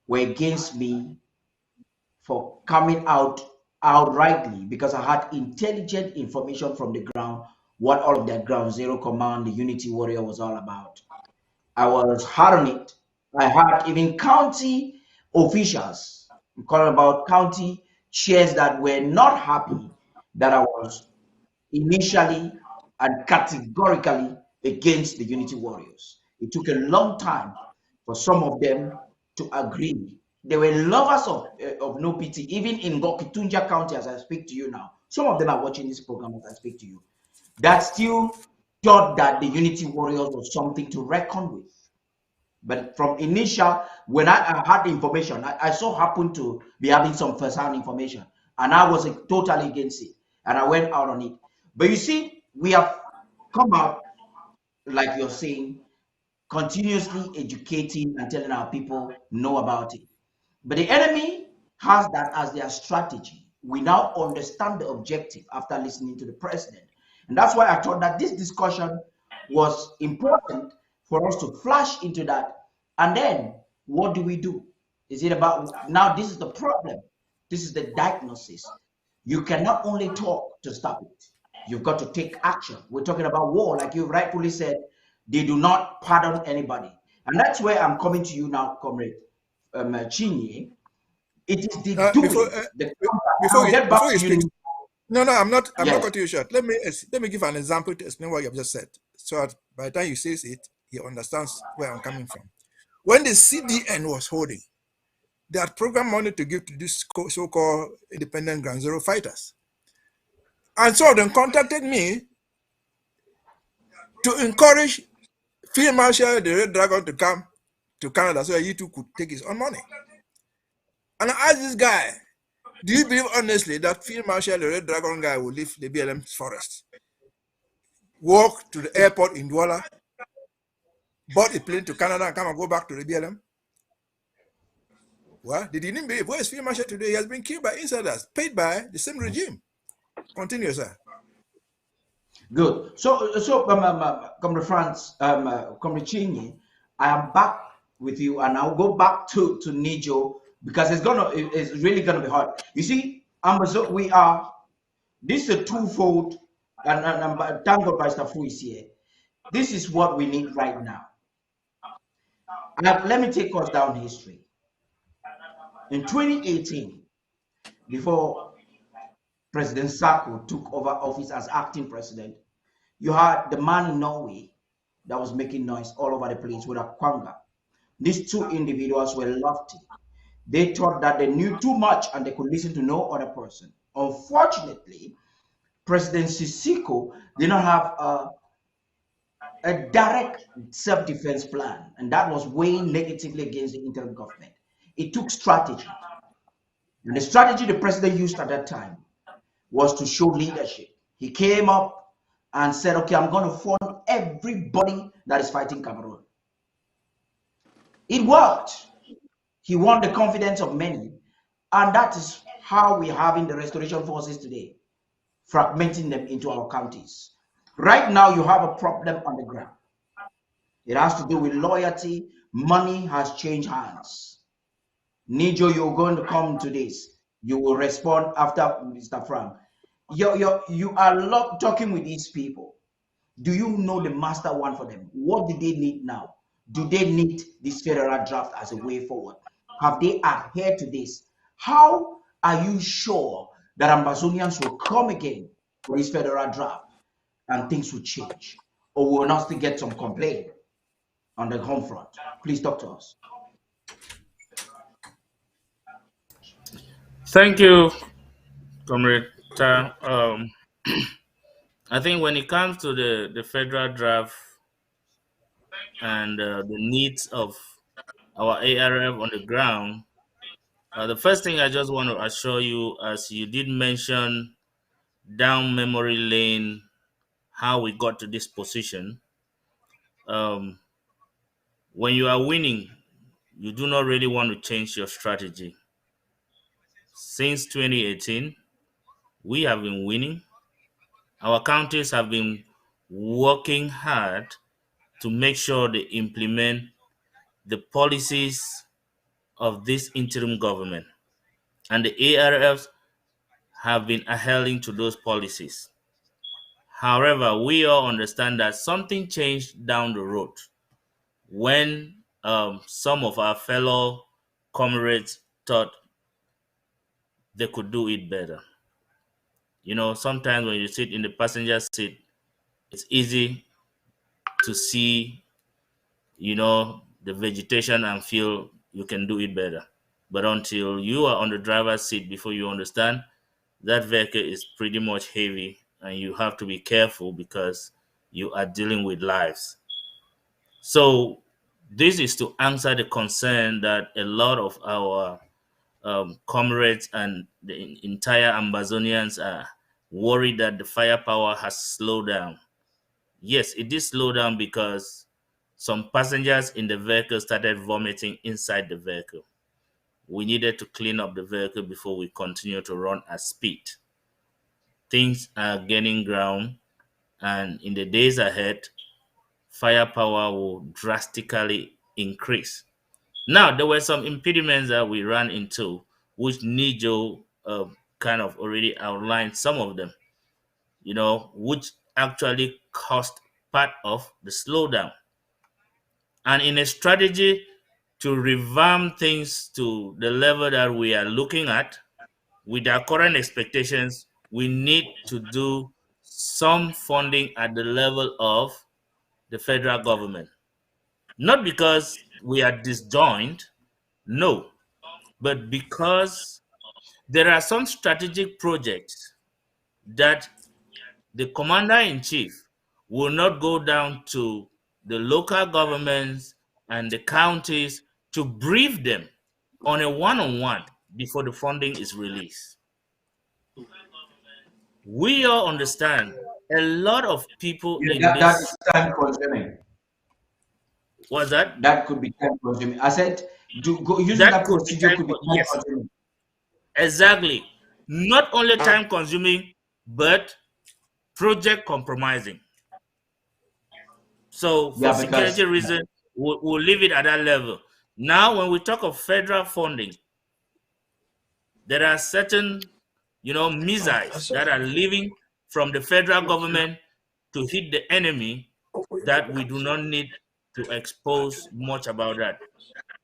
were against me for coming out outrightly because I had intelligent information from the ground what all of that ground zero command, the unity warrior was all about. I was hard on it. I had even county officials, I'm calling about county chairs that were not happy that I was initially and categorically against the unity warriors. It took a long time for some of them to agree. They were lovers of no pity, even in Gokitunja County as I speak to you now. Some of them are watching this program as I speak to you. That still thought that the unity warriors was something to reckon with. But from initial, when I had the information, I so happened to be having some first-hand information, and I was totally against it. and I went out on it. But you see, we have come out, like you're saying, continuously educating and telling our people know about it. But the enemy has that as their strategy. We now understand the objective after listening to the president. And that's why I thought that this discussion was important for us to flash into that. And then what do we do? Is it about now? This is the problem. This is the diagnosis. You cannot only talk to stop it. You've got to take action. We're talking about war, like you rightfully said. They do not pardon anybody. And that's where I'm coming to you now, Comrade Chinye. It is the doing. Before you speak, no, I'm not Yes. cutting you short. Let me give an example to explain what you have just said, so that by the time you say it, he understands where I'm coming from. When the CDN was holding, they had program money to give to this so-called independent Ground Zero fighters, and some of them contacted me to encourage Field Marshal the Red Dragon to come to Canada so that he too could take his own money. And I asked this guy, do you believe honestly that Field Marshal the Red Dragon guy will leave the BLM forest, walk to the airport in Douala, board a plane to Canada and come and go back to the BLM? Well, they didn't believe. Where is Field Marshal today? He has been killed by insiders, paid by the same regime. Continue, sir. Good. So, Comrade France, Comrade Chinyi, I am back with you, and I'll go back to Nijo because it's really gonna be hard. You see, we are. This is a twofold, and thank God Pastor Fu is here. This is what we need right now. Now, let me take us down history. In 2018, before President Sako took over office as acting president, you had the man in Norway that was making noise all over the place with a Kwanga. These two individuals were lofty. They thought that they knew too much and they could listen to no other person. Unfortunately, President Sisiko did not have a direct self-defense plan, and that was weighing negatively against the interim government. It took strategy. And the strategy the president used at that time was to show leadership. He came up and said, okay, I'm going to fund everybody that is fighting Cameroon. It worked. He won the confidence of many. And that is how we're having the restoration forces today, fragmenting them into our counties. Right now, you have a problem on the ground. It has to do with loyalty. Money has changed hands. Nijo, you're going to come to this. You will respond after Mr. Frank. You are talking with these people. Do you know the master one for them? What do they need now? Do they need this federal draft as a way forward? Have they adhered to this? How are you sure that Ambazonians will come again for this federal draft and things will change? Or will not still get some complaint on the home front? Please talk to us. Thank you, Comrade. I think when it comes to the federal draft and the needs of our ARF on the ground, the first thing I just want to assure you, as you did mention down memory lane, how we got to this position. When you are winning, you do not really want to change your strategy. Since 2018, we have been winning. Our counties have been working hard to make sure they implement the policies of this interim government. And the ARFs have been adhering to those policies. However, we all understand that something changed down the road when some of our fellow comrades thought they could do it better. You know, sometimes when you sit in the passenger seat, it's easy to see, the vegetation and feel you can do it better. But until you are on the driver's seat, before you understand, that vehicle is pretty much heavy and you have to be careful because you are dealing with lives. So this is to answer the concern that a lot of our comrades and the entire Ambazonians are worried that the firepower has slowed down. Yes, it did slow down because some passengers in the vehicle started vomiting inside the vehicle. We needed to clean up the vehicle before we continue to run at speed. Things are gaining ground, and in the days ahead, firepower will drastically increase. Now, there were some impediments that we ran into, which Nijo kind of already outlined some of them, which actually caused part of the slowdown. And in a strategy to revamp things to the level that we are looking at, with our current expectations, we need to do some funding at the level of the federal government. Not because we are disjoined, no, but because there are some strategic projects that the commander in chief will not go down to the local governments and the counties to brief them on a one-on-one before the funding is released. We all understand a lot of people Yeah, in that is this. time consuming. What's that? That could be time consuming. I said, using That that could be procedure could be time yes, consuming. exactly. Not only time consuming, but project compromising. So for Yeah, security because reasons, we'll leave it at that level. Now, when we talk of federal funding, there are certain, missiles that are leaving from the federal government to hit the enemy that we do not need to expose much about that.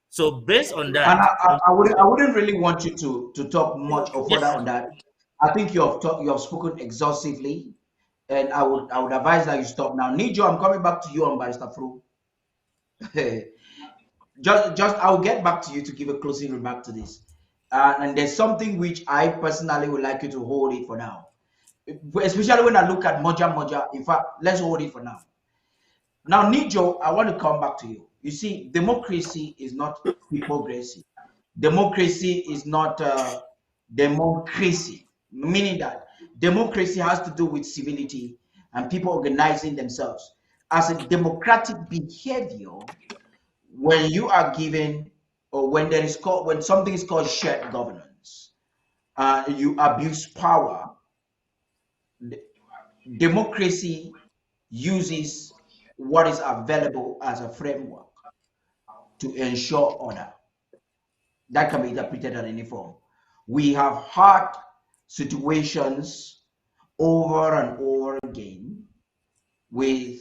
So based on and that, I wouldn't really want you to talk much or further yes, on that. I think you have spoken exhaustively, and I would advise that you stop now. Nijo, I'm coming back to you on Barrister Fru. just I'll get back to you to give a closing remark to this. And there's something which I personally would like you to hold it for now, especially when I look at Moja Moja. In fact, let's hold it for now. Now, Nijo, I want to come back to you. You see, democracy is not hypocrisy. Democracy is not democracy, meaning that democracy has to do with civility and people organizing themselves. As a democratic behavior, when you are given or when something is called shared governance, you abuse power. Democracy uses what is available as a framework to ensure order. That can be interpreted in any form. We have had situations over and over again with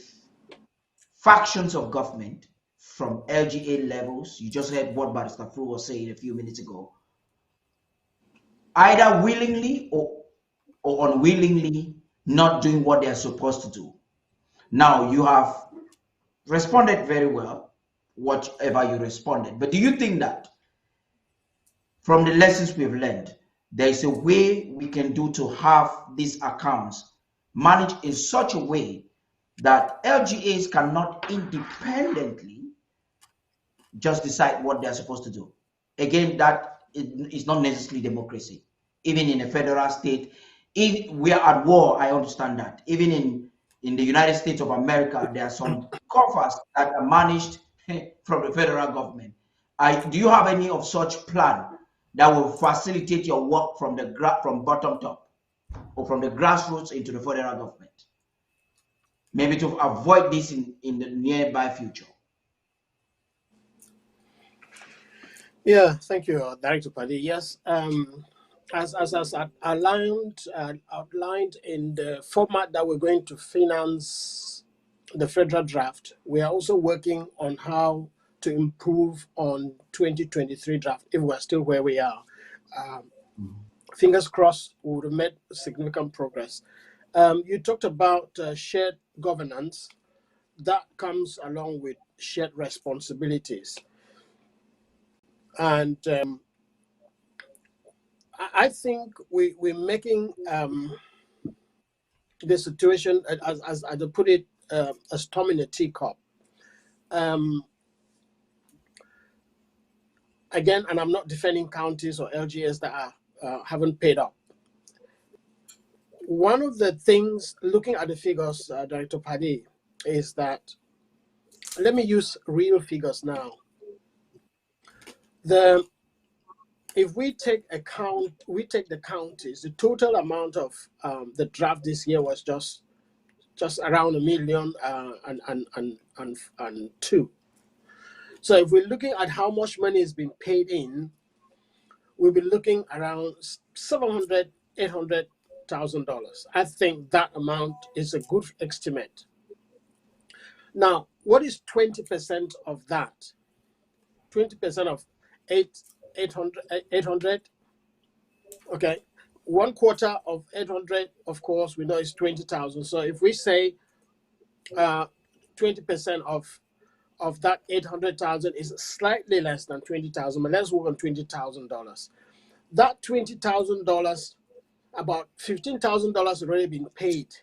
factions of government from LGA levels. You just heard what Barrister Fru was saying a few minutes ago. Either willingly or unwillingly not doing what they are supposed to do. Now, you have responded very well, whatever you responded. But do you think that from the lessons we've learned, there is a way we can do to have these accounts managed in such a way that LGAs cannot independently just decide what they're supposed to do? Again, that is not necessarily democracy. Even in a federal state, if we are at war, I understand that. Even in the United States of America, there are some coffers that are managed from the federal government. Do you have any of such plan that will facilitate your work from from bottom top or from the grassroots into the federal government? Maybe to avoid this in the nearby future. Yeah, thank you, Director Padi. Yes, as outlined in the format that we're going to finance the federal draft, we are also working on how to improve on 2023 draft if we're still where we are. Fingers crossed, we would have made significant progress. You talked about shared governance. That comes along with shared responsibilities. And I think we're making the situation, as I put it, a storm in a teacup. Again, and I'm not defending counties or LGS that haven't paid up. one of the things, looking at the figures, Director Paddy, is that, let me use real figures now. If we take the counties, the total amount of the draft this year was just around 1,000,002. So if we're looking at how much money has been paid in, we'll be looking around $700,000, $800,000. I think that amount is a good estimate. Now, what is 20% of that? 20% of 800. Okay. 1/4 of 800, of course, we know is 20,000. So if we say 20% of that 800,000 is slightly less than 20,000, but let's work on $20,000. That $20,000, about $15,000 already been paid.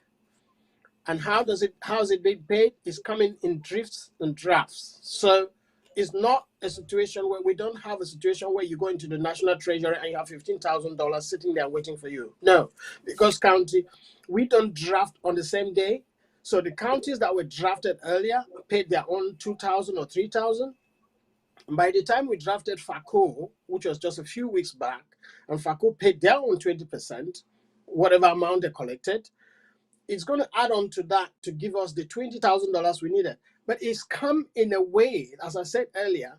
And how is it being paid? It's coming in drifts and drafts. So it's not a situation where we don't have a situation where you go into the National Treasury and you have $15,000 sitting there waiting for you. No, because county, we don't draft on the same day. So the counties that were drafted earlier paid their own 2,000 or 3,000. By the time we drafted FACO, which was just a few weeks back, and FACO paid their own 20%, whatever amount they collected, it's going to add on to that to give us the $20,000 we needed. But it's come in a way, as I said earlier,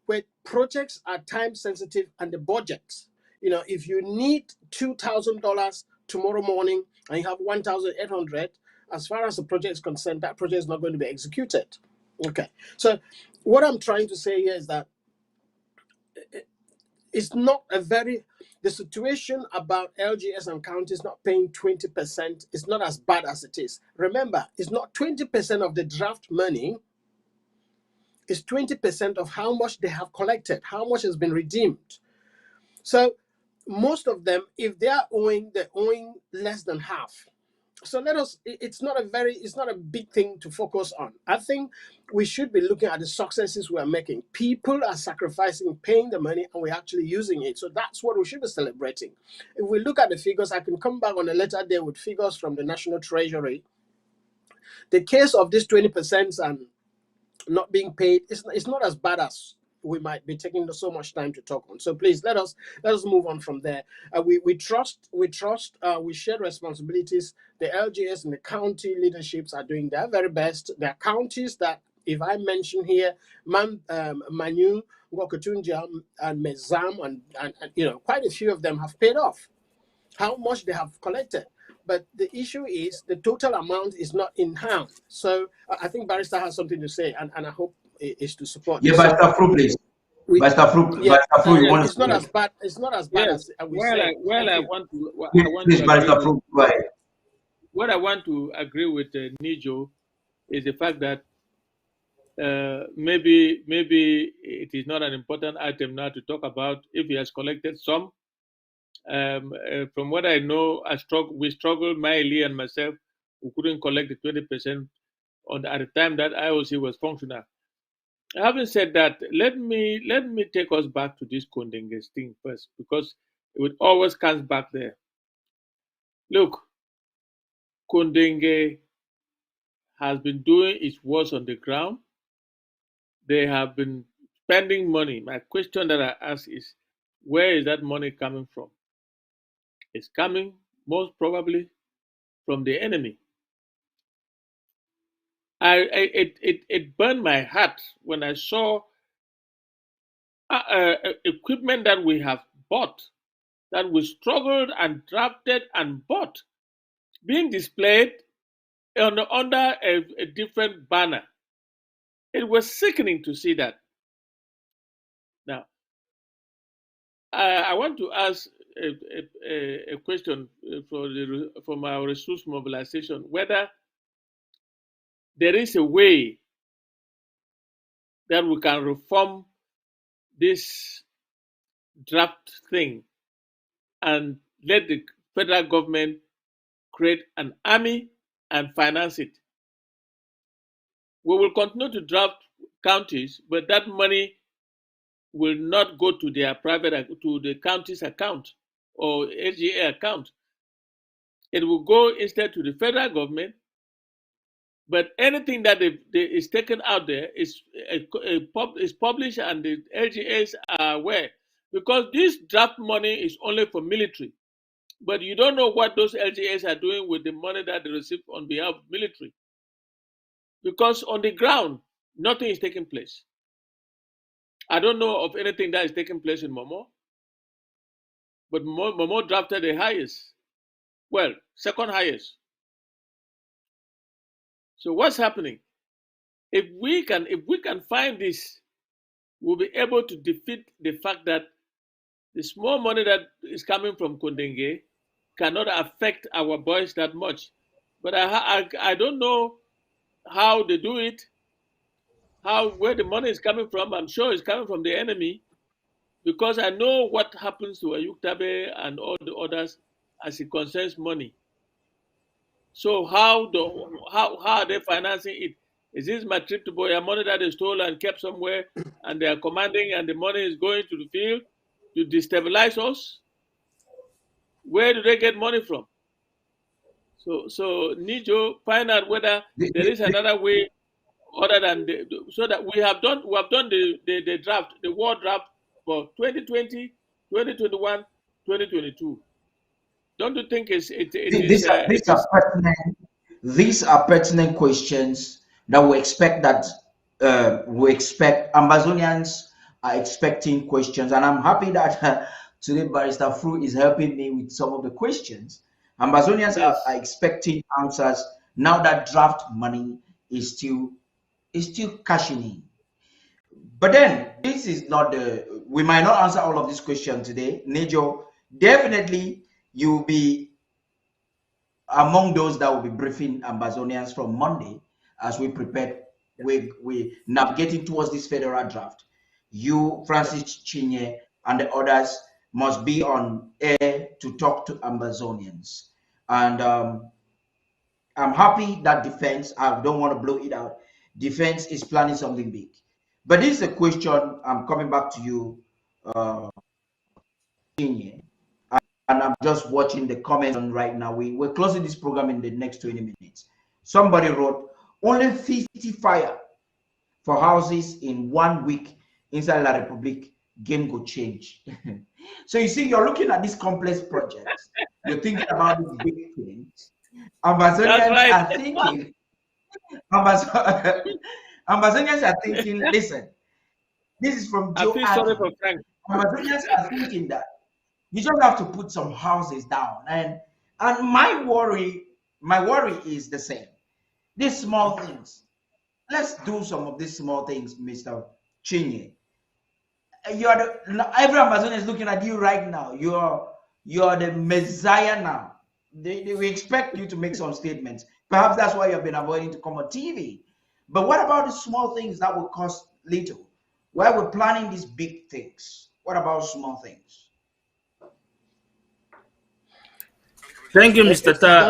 where projects are time sensitive and the budget. If you need $2,000 tomorrow morning and you have 1,800, as far as the project is concerned, that project is not going to be executed. Okay. So what I'm trying to say here is that it's not the situation about LGS and counties not paying 20% is not as bad as it is. Remember, it's not 20% of the draft money, it's 20% of how much they have collected, how much has been redeemed. So most of them, if they're owing less than half. So it's not a big thing to focus on. I think we should be looking at the successes we are making. People are sacrificing, paying the money, and we're actually using it. So that's what we should be celebrating. If we look at the figures, I can come back on a later day with figures from the National Treasury. The case of this 20% and not being paid is not as bad as we might be taking so much time to talk on. So please let us move on from there. We trust, we share responsibilities. The LGS and the county leaderships are doing their very best. There are counties that, if I mention here, Manu, Ngokotunja, and Mezam, and quite a few of them have paid off. How much they have collected. But the issue is the total amount is not in hand. So I think Barrister has something to say, and I hope is to support. Yeah, Barrister Fru, please. Barrister Fru, you want it's to not as bad. It's not as bad as we say. I want to please, Barrister Fru, go ahead. What I want to agree with Nijo is the fact that maybe it is not an important item now to talk about if he has collected some. From what I know, we struggled, Miley and myself, who couldn't collect the 20% at the time that IOC was functional. Having said that, let me take us back to this Kondenge thing first, because it always comes back there. Look, Kondenge has been doing its worst on the ground. They have been spending money. My question that I ask is, where is that money coming from? It's coming most probably from the enemy. It burned my heart when I saw equipment that we have bought, that we struggled and drafted and bought, being displayed under a different banner. It was sickening to see that. Now, I want to ask a question from our resource mobilization, whether there is a way that we can reform this draft thing and let the federal government create an army and finance it. We will continue to draft counties, but that money will not go to their to the county's account or HGA account. It will go instead to the federal government. But anything that is taken out there is published, and the LGAs are aware, because this draft money is only for military. But you don't know what those LGAs are doing with the money that they receive on behalf of military, because on the ground nothing is taking place. I don't know of anything that is taking place in Momo, but Momo drafted the highest, well, second highest. So what's happening? If we can find this, we'll be able to defeat the fact that the small money that is coming from Kondenge cannot affect our boys that much. But I don't know how they do it, where the money is coming from. I'm sure it's coming from the enemy, because I know what happens to Ayuktabe and all the others as it concerns money. So how are they financing it? Is this my trip to Boya money that they stole and kept somewhere, and they are commanding, and the money is going to the field to destabilize us? Where do they get money from? So Nijo, find out whether there is another way other than so that we have done the draft, the war draft for 2020, 2021, 2022. Don't you think these are pertinent questions that we expect Amazonians are expecting questions, and I'm happy that today Barrister Fru is helping me with some of the questions. Amazonians are expecting answers now that draft money is still cashing in. But then this is not we might not answer all of these questions today. Nejo, definitely you'll be among those that will be briefing Amazonians from Monday as we prepare, we navigating towards this federal draft. You, Francis Chinye, and the others must be on air to talk to Amazonians. And I'm happy that defense, I don't want to blow it out, defense is planning something big. But this is a question, I'm coming back to you, Chinye, and I'm just watching the comments on right now. We're closing this program in the next 20 minutes. Somebody wrote, only 50 fire for houses in 1 week inside La Republique, game go change. So you see, you're looking at these complex projects, you're thinking about these big things. Amazonians are thinking, Amazonians are thinking, listen, this is from Joe Adams. Amazonians are thinking that you just have to put some houses down, and my worry is the same. These small things. Let's do some of these small things, Mr. Chinye. Every Amazonian is looking at you right now. You're the messiah now. We expect you to make some statements. Perhaps that's why you've been avoiding to come on TV. But what about the small things that will cost little? Why we're planning these big things? What about small things? Thank you, Mr. Ta.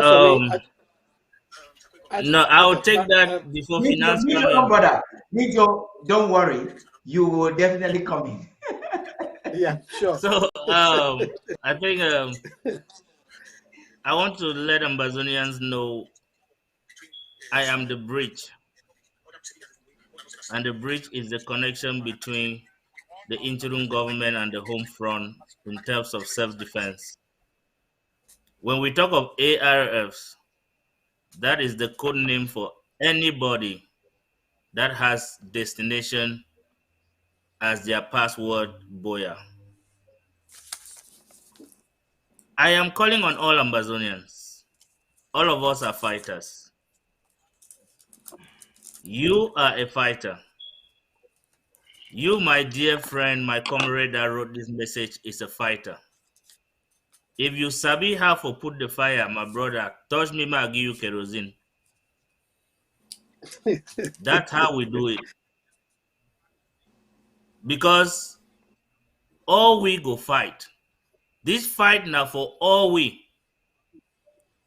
No, I'll take that before finance come in. Nijo, don't worry. You will definitely come in. Yeah, sure. So I think I want to let Ambazonians know I am the bridge. And the bridge is the connection between the interim government and the home front in terms of self-defense. When we talk of ARFs, that is the code name for anybody that has destination as their password Boya. I am calling on all Ambazonians. All of us are fighters. You are a fighter. You, my dear friend, my comrade that wrote this message, is a fighter. If you sabi how to put the fire, my brother, touch me, I'll give you kerosene. That's how we do it. Because all we go fight. This fight now for all we.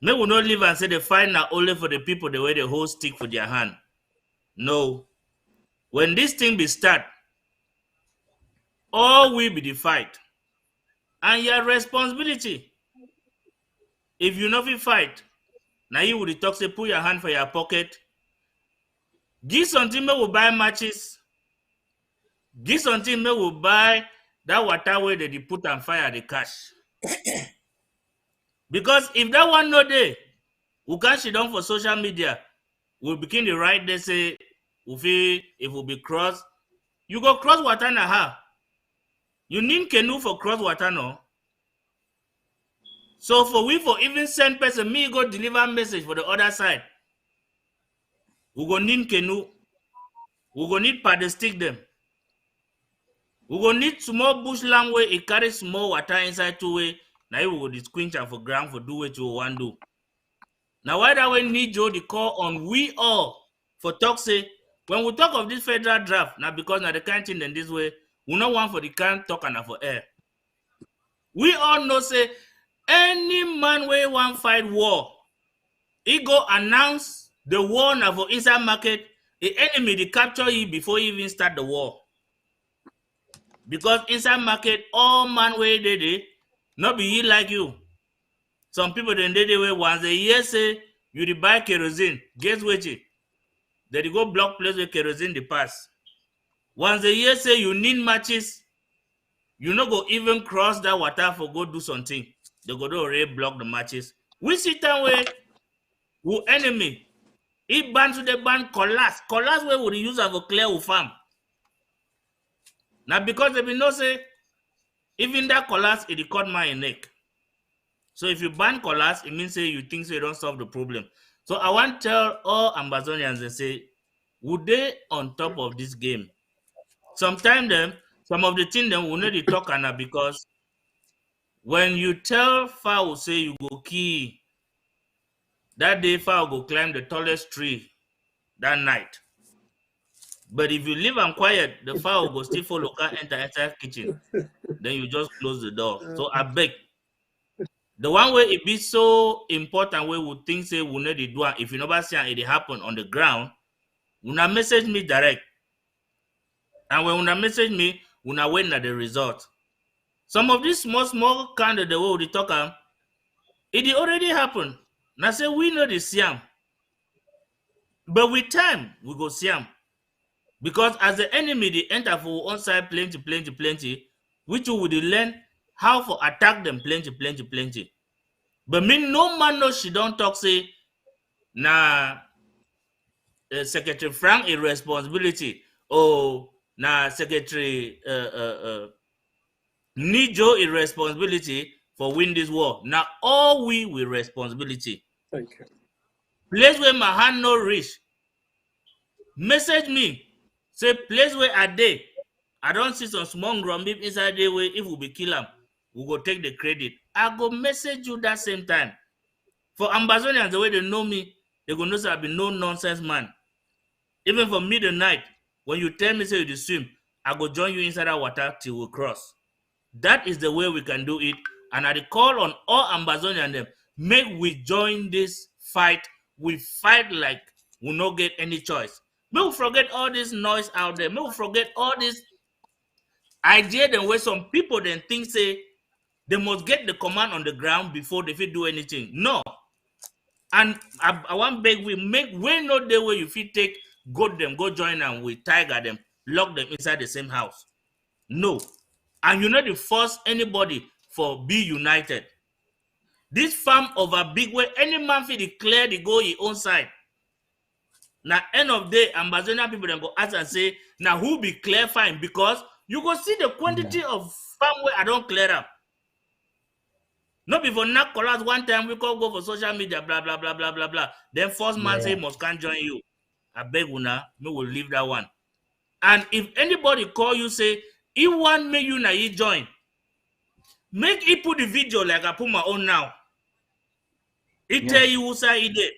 May we not live and say the fight now only for the people the way they hold stick for their hand. No. When this thing be start, all we be the fight. And your responsibility. if you know if you fight, now you would talk say put your hand for your pocket. Give something will buy matches. Give something will buy that water where they put and fire the cash. Because if that one no day, we can sit down for social media, we'll begin the right they say if we be cross, you go cross water na ha. You need canoe for cross water no. So for even send person, me go deliver message for the other side. We go need canoe. We go need paddle stick them. We go need small bush land where it carry small water inside two way. Now you will go squinch and for ground for do what you want do. Now why that way need you the call on we all for talk say when we talk of this federal draft now because now the kind thing in this way we not want for the kind talk and for air. We all know say any man where want fight war, he go announce the war now for inside market. The enemy they capture you before you even start the war. Because inside market, all man where they not be like you. Some people then they way once a year say you dey buy kerosene, guess what? They go block place where kerosene they pass. Once a year say you need matches, you no go even cross that water for go do something. They go do already block the matches. We sit down where who enemy. He ban to the ban collapse. Collapse where would use of a clear farm. Now because they be no say even that collapse it cut my neck. So if you ban collapse, it means say you think so you don't solve the problem. So I want to tell all Ambazonians and say, would they on top of this game? Sometimes some of the things them will need to talk on because when you tell fowl say you go key, that day fowl go climb the tallest tree that night. But if you leave them quiet, the fowl go still follow can enter inside kitchen. Then you just close the door. So I beg. The one way it be so important way we think say we need to do it. If you never see it happen on the ground, una message me direct. And when una message me, una wait at the result. Some of these small kind of the way we talk it already happened. Now say we know the Siam. But with time, we go Siam. Because as the enemy they enter for one side plenty, which you would learn how to attack them plenty. But me no man knows she don't talk say na Secretary Frank irresponsibility or na Secretary Nijo irresponsibility for win this war. Now all we responsibility. Thank you. Place where my hand no reach. Message me. Say place where I dey. I don't see some small grumbip inside the way if we be kill them, we go take the credit. I go message you that same time. For Ambazonians, the way they know me, they go know say I be no nonsense man. Even for me the night, when you tell me say you swim, I go join you inside that water till we cross. That is the way we can do it. And I call on all Ambazonians them, make we join this fight. We fight like we no get any choice. May we forget all this noise out there. May we forget all this idea then where some people then think say they must get the command on the ground before they fit do anything. No. And I want beg we make way no day where you fit take go join them with tiger them, lock them inside the same house. No. And you know the force anybody for be united. This farm of a big way, any man fit declare the go his own side. Now end of day, Ambazonian people then go ask and say, now who be clear fine? Because you go see the quantity of farm where I don't clear up. Not before not collapse one time we could go for social media, blah blah blah blah blah blah. Then first man say must can't join you. I beg una, me will leave that one. And if anybody call you say he want me you na he join, make he put the video like I put my own now. He tell you who say he did.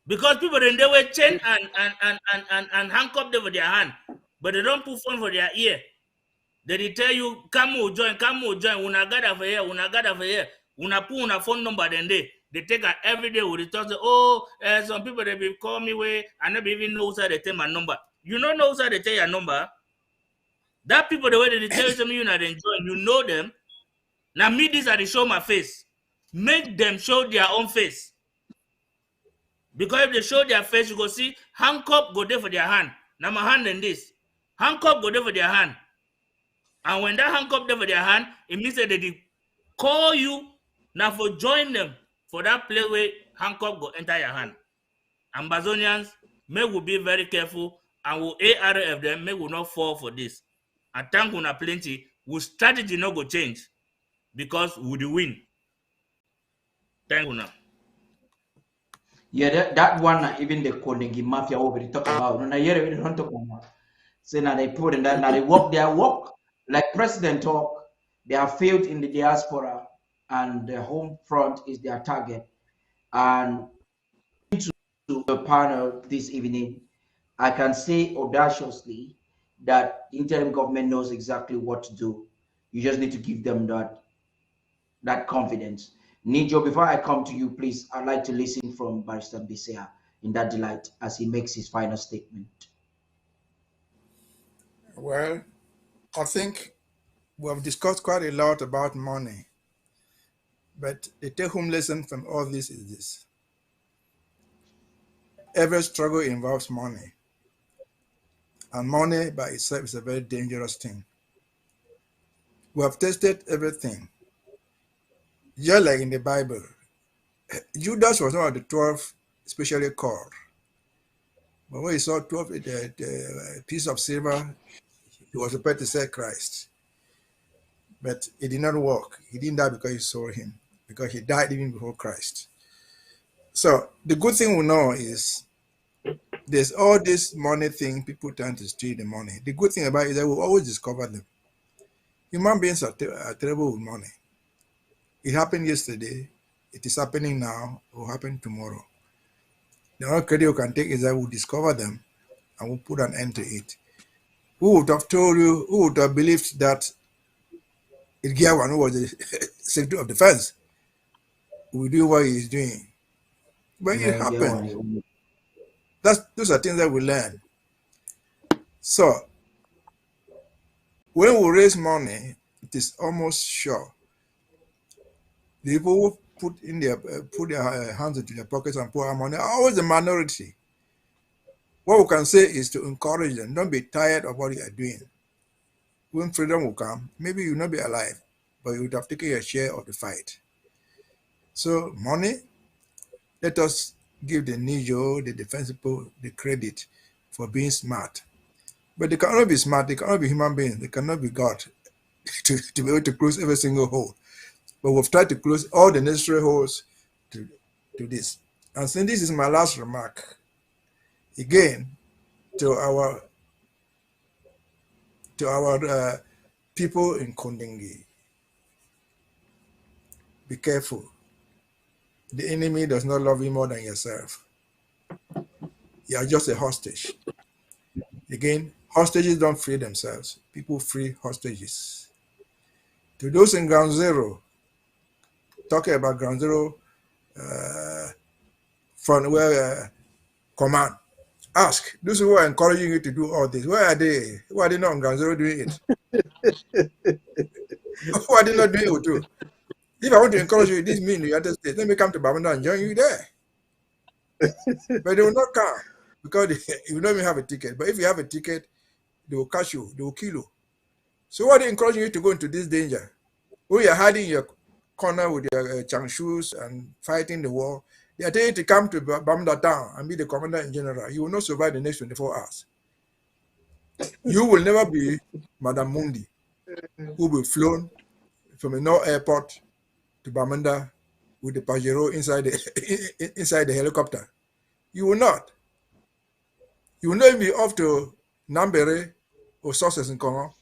Because people then they were chain and handcuff them with their hand, but they don't put phone for their ear. They tell you, come on, join, una gather for here, una put una phone number then they take her every day with the talk say, some people they be call me way, I never even know who they tell my number. You don't know who they tell your number. That people the way they tell you something you not enjoy, you know them. Now me this are they show my face. make them show their own face. Because if they show their face, you go see handcuff go there for their hand. Now my hand in this. Handcuff go there for their hand. And when that handcuff there for their hand, it means that they call you now for join them for that place where handcuff go enter your hand. Amazonians, may we be very careful and will ARF them, may we not fall for this. And thank you plenty, we strategy not go change because we the win. Thank you now. Yeah, that one, even the Konegi Mafia over talk about. No, here we don't talk about. Say now they put in that, now they walk their walk. Like President talk, they have failed in the diaspora and the home front is their target. And to the panel this evening, I can say audaciously that interim government knows exactly what to do. You just need to give them that confidence. Nijo, before I come to you, please, I'd like to listen from Barrister Bisea in that delight as he makes his final statement. Well, I think we have discussed quite a lot about money, but the take-home lesson from all this is this. Every struggle involves money, and money by itself is a very dangerous thing. We have tested everything. Just like in the Bible, Judas was one of the 12 specially called. But when he saw 12, the piece of silver, he was prepared to sell Christ. But it did not work. He didn't die because he saw him, because he died even before Christ. So the good thing we know is there's all this money thing, people trying to steal the money. The good thing about it is that we'll always discover them. Human beings are terrible with money. It happened yesterday, it is happening now, it will happen tomorrow. The only credit you can take is that we'll discover them and we'll put an end to it. Who would have told you, who would have believed that Ilgiawan, who was the Secretary of Defense, will do what he is doing? But it happened. Those are things that we learn. So, when we raise money, it is almost sure the people who put their hands into their pockets and pour our money are always the minority. What we can say is to encourage them. Don't be tired of what you are doing. When freedom will come, maybe you'll not be alive, but you would have taken your share of the fight. So money, let us give the Nijo, the defense people, the credit for being smart. But they cannot be smart, they cannot be human beings, they cannot be God to be able to close every single hole. But we've tried to close all the necessary holes to this. And since this is my last remark, again, to our people in Kondingi, be careful. The enemy does not love you more than yourself. You are just a hostage. Again, hostages don't free themselves. People free hostages. To those in Ground Zero, talking about Ground Zero front where command, ask those who are encouraging you to do all this, where are they? Why are they not on Ground Zero doing it? Why are they not doing it too? If I want to encourage you, this means in the United States, let me come to Bamanda and join you there. But they will not come because you don't even have a ticket. But if you have a ticket, they will catch you, they will kill you. So why are they encouraging you to go into this danger? When you're hiding in your corner with your chang shoes and fighting the war, they are telling you to come to Bamanda town and be the commander in general. You will not survive the next 24 hours. You will never be Madame Mundi, who will be flown from a North airport to Bamanda with the Pajero inside the helicopter. You will not. You will not be off to Nambere or sources in Congo,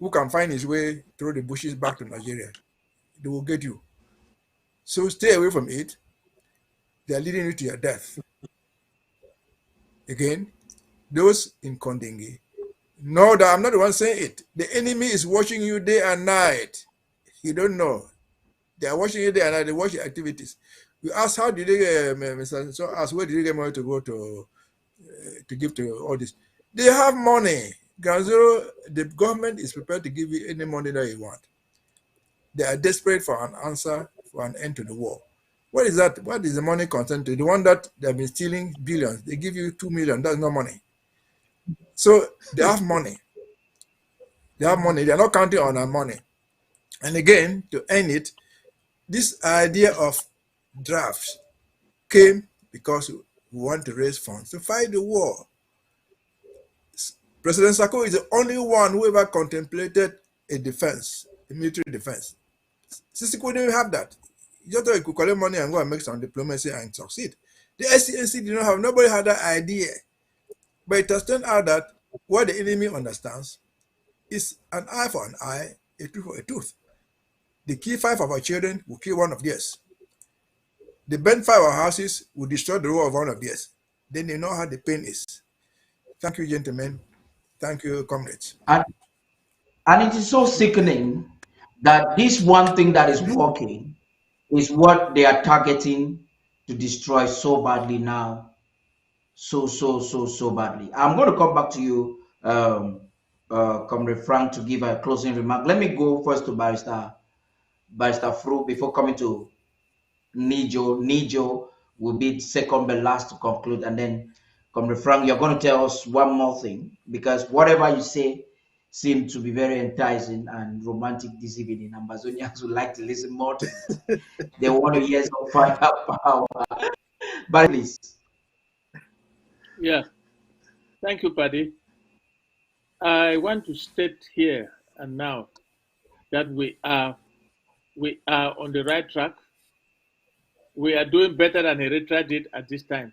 who can find his way through the bushes back to Nigeria. They will get you. So stay away from it. They are leading you to your death. Again, those in Kondingi know that I'm not the one saying it. The enemy is watching you day and night. You don't know. They are watching you day and night. They watch your activities. You ask, how did they get, Mr. So ask, where did you get money to go to give to all this? They have money. Ground Zero, the government is prepared to give you any money that you want. They are desperate for an answer for an end to the war. What is that? What is the money concerned to? The one that they've been stealing billions. They give you 2 million. That's no money. So they have money. They have money. They're not counting on our money. And again, to end it, this idea of drafts came because we want to raise funds to fight the war. President Sako is the only one who ever contemplated a defense, a military defense. Sisi didn't have that. You just thought you could collect money and go and make some diplomacy and succeed. The SCNC did not have, nobody had that idea. But it has turned out that what the enemy understands is an eye for an eye, a tooth for a tooth. They kill 5 of our children, will kill 1 of theirs. They burn 5 of our houses, will destroy the row of 1 of theirs. Then they know how the pain is. Thank you, gentlemen. Thank you, comrades. And it is so sickening that this one thing that is working is what they are targeting to destroy so badly now. So badly. I'm going to come back to you, Comrade Frank, to give a closing remark. Let me go first to Barrister Fru before coming to Nijo. Nijo will be second but last to conclude, and then Comrade Frank, you're going to tell us one more thing, because whatever you say seemed to be very enticing and romantic this evening. Ambazonians would like to listen more to it. They want to hear some firepower. But please. Yeah. Thank you, Paddy. I want to state here and now that we are on the right track. We are doing better than Eritrea did at this time.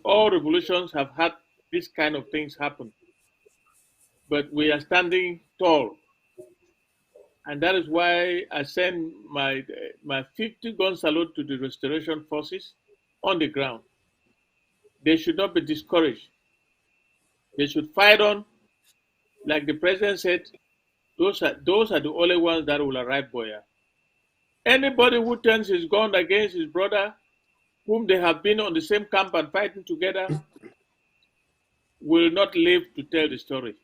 All revolutions have had this kind of things happen, but we are standing tall, and that is why I send my 50-gun salute to the restoration forces on the ground. They should not be discouraged. They should fight on. Like the president said, those are the only ones that will arrive, Boya. Anybody who turns his gun against his brother, whom they have been on the same camp and fighting together, will not live to tell the story.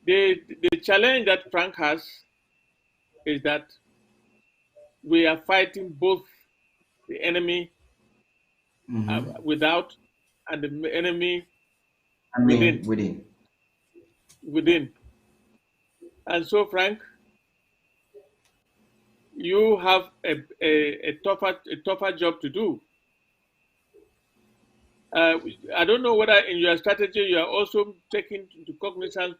The challenge that Frank has is that we are fighting both the enemy without and the enemy within. And so, Frank, you have a tougher job to do. I don't know whether in your strategy you are also taking into cognizance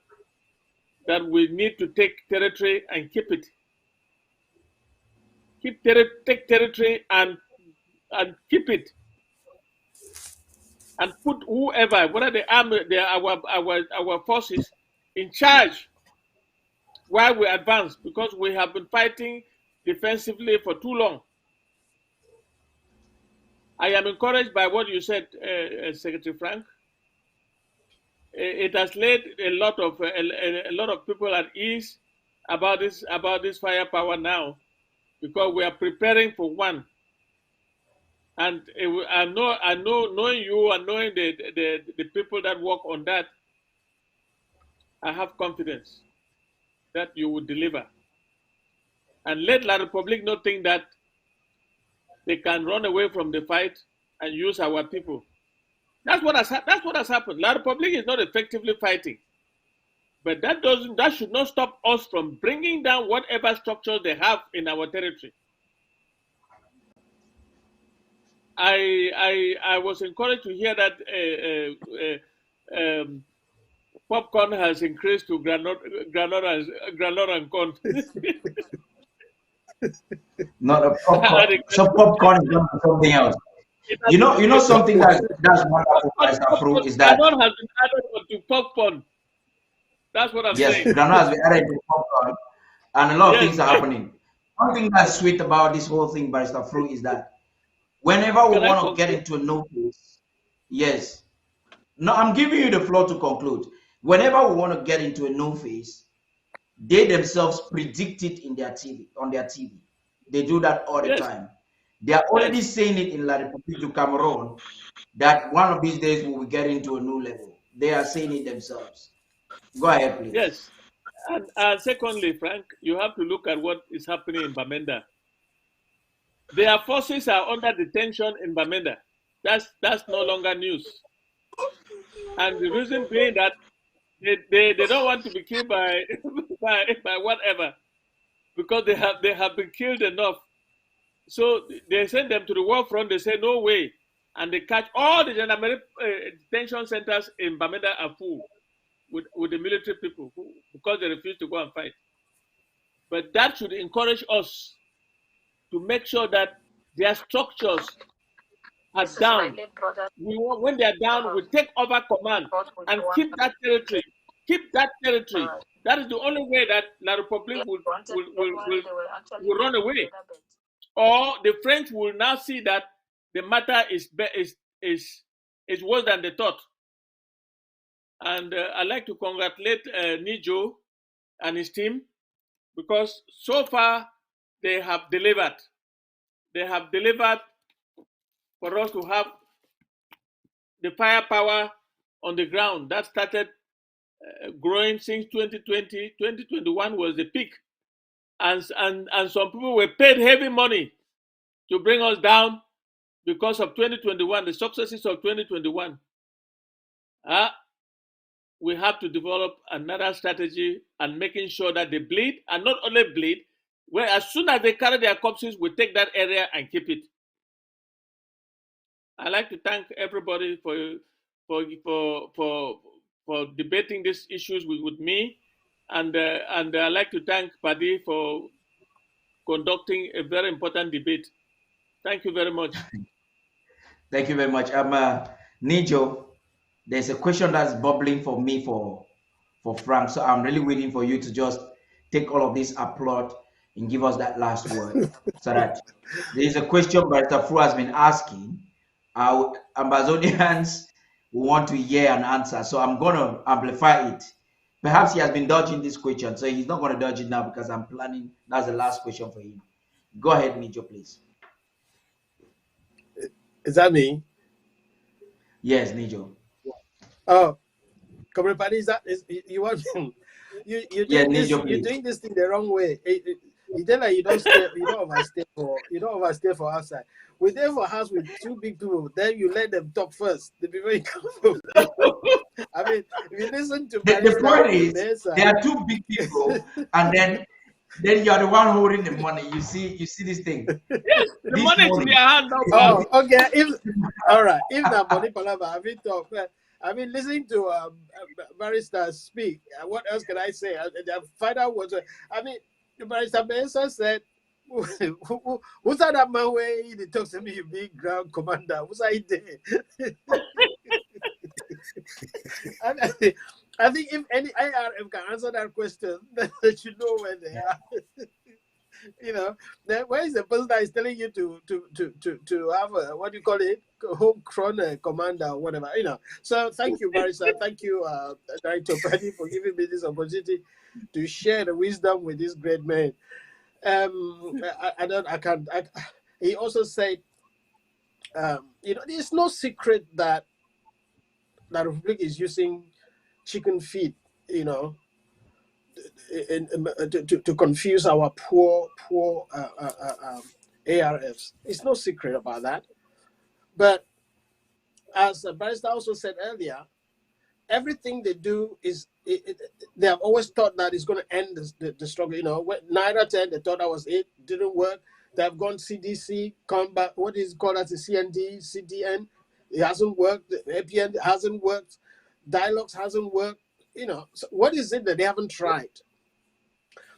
that we need to take territory and keep it. Take territory and keep it, and put whoever, whether the army, our forces, in charge while we advance, because we have been fighting defensively for too long. I am encouraged by what you said, Secretary Frank. It has laid a lot of people at ease about this firepower now, because we are preparing for one. And I know, knowing you and knowing the people that work on that, I have confidence that you will deliver. And let La Republique not think that they can run away from the fight and use our people. That's what has happened. La Republique is not effectively fighting, but that should not stop us from bringing down whatever structures they have in our territory. I was encouraged to hear that popcorn has increased to granola and corn. Not a popcorn. So popcorn is not something else. You know something that's wonderful, Mr. Fruit, is that granola has been added to popcorn. That's what I'm saying. Yes, granola has been added to popcorn, and a lot of things are happening. One thing that's sweet about this whole thing, Barrister Fruit, is that whenever we want to get into a no phase, yes. No, I'm giving you the floor to conclude. Whenever we want to get into a no phase, they themselves predict it on their TV. They do that all the time. They are already saying it in La République du Cameroon that one of these days we will get into a new level. They are saying it themselves. Go ahead, please. Yes. And secondly, Frank, you have to look at what is happening in Bamenda. Their forces are under detention in Bamenda. That's no longer news. And the reason being that they don't want to be killed by by whatever, because they have been killed enough. So they send them to the war front. They say no way, and they catch all the gendarmerie detention centers in Bamenda are full with the military people because they refuse to go and fight. But that should encourage us to make sure that their structures are down. When they are down, we take over command and keep that territory. Keep that territory. That is the only way that La Republique will run away. Or the French will now see that the matter is worse than they thought. And I'd like to congratulate Nijo and his team, because so far they have delivered. They have delivered for us to have the firepower on the ground that started growing since 2020. 2021 was the peak, and some people were paid heavy money to bring us down because of 2021, the successes of 2021. We have to develop another strategy and making sure that they bleed, and not only bleed, where as soon as they carry their corpses, we take that area and keep it. I'd like to thank everybody for debating these issues with me, and I'd like to thank Paddy for conducting a very important debate. Thank you very much. Thank you very much. Nijo, there's a question that's bubbling for me for Frank, so I'm really waiting for you to just take all of this applaud and give us that last word. So that there's a question Barrister Fu has been asking. Our Amazonians want to hear an answer, so I'm going to amplify it. Perhaps he has been dodging this question, so he's not going to dodge it now because I'm planning. That's the last question for him. Go ahead, Nijo, please. Is that me? Yes, Nijo. Oh, Comrade Paddy, you want you're doing this? Nijo, you're doing this thing the wrong way. You tell like you don't overstay for outside. We're there for house with two big people. Then you let them talk first. The people you come. I mean, if you listen to the point is there are two big people, and then you are the one holding the money. You see this thing. Yes, the money is in your hand. Oh, okay. All right. If that money palava, I mean talk. I mean, listening to Barrister speak. What else can I say? The final was. I mean, Barrister Benson said, "Who's that man where he talks to me, you big ground commander? Who's that there?" I think if any IRM can answer that question, then they should know where they are. You know, then where is the person that is telling you to have a, what do you call it, homegrown commander or whatever, you know? So thank you, Barrister. Thank you, Director Paddy, for giving me this opportunity to share the wisdom with this great man. He also said, you know, it's no secret that the Republic is using chicken feed, you know, to confuse our poor ARFs. It's no secret about that. But as the Barrister also said earlier, everything they do is, they have always thought that it's going to end the struggle. You know, when Naira 10, they thought that was it, didn't work. They have gone CDC, come back, what is called as the CND, CDN, it hasn't worked. The APN hasn't worked. Dialogues hasn't worked. You know, so what is it that they haven't tried?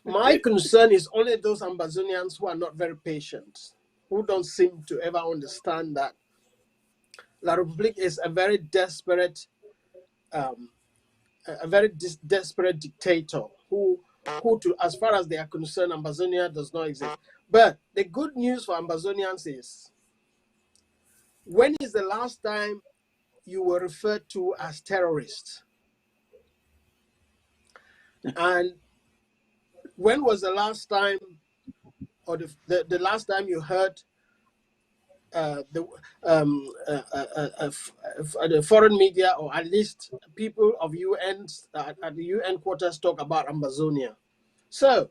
My concern is only those Ambazonians who are not very patient, who don't seem to ever understand that La Republique is a very desperate, desperate dictator who, to, as far as they are concerned, Ambazonia does not exist. But the good news for Ambazonians is, when is the last time you were referred to as terrorists? And when was the last time, or the last time you heard the foreign media, or at least people of UN at the UN quarters, talk about Ambazonia. So,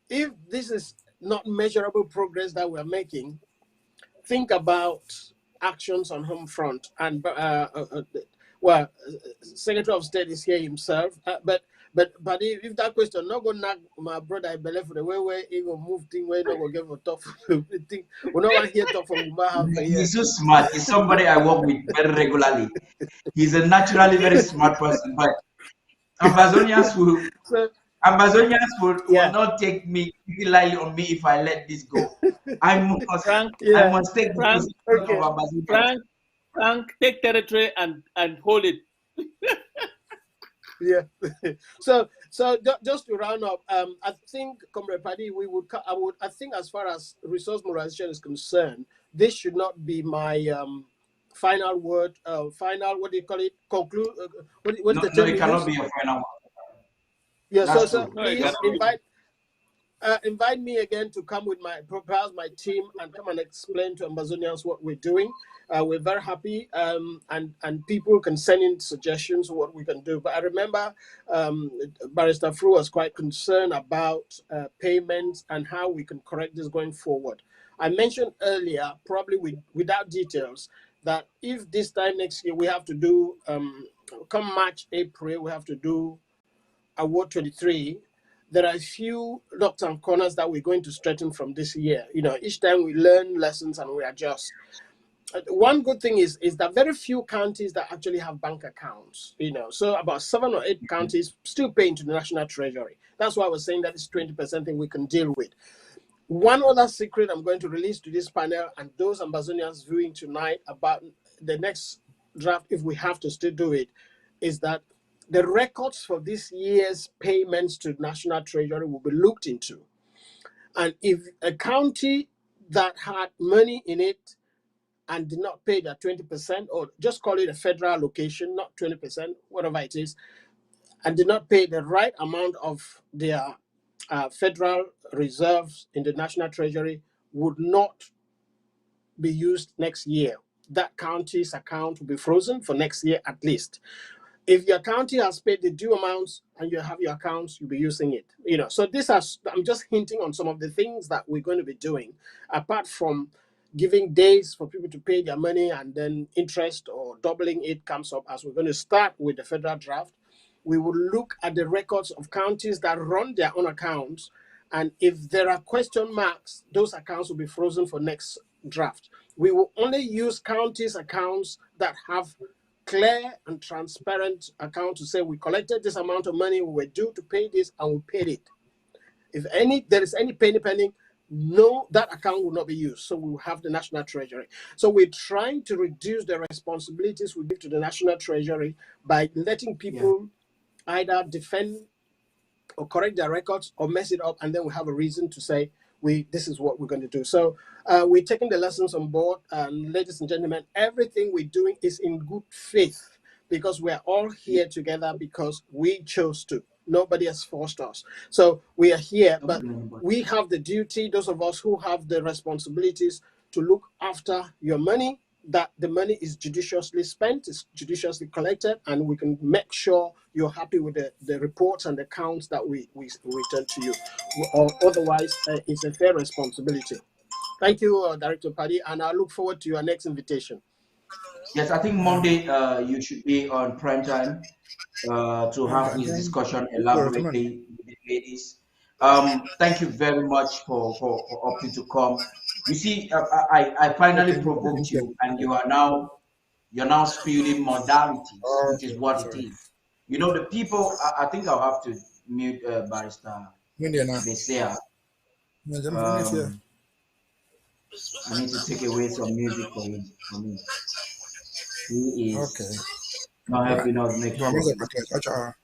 if this is not measurable progress that we're making, think about actions on home front. And Secretary of State is here himself, but if that question not gonna knock my brother I believe for the way he go move thing where not gonna give a talk thing, we not want to hear talk from Gumba House here. He's so smart. He's somebody I work with very regularly. He's a naturally very smart person, but Amazonians will not take me lightly on me if I let this go. I must take the position of Amazonians. Frank, take territory and hold it. Yeah. So just to round up, I think, Comrade Paddy, I think as far as resource mobilization is concerned, this should not be my final word. What do you call it? Conclude. What's the term? No, it cannot be your final word. Yeah. So please invite me again to come with perhaps my team and come and explain to Amazonians what we're doing. We're very happy, and people can send in suggestions of what we can do. But I remember Barrister Fru was quite concerned about payments and how we can correct this going forward. I mentioned earlier, probably without details, that if this time next year we have to do, come March, April, we have to do Award 23, there are a few knocks and corners that we're going to straighten from this year. Each time we learn lessons and we adjust. One good thing is that very few counties that actually have bank accounts, so about 7 or 8 counties still pay into the National Treasury. That's why I was saying that it's 20% thing we can deal with. One other secret I'm going to release to this panel and those Amazonians viewing tonight about the next draft, if we have to still do it, is that the records for this year's payments to National Treasury will be looked into. And if a county that had money in it and did not pay their 20%, or just call it a federal allocation, not 20%, whatever it is, and did not pay the right amount of their federal reserves in the National Treasury, would not be used next year. That county's account will be frozen for next year at least. If your county has paid the due amounts and you have your accounts, you'll be using it. So I'm just hinting on some of the things that we're going to be doing, apart from giving days for people to pay their money and then interest or doubling it comes up. As we're going to start with the federal draft, we will look at the records of counties that run their own accounts. And if there are question marks, those accounts will be frozen for next draft. We will only use counties' accounts that have clear and transparent account to say we collected this amount of money, we were due to pay this, and we paid it. If there is any penny pending, no, that account will not be used. So we will have the National Treasury. So we're trying to reduce the responsibilities we give to the National Treasury by letting people either defend or correct their records or mess it up, and then we have a reason to say this is what we're going to do. So we're taking the lessons on board, and ladies and gentlemen, everything we're doing is in good faith because we're all here together because we chose to. Nobody has forced us. So we are here, but we have the duty, those of us who have the responsibilities, to look after your money, that the money is judiciously spent, is judiciously collected, and we can make sure you're happy with the reports and the accounts that we return to you. Or otherwise, it's a fair responsibility. Thank you, Director Paddy, and I look forward to your next invitation. Yes, I think Monday you should be on prime time to have this discussion elaborately with the ladies. Thank you very much for opting to come. You see, I finally provoked you, and you're now spewing modalities, which is what it is. The people. I think I'll have to mute Barrister Besea. I need to take away some music for me. He is not helping us make sure.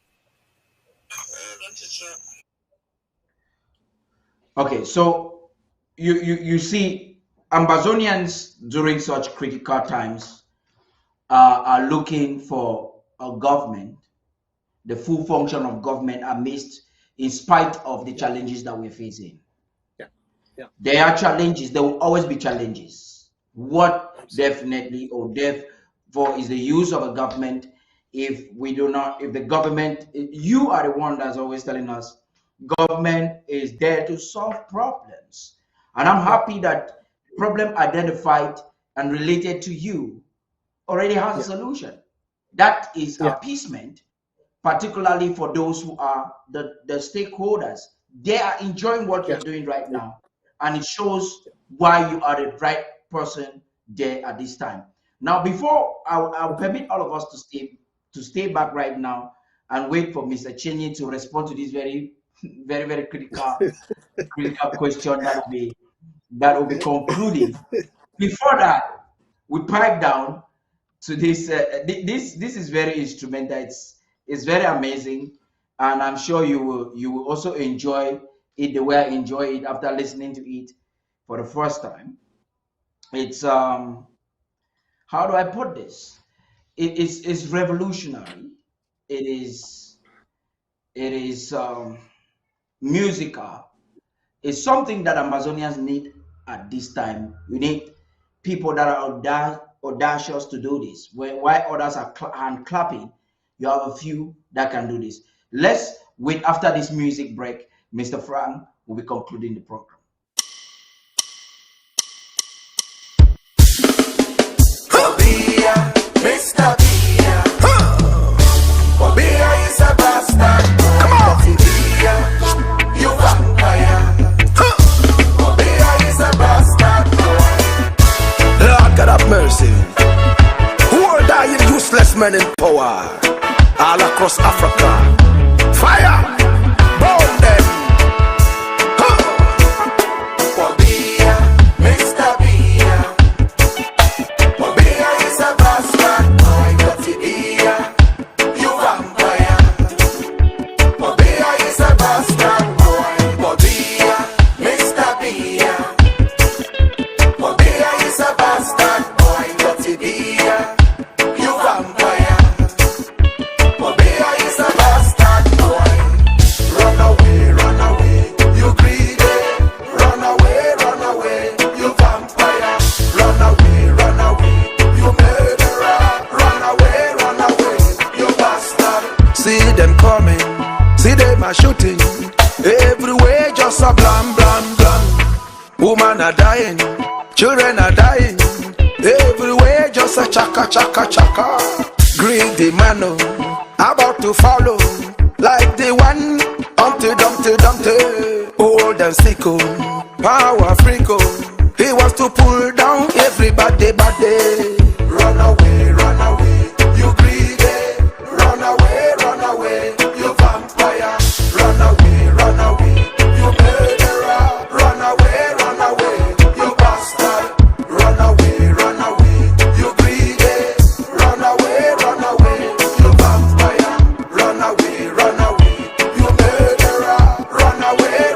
Okay, so you see, Ambazonians during such critical times are looking for a government, the full function of government in spite of the challenges that we're facing. Yeah. There are challenges. There will always be challenges. What definitely for is the use of a government. If we do not, if the government, you are the one that's always telling us government is there to solve problems. And I'm happy that problem identified and related to you already has a solution. That is appeasement, particularly for those who are the stakeholders. They are enjoying what you're doing right now, and it shows why you are the right person there at this time. Now, before I'll permit all of us to stay back right now and wait for Mr. Cheney to respond to this very, very, very critical question that will be concluding. Before that, we pipe down to this. This is very instrumental. It's very amazing, and I'm sure you will also enjoy it the way I enjoy it after listening to it for the first time. It's how do I put this? It's revolutionary. It is musical. It's something that Amazonians need at this time. We need people that are audacious to do this. While others are hand clapping, you have a few that can do this. Let's wait after this music break. Mr. Frank will be concluding the program. Mr. Bia. Bia is a bastard. Come on. Bia, you vampire. Bia is a bastard. Lord God have mercy. Who are dying useless men in power all across Africa? Fire! Burn them! Bia, Mr. Bia. Bia is a bastard. Bia, you vampire. Bia is a bastard. Bia, Mr. Bia. Bia is a bastard. Bia, you vampire. Bia is a bastard. Run away, you greedy. Run away, you vampire. Run away, you murderer. Run away, you bastard. See them coming, see them a shooting. Everywhere just a blam, blam, blam. Women are dying, children are dying. Everywhere just a chaka, chaka, chaka. Greedy man, about to follow. Like the one, Dumpty. Old and sickle, power freako. He wants to pull down everybody, body. Run away, you greedy. Run away, you vampire. Run away, you murderer. Run away, you bastard. Run away, you greedy. Run away, you vampire. Run away, you murderer. Run away,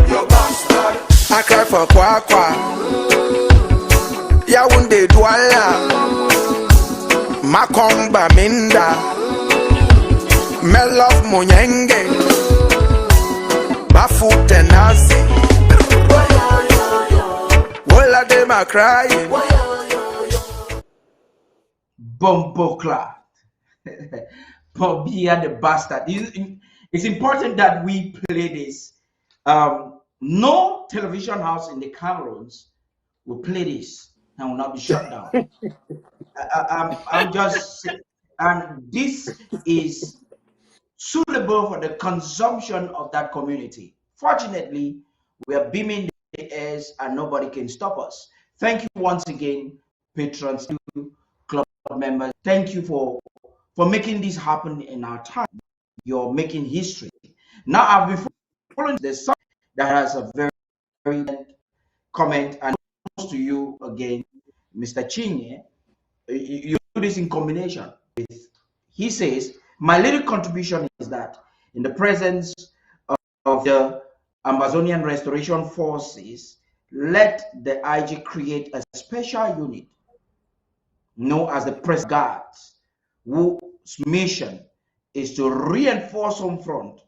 you bastard. I cry for Kwakwa. Yaounde Douala. Makomba Minda. Melof Munyenge. Bafute Nazi. All of them are crying. Bumbo clap. Bobia the bastard. It's important that we play this. No television house in the Cameroons will play this and will not be shut down. I'm just, and this is suitable for the consumption of that community. Fortunately, we are beaming the airs and nobody can stop us. Thank you once again, patrons, club members. Thank you for making this happen in our time. You're making history. Now I've been following the song that has a very, very comment and to you again, Mr. Chinye. You do this in combination with, he says, my little contribution is that in the presence of the Amazonian Restoration Forces, let the IG create a special unit known as the Press Guards, whose mission is to reinforce home front,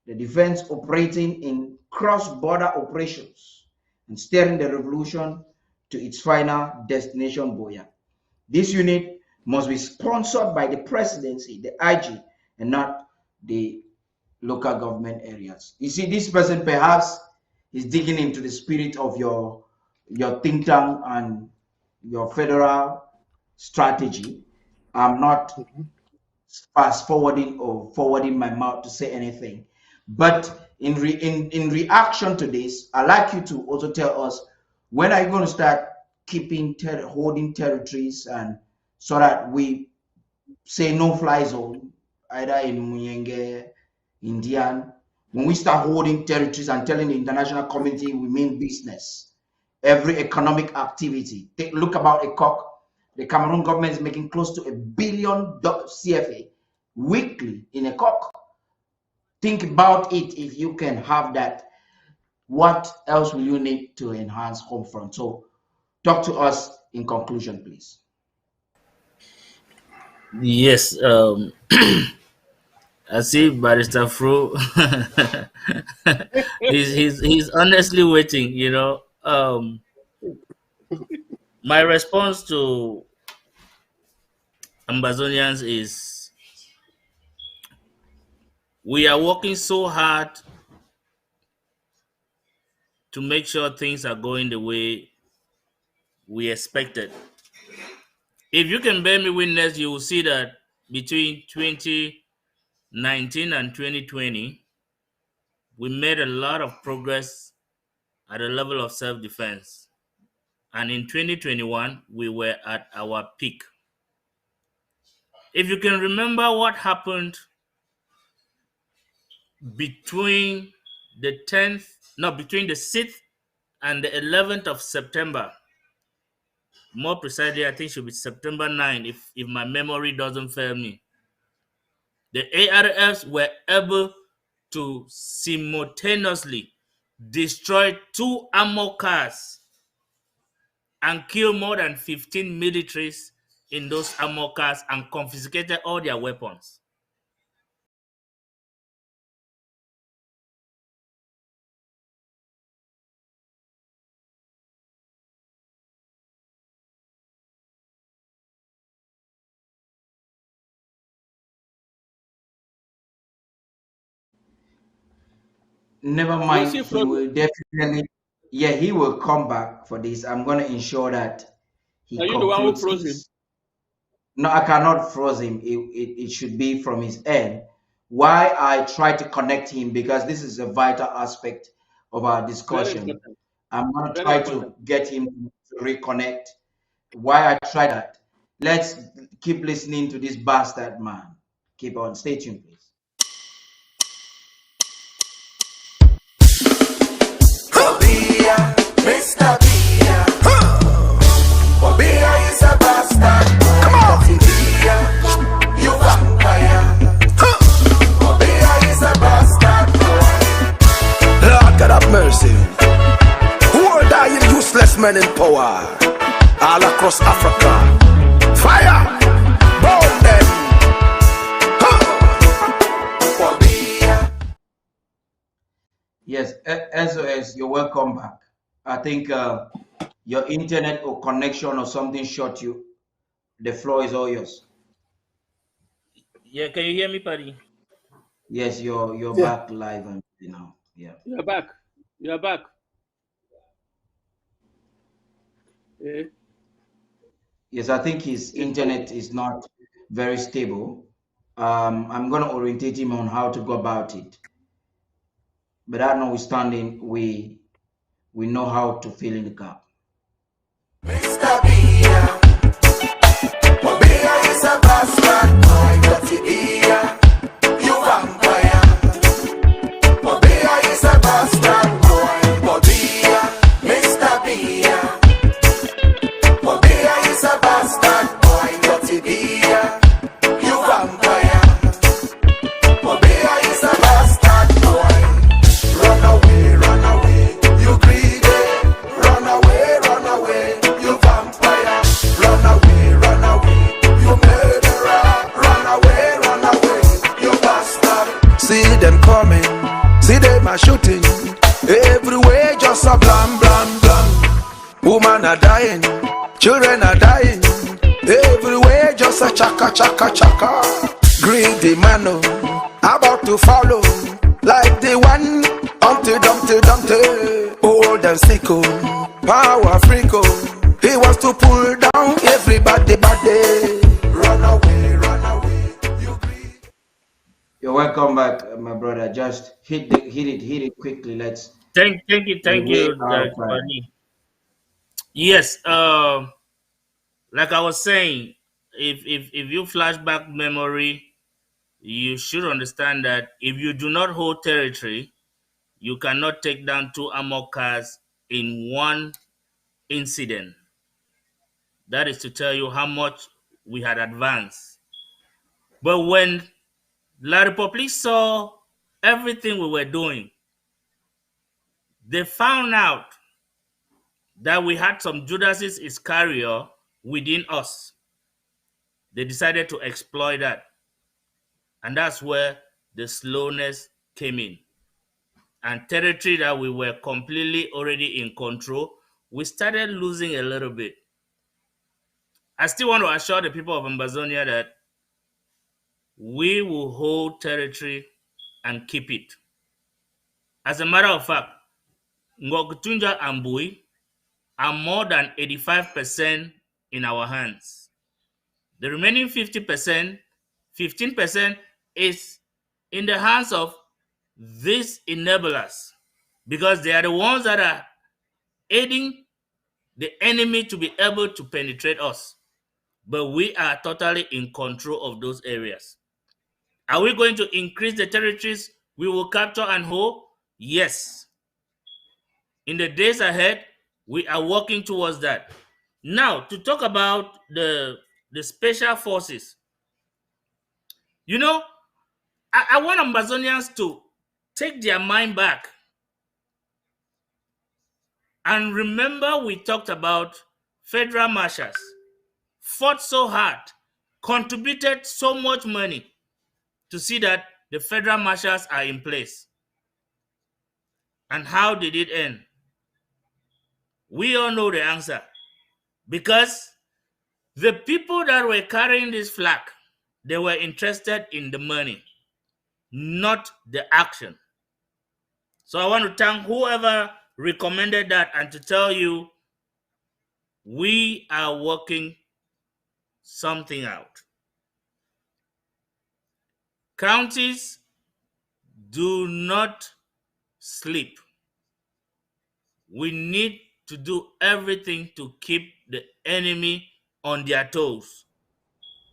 the defense operating in cross-border operations and steering the revolution to its final destination, Boya. This unit must be sponsored by the presidency, the IG, and not the local government areas. You see, this person perhaps is digging into the spirit of your think tank and your federal strategy. I'm not fast forwarding or forwarding my mouth to say anything, but in reaction to this, I'd like you to also tell us, when are you going to start holding territories, and so that we say no fly zone either in Muyenge, Indian, when we start holding territories and telling the international community we mean business, every economic activity. Look about a cock. The Cameroon government is making close to $1 billion CFA weekly in a cock. Think about it. If you can have that, what else will you need to enhance home front? So talk to us in conclusion, please. Yes, I see Barrister Fro. he's honestly waiting. My response to Ambazonians is, we are working so hard to make sure things are going the way we expected. If you can bear me witness, you will see that between 2019 and 2020, we made a lot of progress at the level of self-defense. And in 2021, we were at our peak. If you can remember what happened between the 6th and the 11th of September, more precisely, I think it should be September 9, if my memory doesn't fail me. The ARFs were able to simultaneously destroy 2 armor cars and kill more than 15 militaries in those armor cars and confiscated all their weapons. Never mind, he will definitely, yeah, he will come back for this. I'm going to ensure that he Are you the one who concludes froze him? this. No, I cannot froze him. It should be from his end. Why I try to connect him, because this is a vital aspect of our discussion. I'm going to try to get him to reconnect. Why I try that? Let's keep listening to this bastard man. Keep on. Stay tuned, please. Mr. Bia. Bia is a bastard. Come on. Bia, you vampire. Bia is a bastard. Lord God have mercy. Who are dying useless men in power all across Africa? Fire! Burn them! Yes, SOS, you're welcome back. I think your internet or connection or something shot you. The floor is all yours. Yeah, can you hear me, Paddy? Yes, you're back live and now. Yeah. You're back. You're back. Eh? Yes, I think his internet is not very stable. I'm gonna orientate him on how to go about it. But that notwithstanding, we know how to fill in the gap. Mr. Bia. Bia is a bastard. Dirty Bia. You vampire. Bia is a bastard. Bia. Mr. Bia. Bia is a bastard. Dirty Bia. You vampire. Bia is a bastard. Run away, run away. You greedy. Run away, you vampire. Run away, you murderer. Run away, you bastard. See them coming, see them a shooting. Everywhere just a blam, blam, blam. Women are dying, children are dying. just a chaka chaka chaka. Greedy man, about to follow, like the one Humpty Dumpty Dumpty, old and sick, power freak. He wants to pull down everybody, body. Run away, run away. You're welcome back, my brother. Just hit it quickly. Let's Thank we way you, out of time. Yes, like I was saying, if you flash back memory, you should understand that if you do not hold territory, you cannot take down two armored cars in one incident. That is to tell you how much we had advanced. But when La Republique saw everything we were doing, they found out that we had some Judas Iscariot within us. They decided to exploit that. And that's where the slowness came in. And territory that we were completely already in control, we started losing a little bit. I still want to assure the people of Ambazonia that we will hold territory and keep it. As a matter of fact, Ngokutunja and Bui are more than 85% in our hands. The remaining 50%, 15% is in the hands of these enablers, because they are the ones that are aiding the enemy to be able to penetrate us. But we are totally in control of those areas. Are we going to increase the territories we will capture and hold? Yes. In the days ahead, we are working towards that. Now, to talk about the special forces, you know, I want Ambazonians to take their mind back and remember we talked about federal marshals, fought so hard, contributed so much money to see that the federal marshals are in place. And how did it end? We all know the answer. Because the people that were carrying this flag, they were interested in the money, not the action. So I want to thank whoever recommended that and to tell you we are working something out. Counties do not sleep. We need to do everything to keep the enemy on their toes.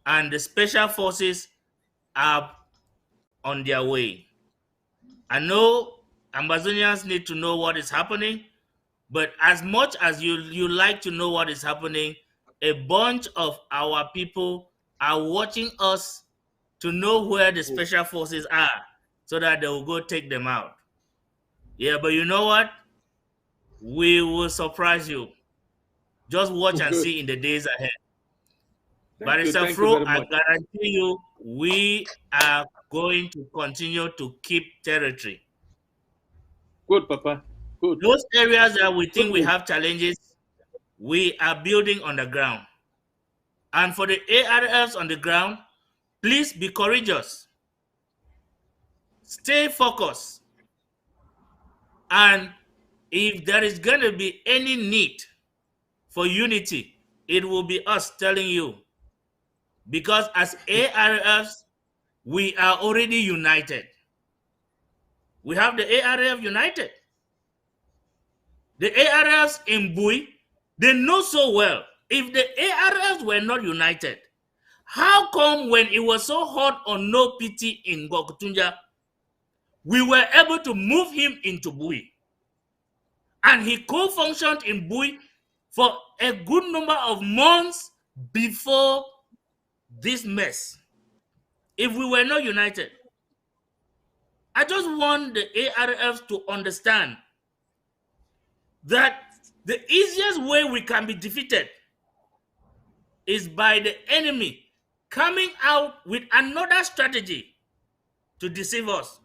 And the special forces are on their way. I know Amazonians need to know what is happening, but as much as you like to know what is happening, a bunch of our people are watching us to know where the special forces are so that they will go take them out. Yeah, but you know what? We will surprise you. Just watch and see in the days ahead. Barrister Fro, I guarantee you, we are going to continue to keep territory. Good, Papa. Good. Those areas that we think we have challenges, we are building on the ground. And for the ARFs on the ground, please be courageous. Stay focused. And if there is going to be any need for unity, it will be us telling you. Because as ARFs, we are already united. We have the ARF united. The ARFs in Bui, they know so well. If the ARFs were not united, how come when it was so hot on No Pity in Gokutunja, we were able to move him into Bui? And he co-functioned in Bui for a good number of months before this mess. If we were not united, I just want the ARFs to understand that the easiest way we can be defeated is by the enemy coming out with another strategy to deceive us.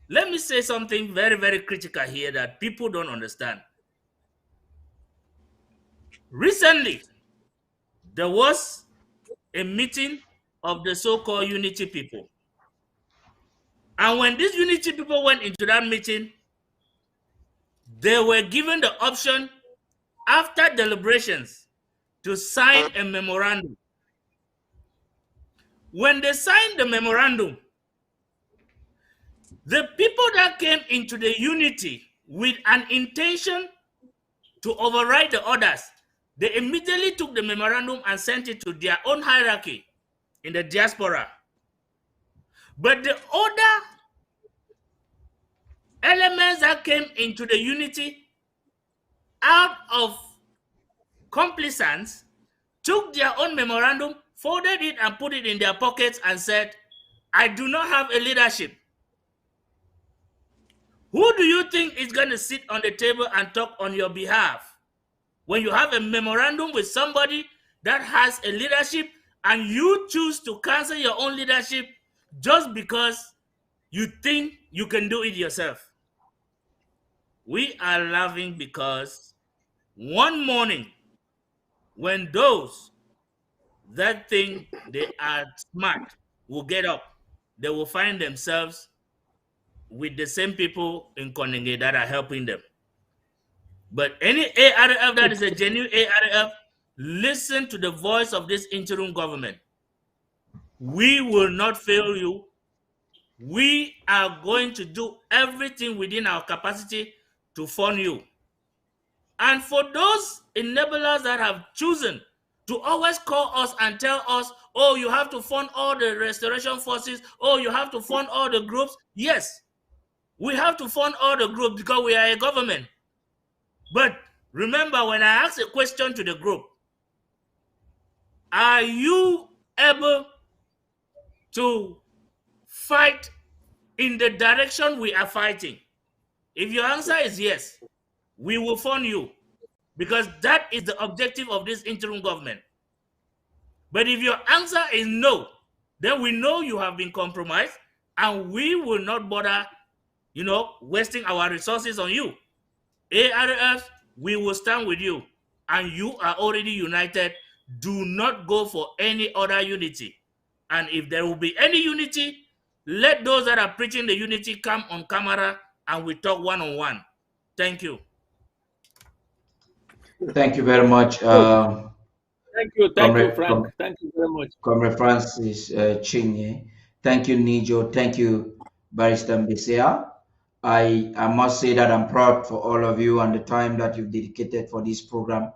Let me say something very, very critical here that people don't understand. Recently, there was a meeting of the so-called unity people. And when these unity people went into that meeting, they were given the option after deliberations to sign a memorandum. When they signed the memorandum, the people that came into the unity with an intention to override the others, they immediately took the memorandum and sent it to their own hierarchy in the diaspora. But the other elements that came into the unity out of complacence took their own memorandum, folded it and put it in their pockets and said, I do not have a leadership. Who do you think is going to sit on the table and talk on your behalf when you have a memorandum with somebody that has a leadership and you choose to cancel your own leadership just because you think you can do it yourself? We are laughing because one morning, when those that think they are smart will get up, they will find themselves with the same people in Konenge that are helping them. But any ARF that is a genuine ARF, listen to the voice of this interim government. We will not fail you. We are going to do everything within our capacity to fund you. And for those enablers that have chosen to always call us and tell us, oh, you have to fund all the restoration forces, oh, you have to fund all the groups. Yes, we have to fund all the groups because we are a government. But remember, when I asked a question to the group, are you able to fight in the direction we are fighting? If your answer is yes, we will fund you because that is the objective of this interim government. But if your answer is no, then we know you have been compromised and we will not bother, wasting our resources on you. ARF, we will stand with you, and you are already united. Do not go for any other unity. And if there will be any unity, let those that are preaching the unity come on camera and we talk one-on-one. Thank you. Thank you very much. Thank you, Comrade, Frank. Thank you very much. Comrade Francis Chinye. Thank you, Nijo. Thank you, Barrister Mbesea. I must say that I'm proud for all of you and the time that you've dedicated for this program.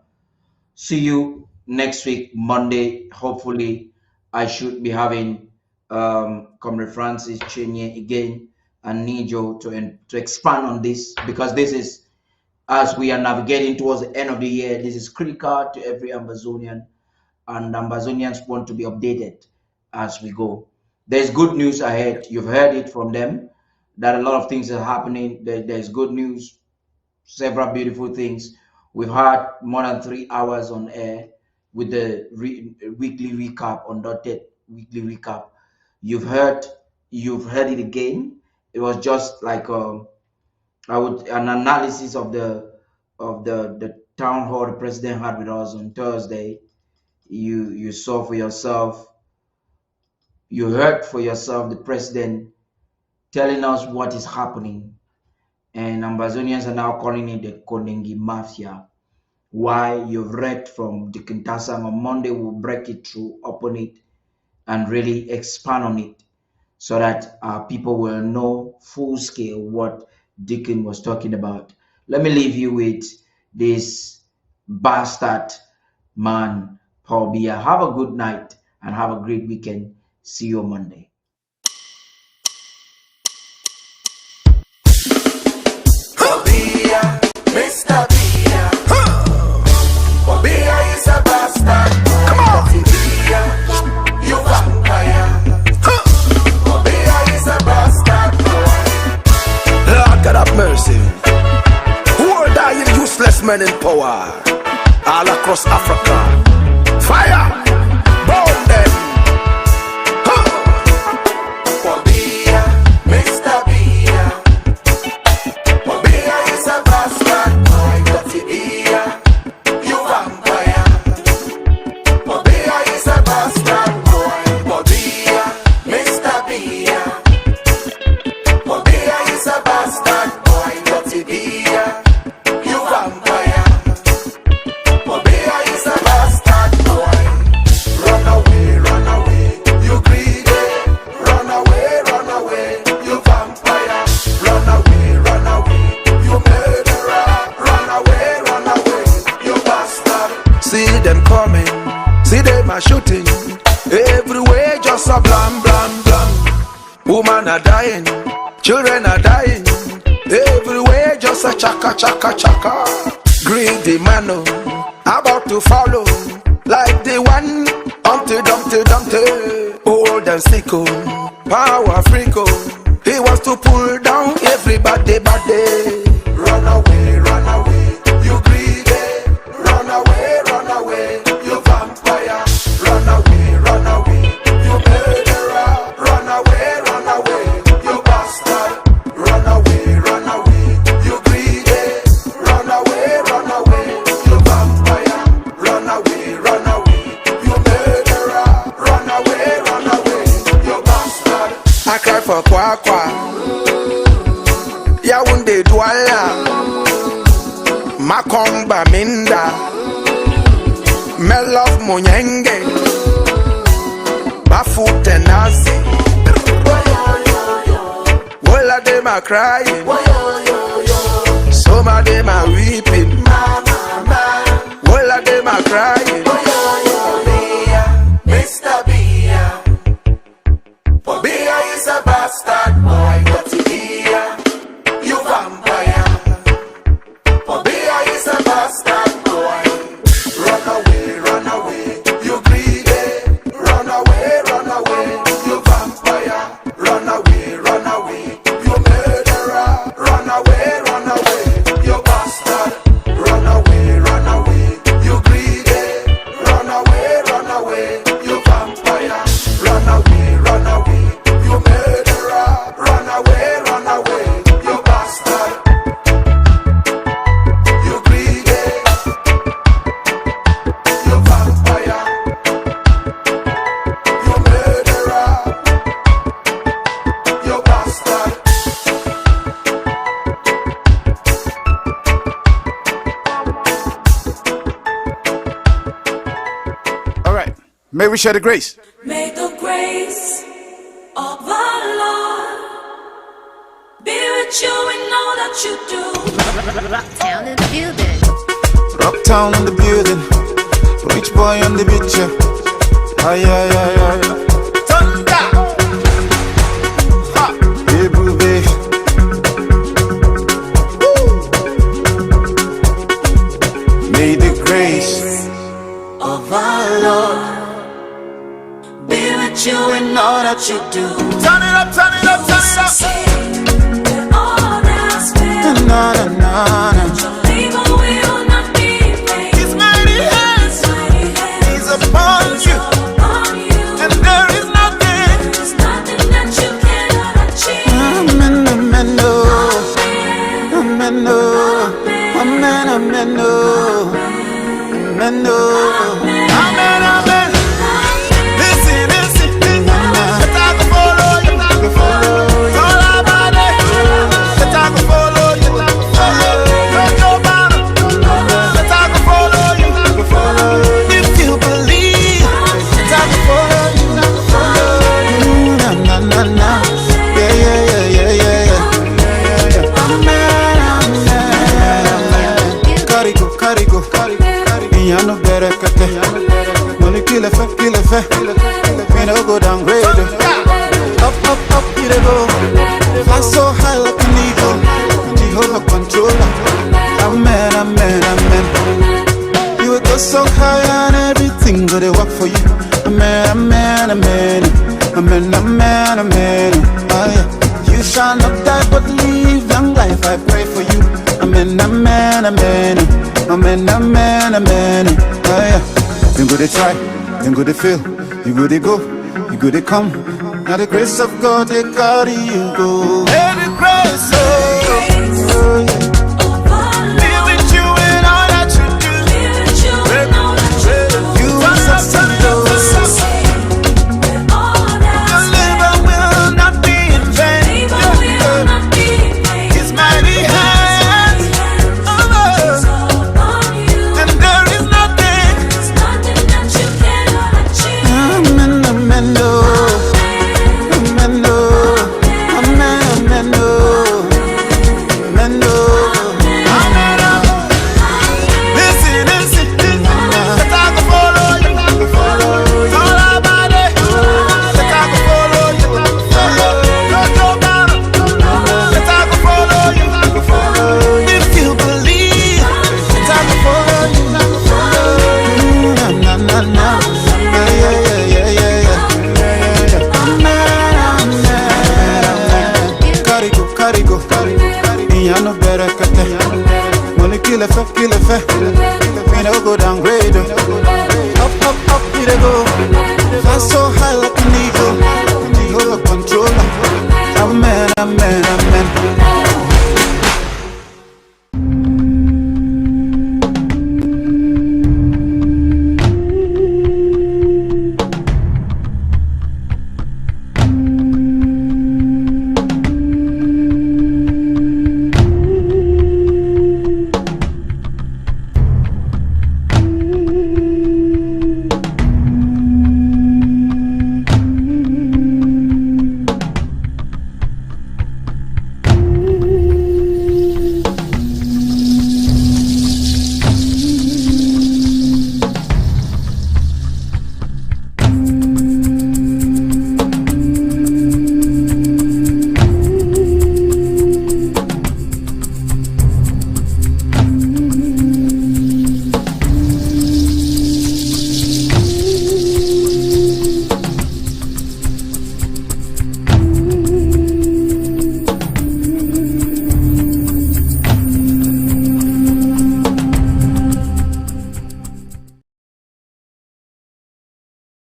See you next week, Monday. Hopefully, I should be having Comrade Francis Chinye again and Nijo to expand on this, because this is, as we are navigating towards the end of the year, this is critical to every Ambazonian, and Ambazonians want to be updated as we go. There's good news ahead. You've heard it from them that a lot of things are happening. There's good news, several beautiful things. We've had more than 3 hours on air with the weekly recap, Undaunted weekly recap. You've heard it again. It was just like an analysis of the town hall the president had with us on Thursday. You saw for yourself, you heard for yourself the president telling us what is happening, and Ambazonians are now calling it the Konengi Mafia. Why? You've read from the Kintasang. On Monday we'll break it through, open it, and really expand on it so that people will know full scale what Deacon was talking about. Let me leave you with this bastard man, Paul Biya. Have a good night and have a great weekend. See you on Monday. Mr. Bia. Bia is a bastard. Come on. Bia, you vampire. Bia is a bastard. Lord God have mercy. Who are dying useless men in power? All across Africa. Fire! Burn them! Bia, Mr. Bia. Bia is a bastard. Bia, you vampire. Bia is a bastard. a shooting. Everywhere just a blam, blam, blam. Women are dying, children are dying. Everywhere just a chaka, chaka, chaka. Greedy man, about to follow. Like the one, Humpty Dumpty Dumpty. Old and sick, power freak. He wants to pull down everybody, body. Run away, you greedy. Run away, you vampire. Run away, you murderer. Run away, you bastard. Run away, you greedy. Run away, you vampire. Run away, you murderer. Run away, you bastard. I cry for Kwakwa. Yaounde Douala. Makomba Minda. Melov Munyenge. Bafute Nazi. All of them are crying. Some of them are weeping. All of them are crying. Mr. Bia. Bia is a bastard boy. What here? You vampire. Bia is a bastard boy. Run away, you greedy. Run away, you vampire. Run away, you murderer. Run away, you bastard. Run away, you greedy. Run away, you vampire. Run away, you murderer. Run away, you bastard. You greedy. You vampire. You murderer. You bastard. All right. May we share the grace. May the grace of our Lord be with you in all that you do. Rocktown in the building. Rocktown in the building. Rich boy on the beach. Ay, ay, ay, ay. Thunder. Ha. Hey, boo, babe. May the grace Of our Lord be with you in all that you do. turn it up, turn it up, turn it up. With all that's fair, Na, na, na, na. your labor will not be vain. His mighty hands is upon you, Upon you, and there is nothing. there's nothing that you cannot achieve. Amen, amen, no. Amen, no. Amen, amen, no. Amen, no. Amen, amen. Listen, listen. Let I go follow you, let I go follow you. All about it. Let I go follow you, let I go follow you. Let go banner. Let I go follow you, let I go follow you. If you believe, let I go follow you, let I go follow you. Na, na, na, na. Yeah, yeah, yeah, yeah, yeah, yeah. Amen, amen. Carico, carico, carico. Yano better kate. Money kill a fe. We no go down grade. Up, you dey go. Fly so high like an eagle. Jehovah controller. Amen, amen, amen. You will go so high and everything go to work for you. Amen, amen, amen. Amen, amen, amen. Oh, yeah. You shall not die but live long life. I pray for you. Amen, amen, amen. Amen, amen, amen. Oh, yeah. You go to try, you go to feel, you go to go, you go to come. Now the grace of God, they carry you go. Hey, the grace of God. Be with you in all that you do. You are success. Your labor will not be in vain. His mighty hands, and there is nothing. Amen, amen, no. Amen, no. Amen, amen, no. Me no go downgrade. Up, up, up, we dey go. Fly so high like an eagle. Controller. Amen, amen, amen.